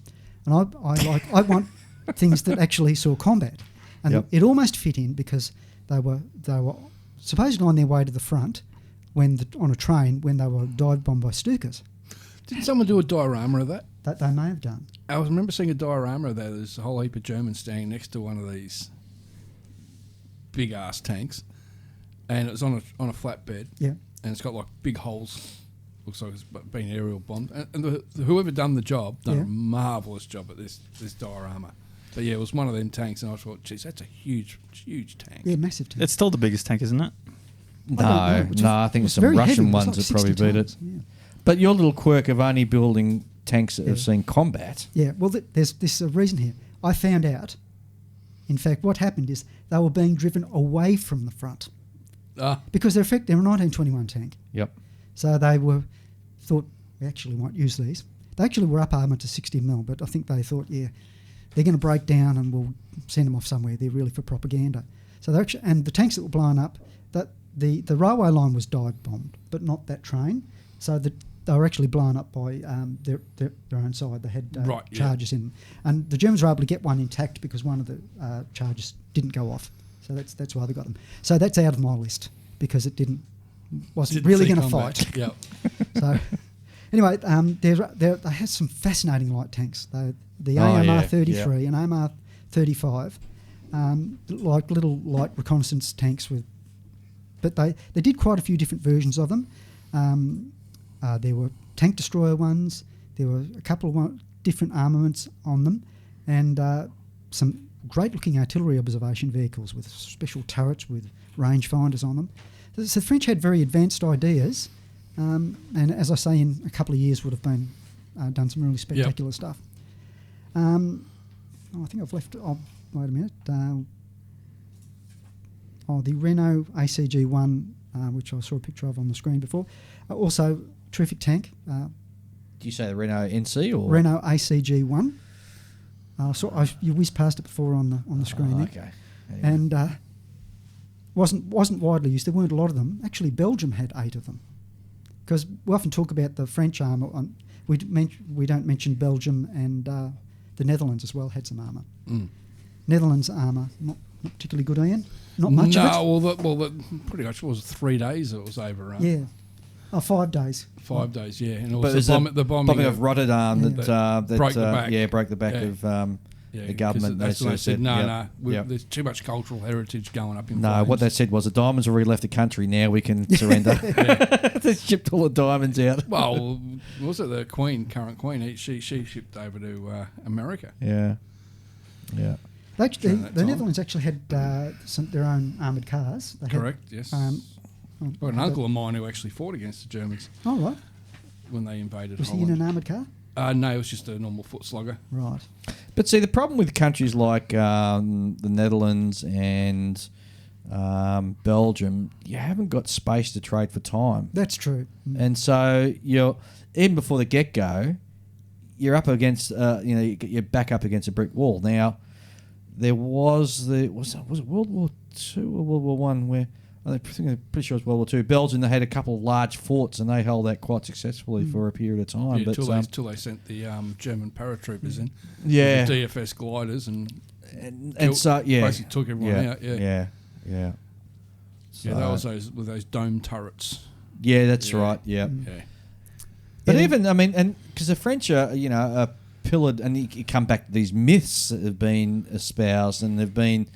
and I want things that actually saw combat, and Yep. it almost fit in because they were supposedly on their way to the front on a train when they were dive bombed by Stukas. Didn't someone do a diorama of that? That they may have done. I remember seeing a diorama of that. There's a whole heap of Germans standing next to one of these big ass tanks, and it was on a flatbed, Yeah. and it's got like big holes. Looks like it's been aerial bombed. And whoever done the job done Yeah. a marvellous job at this diorama. But yeah, it was one of them tanks, and I thought, geez, that's a huge tank. Yeah, massive tank. It's still the biggest tank, isn't it? No, I don't know. I think It's some very Russian heavy. It was ones like that probably 60 beat tons. it. Yeah. But your little quirk of only building tanks that have Yeah. seen combat. Yeah, well, there's a reason here. I found out, in fact, what happened is they were being driven away from the front because they're a 1921 tank. Yep. So they thought, we actually won't use these. They actually were up armoured to 60 mil, but I think they thought, yeah, they're going to break down and we'll send them off somewhere. They're really for propaganda. So they're actually, and the tanks that were blown up, that the railway line was dive bombed, but not that train. So they were actually blown up by their own side. They had charges in them. And the Germans were able to get one intact because one of the charges didn't go off. So that's why they got them. So that's out of my list because it wasn't really going to fight. Yep. So anyway, they had some fascinating light tanks. The Oh, AMR yeah, 33 and AMR 35, like little light reconnaissance tanks but they did quite a few different versions of them. There were tank destroyer ones. There were a couple of different armaments on them, and some great-looking artillery observation vehicles with special turrets with rangefinders on them. So the French had very advanced ideas, and as I say, in a couple of years would have been done some really spectacular stuff. I think I've left. Wait a minute. The Renault ACG1, which I saw a picture of on the screen before. Also, terrific tank. Do you say the Renault NC or Renault ACG1. You whizzed past it before on the screen there. Okay. And wasn't widely used. There weren't a lot of them. Actually, Belgium had 8 of them. Because we often talk about the French armour. We don't mention Belgium and the Netherlands as well had some armour. Netherlands armour, not particularly good, Ian. Not much of it. Well, pretty much it was 3 days it was overrun. Yeah. 5 days. 5 days, yeah. And it But was it the bombing of Rotterdam that broke the back. broke the back of the government. That's when they said, no, yep. there's too much cultural heritage going up in No, flames. what they said was the diamonds already left the country. Now we can surrender. They shipped all the diamonds out. Well, was it the Queen, current Queen? She shipped over to America. Yeah. during that The time. Netherlands actually had their own armoured cars. They had, Correct, yes. I've Got an uncle of mine who actually fought against the Germans Oh, right. when they invaded Was he Holland. in an armoured car? No, it was just a normal foot slugger. Right. But see, the problem with countries like the Netherlands and Belgium, you haven't got space to trade for time. That's true. And so you're even before the get-go, you're up against you're back up against a brick wall. Now, there was it World War II or World War One where I'm pretty sure it was World War II. Belgium, they had a couple of large forts and they held that quite successfully for a period of time. Yeah, but till they sent the German paratroopers in. Yeah. With the DFS gliders and so basically took everyone out. Yeah. Yeah, that was those dome turrets. Yeah, that's Yeah. right. Yeah. Yeah. But even, I mean, and because the French are, are pillared, and you come back to these myths that have been espoused and they've been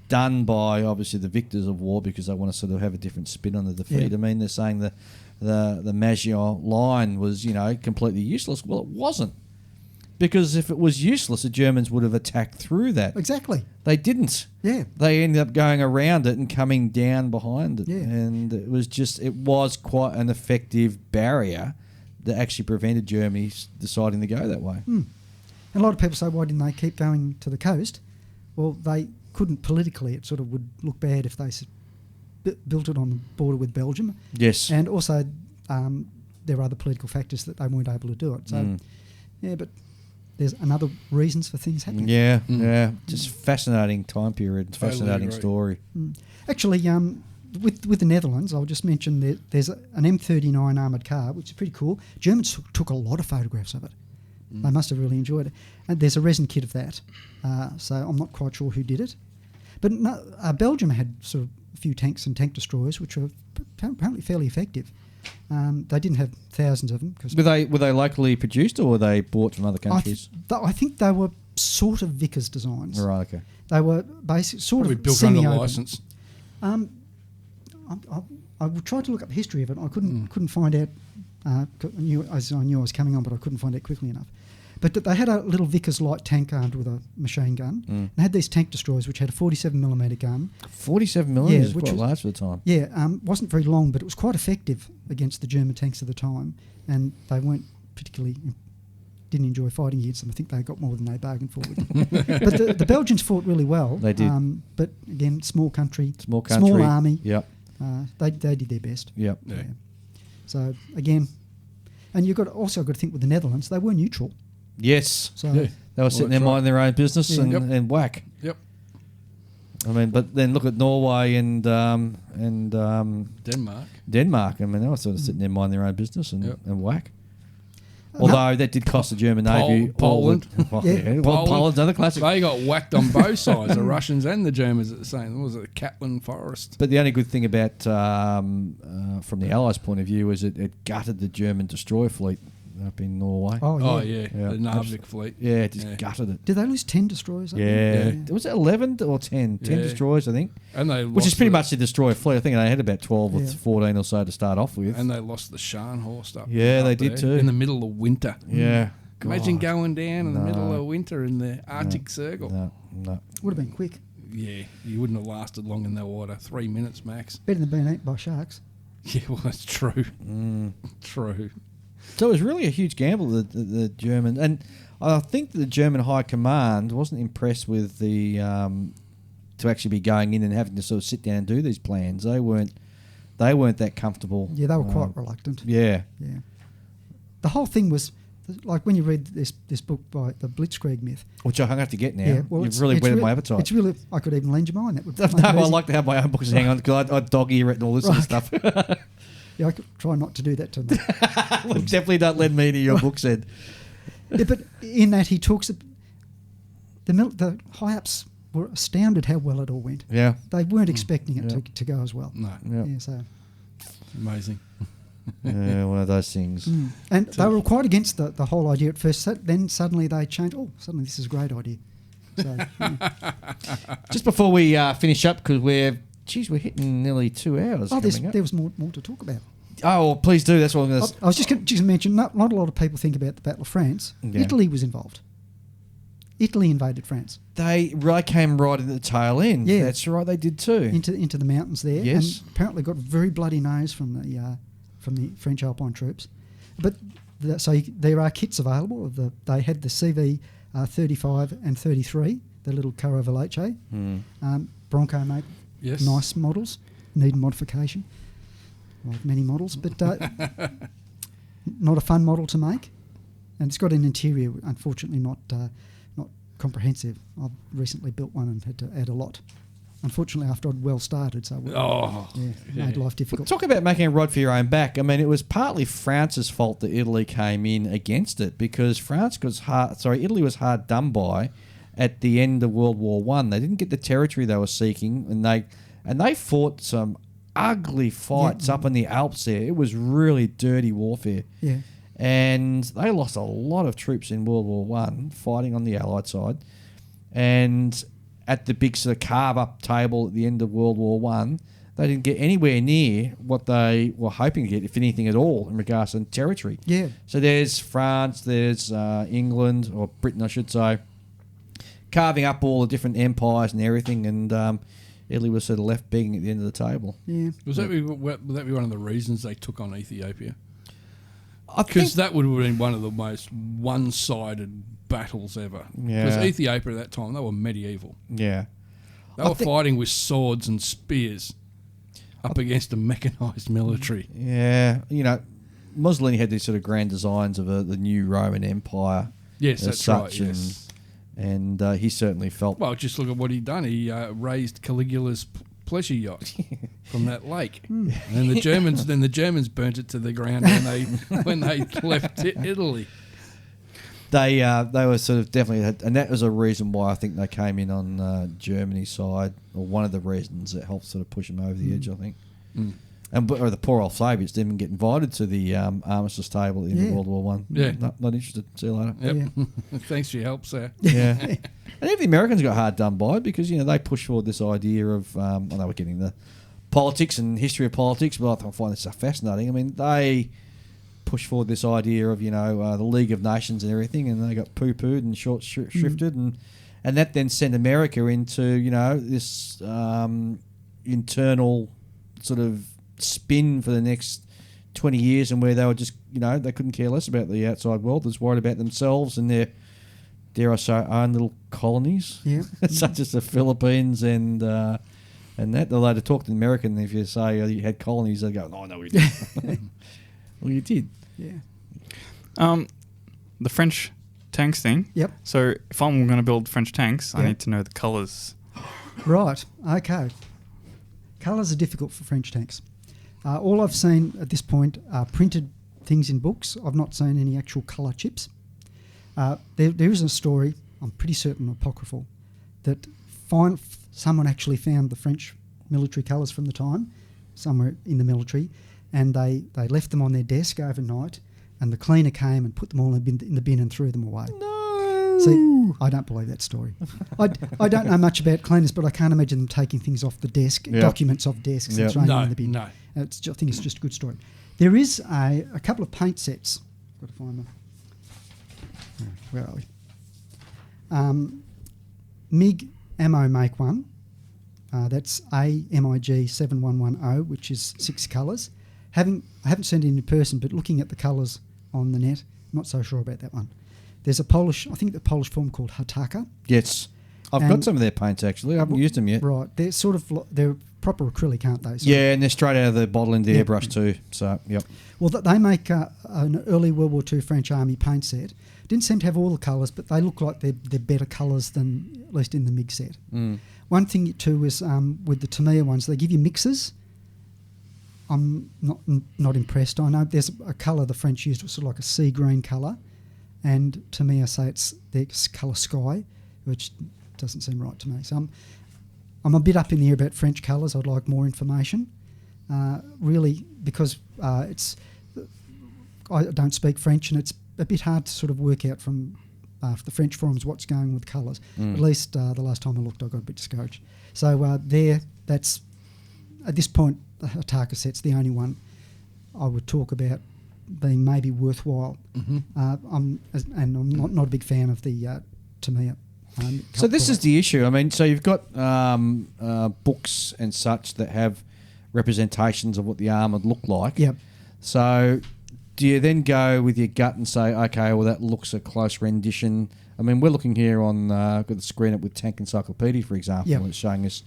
done by, obviously, the victors of war because they want to sort of have a different spin on the defeat. Yeah. I mean, they're saying the Maginot Line was, completely useless. Well, it wasn't. Because if it was useless, the Germans would have attacked through that. Exactly. They didn't. Yeah. They ended up going around it and coming down behind it. Yeah. And it was quite an effective barrier that actually prevented Germany deciding to go that way. And a lot of people say, why didn't they keep going to the coast? Well, they couldn't politically. It sort of would look bad if they built it on the border with Belgium. Yes. And also, there are other political factors that they weren't able to do it. So, yeah, but there's another reasons for things happening. Yeah, yeah. Just fascinating time period, Totally fascinating agree. story. Actually, with the Netherlands, I'll just mention that there's an M39 armoured car, which is pretty cool. Germans took a lot of photographs of it. They must have really enjoyed it. And there's a resin kit of that. So I'm not quite sure who did it. But no, Belgium had sort of a few tanks and tank destroyers, which were apparently fairly effective. They didn't have thousands of them. Cause Were they locally produced or were they bought from other countries? I think they were sort of Vickers designs. Right, okay. They were basic, sort Probably of built under semi-open. license. I tried to look up the history of it. I couldn't find out. I knew I was coming on, but I couldn't find out quickly enough. But they had a little Vickers light tank armed with a machine gun, and had these tank destroyers which had a 47mm gun. 47 millimeters is which quite was- large for the time. Yeah, wasn't very long, but it was quite effective against the German tanks of the time, and they weren't didn't enjoy fighting against them. I think they got more than they bargained for. But the Belgians fought really well. They did. But again, small country, Small country. small army. Yep, They did their best. yep. Yeah. So again, and you've also got to think with the Netherlands, they were neutral. Yes. So Yeah. They were sitting there that's right. minding their own business Yeah. and, Yep. and whack. Yep. I mean, but then look at Norway and Denmark. Denmark. I mean, they were sort of sitting there minding their own business and, Yep. and whack. Although that did cost the German Navy Poland. Well, Yeah. Well, Poland. Poland's another classic. They got whacked on both sides, the Russians and the Germans at the same. What was it, Catlin Forest? But the only good thing about, from the Allies' point of view, is it gutted the German destroyer fleet up in Norway. Oh yeah. Oh, yeah. Yeah. The Narvik fleet. Yeah, it just Yeah. gutted it. Did they lose 10 destroyers? I Yeah. think? Was it 11 or 10? 10 Yeah. destroyers, I think. And they Which is lost pretty the- much the destroyer fleet. I think they had about 12 or Yeah. 14 or so to start off with. And they lost the Scharnhorst up. Yeah, up they did there too. In the middle of winter. Yeah. Imagine God. going down in the middle No. of winter in the Arctic Circle. No. Would have been quick. Yeah, you wouldn't have lasted long in the water. 3 minutes max. Better than being eaten by sharks. Yeah, well, that's true. True. So it was really a huge gamble, the German. And I think the German High Command wasn't impressed with the to actually be going in and having to sort of sit down and do these plans. They weren't that comfortable. Yeah, they were quite reluctant. Yeah. Yeah. The whole thing was, like when you read this book by the Blitzkrieg myth. Which I have to get now. Yeah, well, You've really whetted my appetite. It's really, I could even lend you mine. That would No, make it I easy. like to have my own books to hang on because I dog ear it and all this sort of stuff. Yeah, I could try not to do that to them. Well, definitely don't lend me to your books, Ed. Yeah, but in that he talks, the high-ups were astounded how well it all went. Yeah. They weren't expecting it Yeah. to go as well. No, Yeah. Yeah, so amazing. Yeah, one of those things. and they were quite against the whole idea at first. Then suddenly they changed. Oh, suddenly this is a great idea. So, Just before we finish up, because we're hitting nearly 2 hours. coming up. there was more to talk about. Oh, well, please do. That's what I'm going to. I was just going to mention. Not a lot of people think about the Battle of France. Yeah. Italy was involved. Italy invaded France They came right at the tail end. Yeah. That's right, they did too. into the mountains there. Yes. And apparently got a very bloody nose from the French Alpine troops. But there are kits available. They had the CV 35 and 33, the little Caravalace. Bronco made Yes. nice models, need modification, like many models, but not a fun model to make. And it's got an interior, unfortunately, not comprehensive. I've recently built one and had to add a lot. Unfortunately, after I'd well started, so made life difficult. Talk about making a rod for your own back. I mean, it was partly France's fault that Italy came in against it, because Italy was hard done by at the end of World War One. They didn't get the territory they were seeking, and they fought some ugly fights up in the Alps there. It was really dirty warfare. Yeah. And they lost a lot of troops in World War One fighting on the Allied side. And at the big sort of carve-up table at the end of World War One, they didn't get anywhere near what they were hoping to get, if anything at all, in regards to territory. Yeah. So there's France, there's England, or Britain, I should say, carving up all the different empires and everything, and Italy was sort of left begging at the end of the table. Yeah. Would that be one of the reasons they took on Ethiopia? I think Because that would have been one of the most one-sided battles ever. Because Yeah. Ethiopia at that time, they were medieval. Yeah. They were fighting with swords and spears up against a mechanised military. Yeah. You know, Mussolini had these sort of grand designs of the new Roman Empire. Yes, as that's such, right. Yes. And he certainly felt... Well, just look at what he'd done. He raised Caligula's pleasure yacht from that lake, and the Germans burnt it to the ground when they left Italy. They were sort of definitely... And that was a reason why I think they came in on Germany's side, or one of the reasons that helped sort of push them over the edge, I think. And the poor old Soviets didn't even get invited to the armistice table in World War One. Yeah. Not interested. See you later. Yep. Yeah. Thanks for your help, sir. Yeah. And even the Americans got hard done by, because, they pushed forward this idea of... I know we're getting the politics and history of politics, but I find this stuff fascinating. I mean, they pushed forward this idea of, the League of Nations and everything, and they got poo-pooed and short-shrifted, and that then sent America into, this internal sort of spin for the next 20 years, and where they were just, they couldn't care less about the outside world. They was worried about themselves and their, dare I say, own little colonies, such as the Philippines and that. Although to talk to an American, if you say you had colonies, they go, "No, no, we didn't." Well, you did. Yeah. The French tanks thing. Yep. So if I'm going to build French tanks, I Yep. need to know the colours. Right. Okay. Colours are difficult for French tanks. All I've seen at this point are printed things in books. I've not seen any actual colour chips. There is a story, I'm pretty certain apocryphal, that someone actually found the French military colours from the time, somewhere in the military, and they left them on their desk overnight, and the cleaner came and put them all in the bin and threw them away. No. See, I don't believe that story. I don't know much about cleaners, but I can't imagine them taking things off the desk, documents off desks, and throwing them in the bin. No. I think it's just a good story. There is a couple of paint sets. Got to find them. Where are we? MiG Ammo make one. That's AMIG 7110, which is 6 colours. I haven't seen it in person, but looking at the colours on the net, I'm not so sure about that one. There's the Polish form called Hataka. Yes. I've got some of their paints, actually. I haven't used them yet. Right. They're sort of they're proper acrylic, aren't they? Yeah, and they're straight out of the bottle into the airbrush too. So, yep. Well, they make an early World War II French Army paint set. Didn't seem to have all the colours, but they look like they're better colours than, at least in the MiG set. One thing too is with the Tamiya ones, they give you mixes. I'm not impressed. I know there's a colour the French used, was sort of like a sea green colour, and Tamiya say it's their colour sky, which doesn't seem right to me. So I'm a bit up in the air about French colours. I'd like more information, really, because I don't speak French, and it's a bit hard to sort of work out from the French forums what's going with colours. At least the last time I looked, I got a bit discouraged. So that's at this point, the Hataka set's the only one I would talk about being maybe worthwhile. I'm not a big fan of the Tamiya So this is the issue. I mean, so you've got books and such that have representations of what the arm would look like. Yep. So do you then go with your gut and say, okay, well, that looks a close rendition? I mean, we're looking here on got the screen up with Tank Encyclopedia, for example. Yep. It's showing us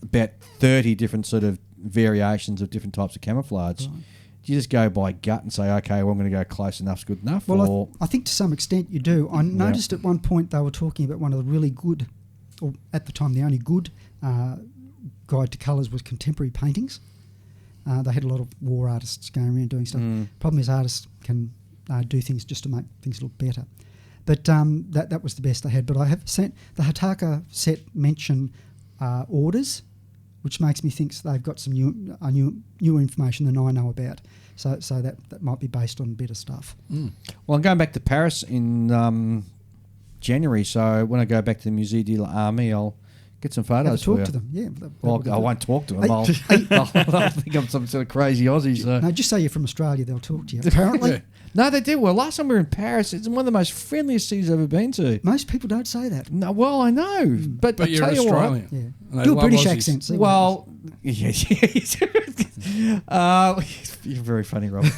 about 30 different sort of variations of different types of camouflage. Right. Do you just go by gut and say, okay, well, I'm going to go close enough's good enough? Well, or I think to some extent you do. I noticed at one point they were talking about one of the really good, or at the time the only good guide to colours was contemporary paintings. They had a lot of war artists going around doing stuff. Problem is artists can do things just to make things look better. But that was the best they had. But I have sent the Hataka set mention orders, which makes me think they've got some new information than I know about. So that might be based on better stuff. Well, I'm going back to Paris in January, so when I go back to the Musée de l'Armée, I'll get some photos for you. Talk to them, yeah. Well, I won't talk to them. I'll think I'm some sort of crazy Aussie. So. No, just say you're from Australia, they'll talk to you. Apparently. Yeah. No, they did. Well, last time we were in Paris, it's one of the most friendliest cities I've ever been to. Most people don't say that. No, well, I know, but I You're tell you Australian. Yeah. And they Do a love British Aussies. accent. See what. Well, you're very funny, Robert.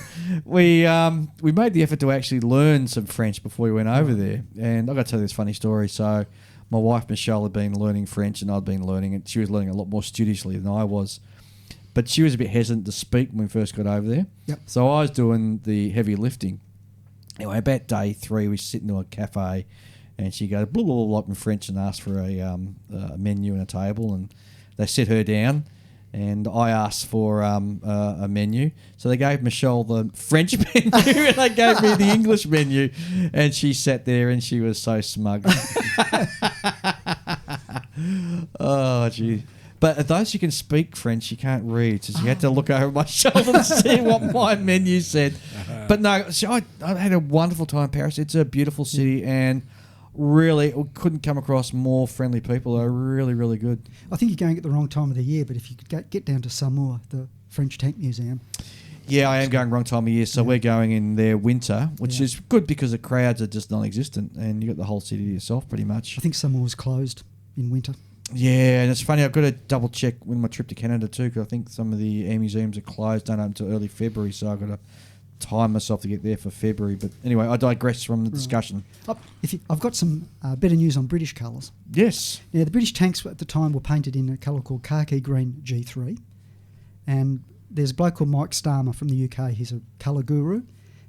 we made the effort to actually learn some French before we went over there, and I've got to tell you this funny story. So, my wife Michelle had been learning French, and I'd been learning it. She was learning a lot more studiously than I was. But she was a bit hesitant to speak when we first got over there. Yep. So I was doing the heavy lifting. Anyway, about day 3, we sit into a cafe, and she goes blah, blah, blah, blah in French and asked for a menu and a table, and they set her down, and I asked for a menu. So they gave Michelle the French menu, and they gave me the English menu, and she sat there and she was so smug. Oh, gee. But those who can speak French, you can't read. So you had to look over my shoulder to see what my menu said. But no, so I had a wonderful time in Paris. It's a beautiful city, and really couldn't come across more friendly people. They're really, really good. I think you're going at the wrong time of the year, but if you could get down to Samoa, the French Tank Museum. Yeah, I am going wrong time of year, so we're going in their winter, which is good because the crowds are just non-existent, and you got the whole city to yourself pretty much. I think Samoa's closed in winter. Yeah, and it's funny, I've got to double check with my trip to Canada too, because I think some of the air museums are closed, don't open until early February, so I've got to time myself to get there for February. But anyway, I digress from the discussion. I've got some better news on British colours. Yes. Now, the British tanks at the time were painted in a colour called khaki green G3, and there's a bloke called Mike Starmer from the UK. He's a colour guru,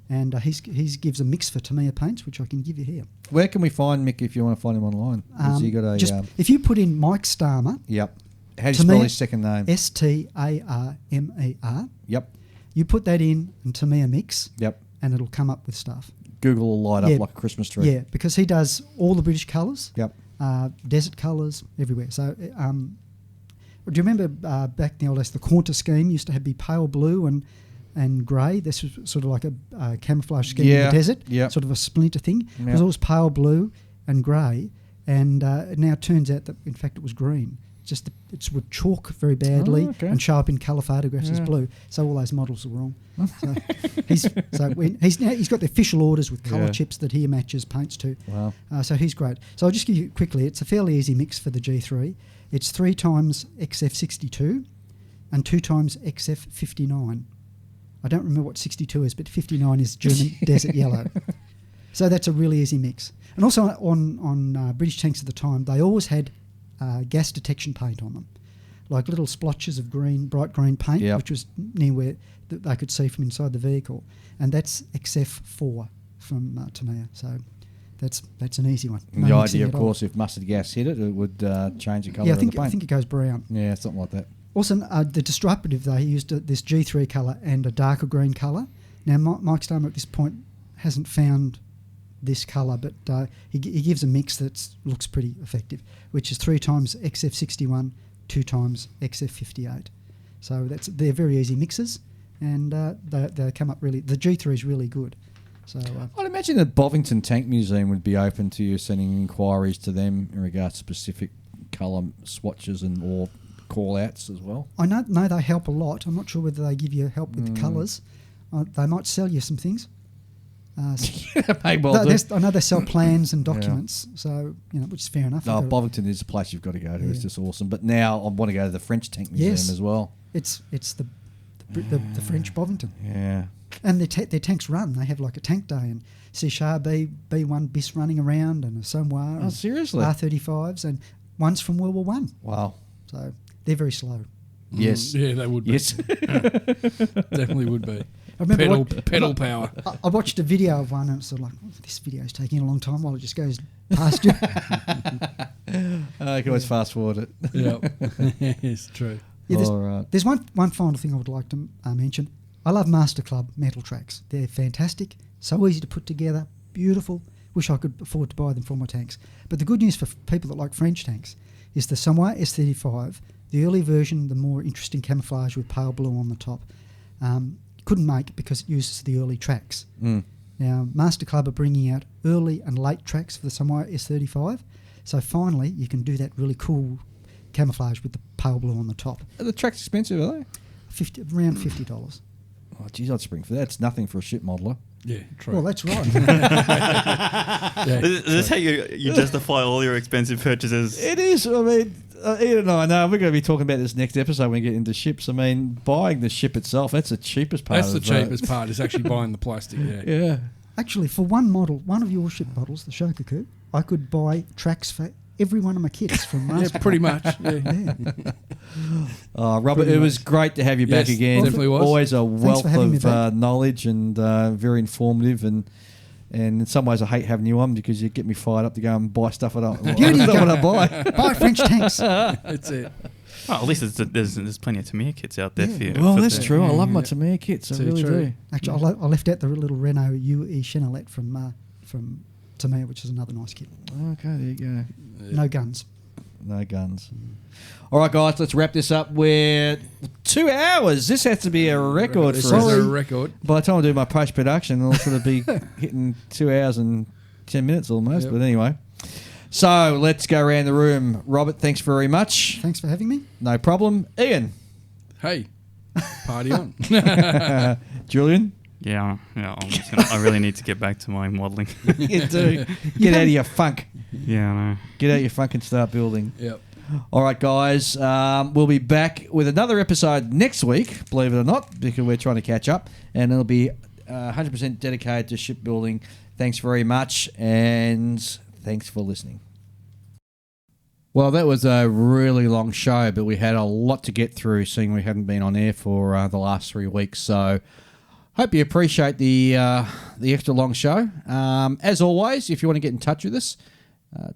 and he gives a mix for Tamiya paints, which I can give you here. Where can we find Mick if you want to find him online? Has he got a, just if you put in Mike Starmer. Yep. How do you spell his second name? Starmer. Yep. You put that in and Tamiya mix. Yep. And it'll come up with stuff. Google will light up like a Christmas tree. Yeah, because he does all the British colours. Yep. Desert colours everywhere. So, do you remember back in the old days, the Qantas scheme used to be pale blue and grey? This was sort of like a camouflage scheme in the desert, sort of a splinter thing. It was always pale blue and grey, and it now turns out that, in fact, it was green. It would chalk very badly and show up in colour photographs as blue. So all those models are wrong. So he's got the official orders with colour chips that he matches paints to. Wow. So he's great. So I'll just give you quickly. It's a fairly easy mix for the G3. It's 3 times XF62 and 2 times XF59. I don't remember what 62 is, but 59 is German desert yellow. So that's a really easy mix. And also on British tanks at the time, they always had gas detection paint on them, like little splotches of green, bright green paint, which was near where they could see from inside the vehicle. And that's XF4 from Tamiya. So that's an easy one. And the idea, of course, if mustard gas hit it, it would change the colour of the paint. I think it goes brown. Yeah, something like that. Also, the disruptive, they used this G3 colour and a darker green colour. Now, Mike Starmer at this point hasn't found this colour, but he gives a mix that looks pretty effective, which is 3 times XF61, 2 times XF58. So they're very easy mixes, and they come up really. The G3 is really good. So I'd imagine the Bovington Tank Museum would be open to you sending inquiries to them in regards to specific colour swatches or call-outs as well. I know they help a lot. I'm not sure whether they give you help with the colours. They might sell you some things. May well do. I know they sell plans and documents, so which is fair enough. No, Bovington is a place you've got to go to. It's just awesome. But now I want to go to the French Tank Museum as well. It's the French Bovington. Yeah. And their tanks run. They have like a tank day and C-Char B1 bis running around and a Somewhere. Oh, seriously? R35s and one's from World War One. Wow. So they're very slow. Yes. Yeah, they would be. Yes. Definitely would be. I remember pedal power. I watched a video of one and it's sort of like, this video is taking a long time while it just goes past you. You can always fast forward it. Yeah, it's true. Yeah, All right. There's one final thing I would like to mention. I love Master Club metal tracks. They're fantastic, so easy to put together, beautiful. Wish I could afford to buy them for my tanks. But the good news for people that like French tanks is the Somewhere S35, the early version, the more interesting camouflage with pale blue on the top. Couldn't make because it uses the early tracks. Now, Master Club are bringing out early and late tracks for the Somewhere S35. So finally, you can do that really cool camouflage with the pale blue on the top. Are the tracks expensive, are they? Around $50. Oh, geez, I'd spring for that. It's nothing for a ship modeler. Yeah, true. Well, that's right. Is this how you justify all your expensive purchases? It is. I mean, Ian and I know we're going to be talking about this next episode when we get into ships. I mean, buying the ship itself, that's the cheapest part. That's the cheapest part, is actually buying the plastic, Yeah. Actually, for one model, one of your ship models, the Shokaku, I could buy tracks for every one of my kits from Master. Yeah, pretty much. Yeah. Robert, it was great to have you back Yes, again. definitely was. Always a wealth for having me of back. knowledge and very informative. And in some ways, I hate having you on because you get me fired up to go and buy stuff I don't want to buy. Buy French tanks. That's it. Well, at least there's plenty of Tamiya kits out there for you. Well, for that's the- true. I love my Tamiya kits. I Too really true. do. Actually, I left out the little Renault UE Chenalette from Tamiya, which is another nice kit. Okay, there you go. No guns. No guns. All right, guys, let's wrap this up. We're 2 hours. This has to be a record This for is us. a record. By the time I do my post-production, I'll sort of be hitting 2 hours and 10 minutes almost. Yep. But anyway. So let's go around the room. Robert, thanks very much. Thanks for having me. No problem. Ian. Hey, party on. Julian. Yeah. I really need to get back to my modelling. You do. Get out of your funk. Yeah, I know. Get out of your funk and start building. Yep. All right, guys. We'll be back with another episode next week, believe it or not, because we're trying to catch up. And it'll be 100% dedicated to shipbuilding. Thanks very much, and thanks for listening. Well, that was a really long show, but we had a lot to get through, seeing we hadn't been on air for the last 3 weeks. So hope you appreciate the extra long show. As always, if you want to get in touch with us,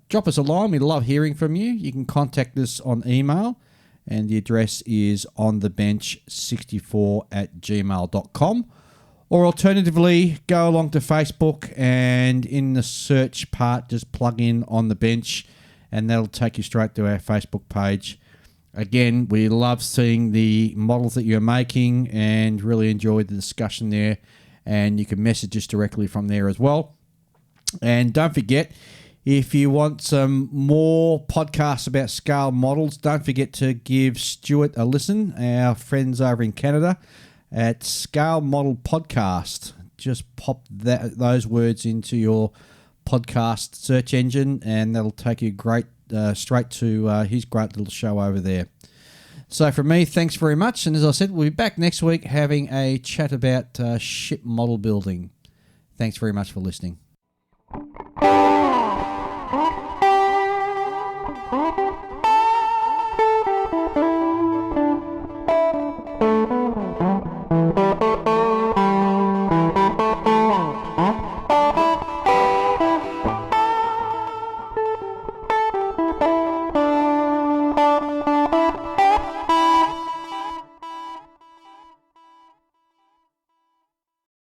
drop us a line. We love hearing from you. You can contact us on email, and the address is onthebench64@gmail.com. Or alternatively, go along to Facebook and in the search part, just plug in On The Bench, and that'll take you straight to our Facebook page. Again, we love seeing the models that you're making and really enjoyed the discussion there. And you can message us directly from there as well. And don't forget, if you want some more podcasts about scale models, don't forget to give Stuart a listen, our friends over in Canada, at Scale Model Podcast. Just pop those words into your podcast search engine, and that'll take you straight to his great little show over there. So from me, thanks very much. And as I said, we'll be back next week having a chat about ship model building. Thanks very much for listening.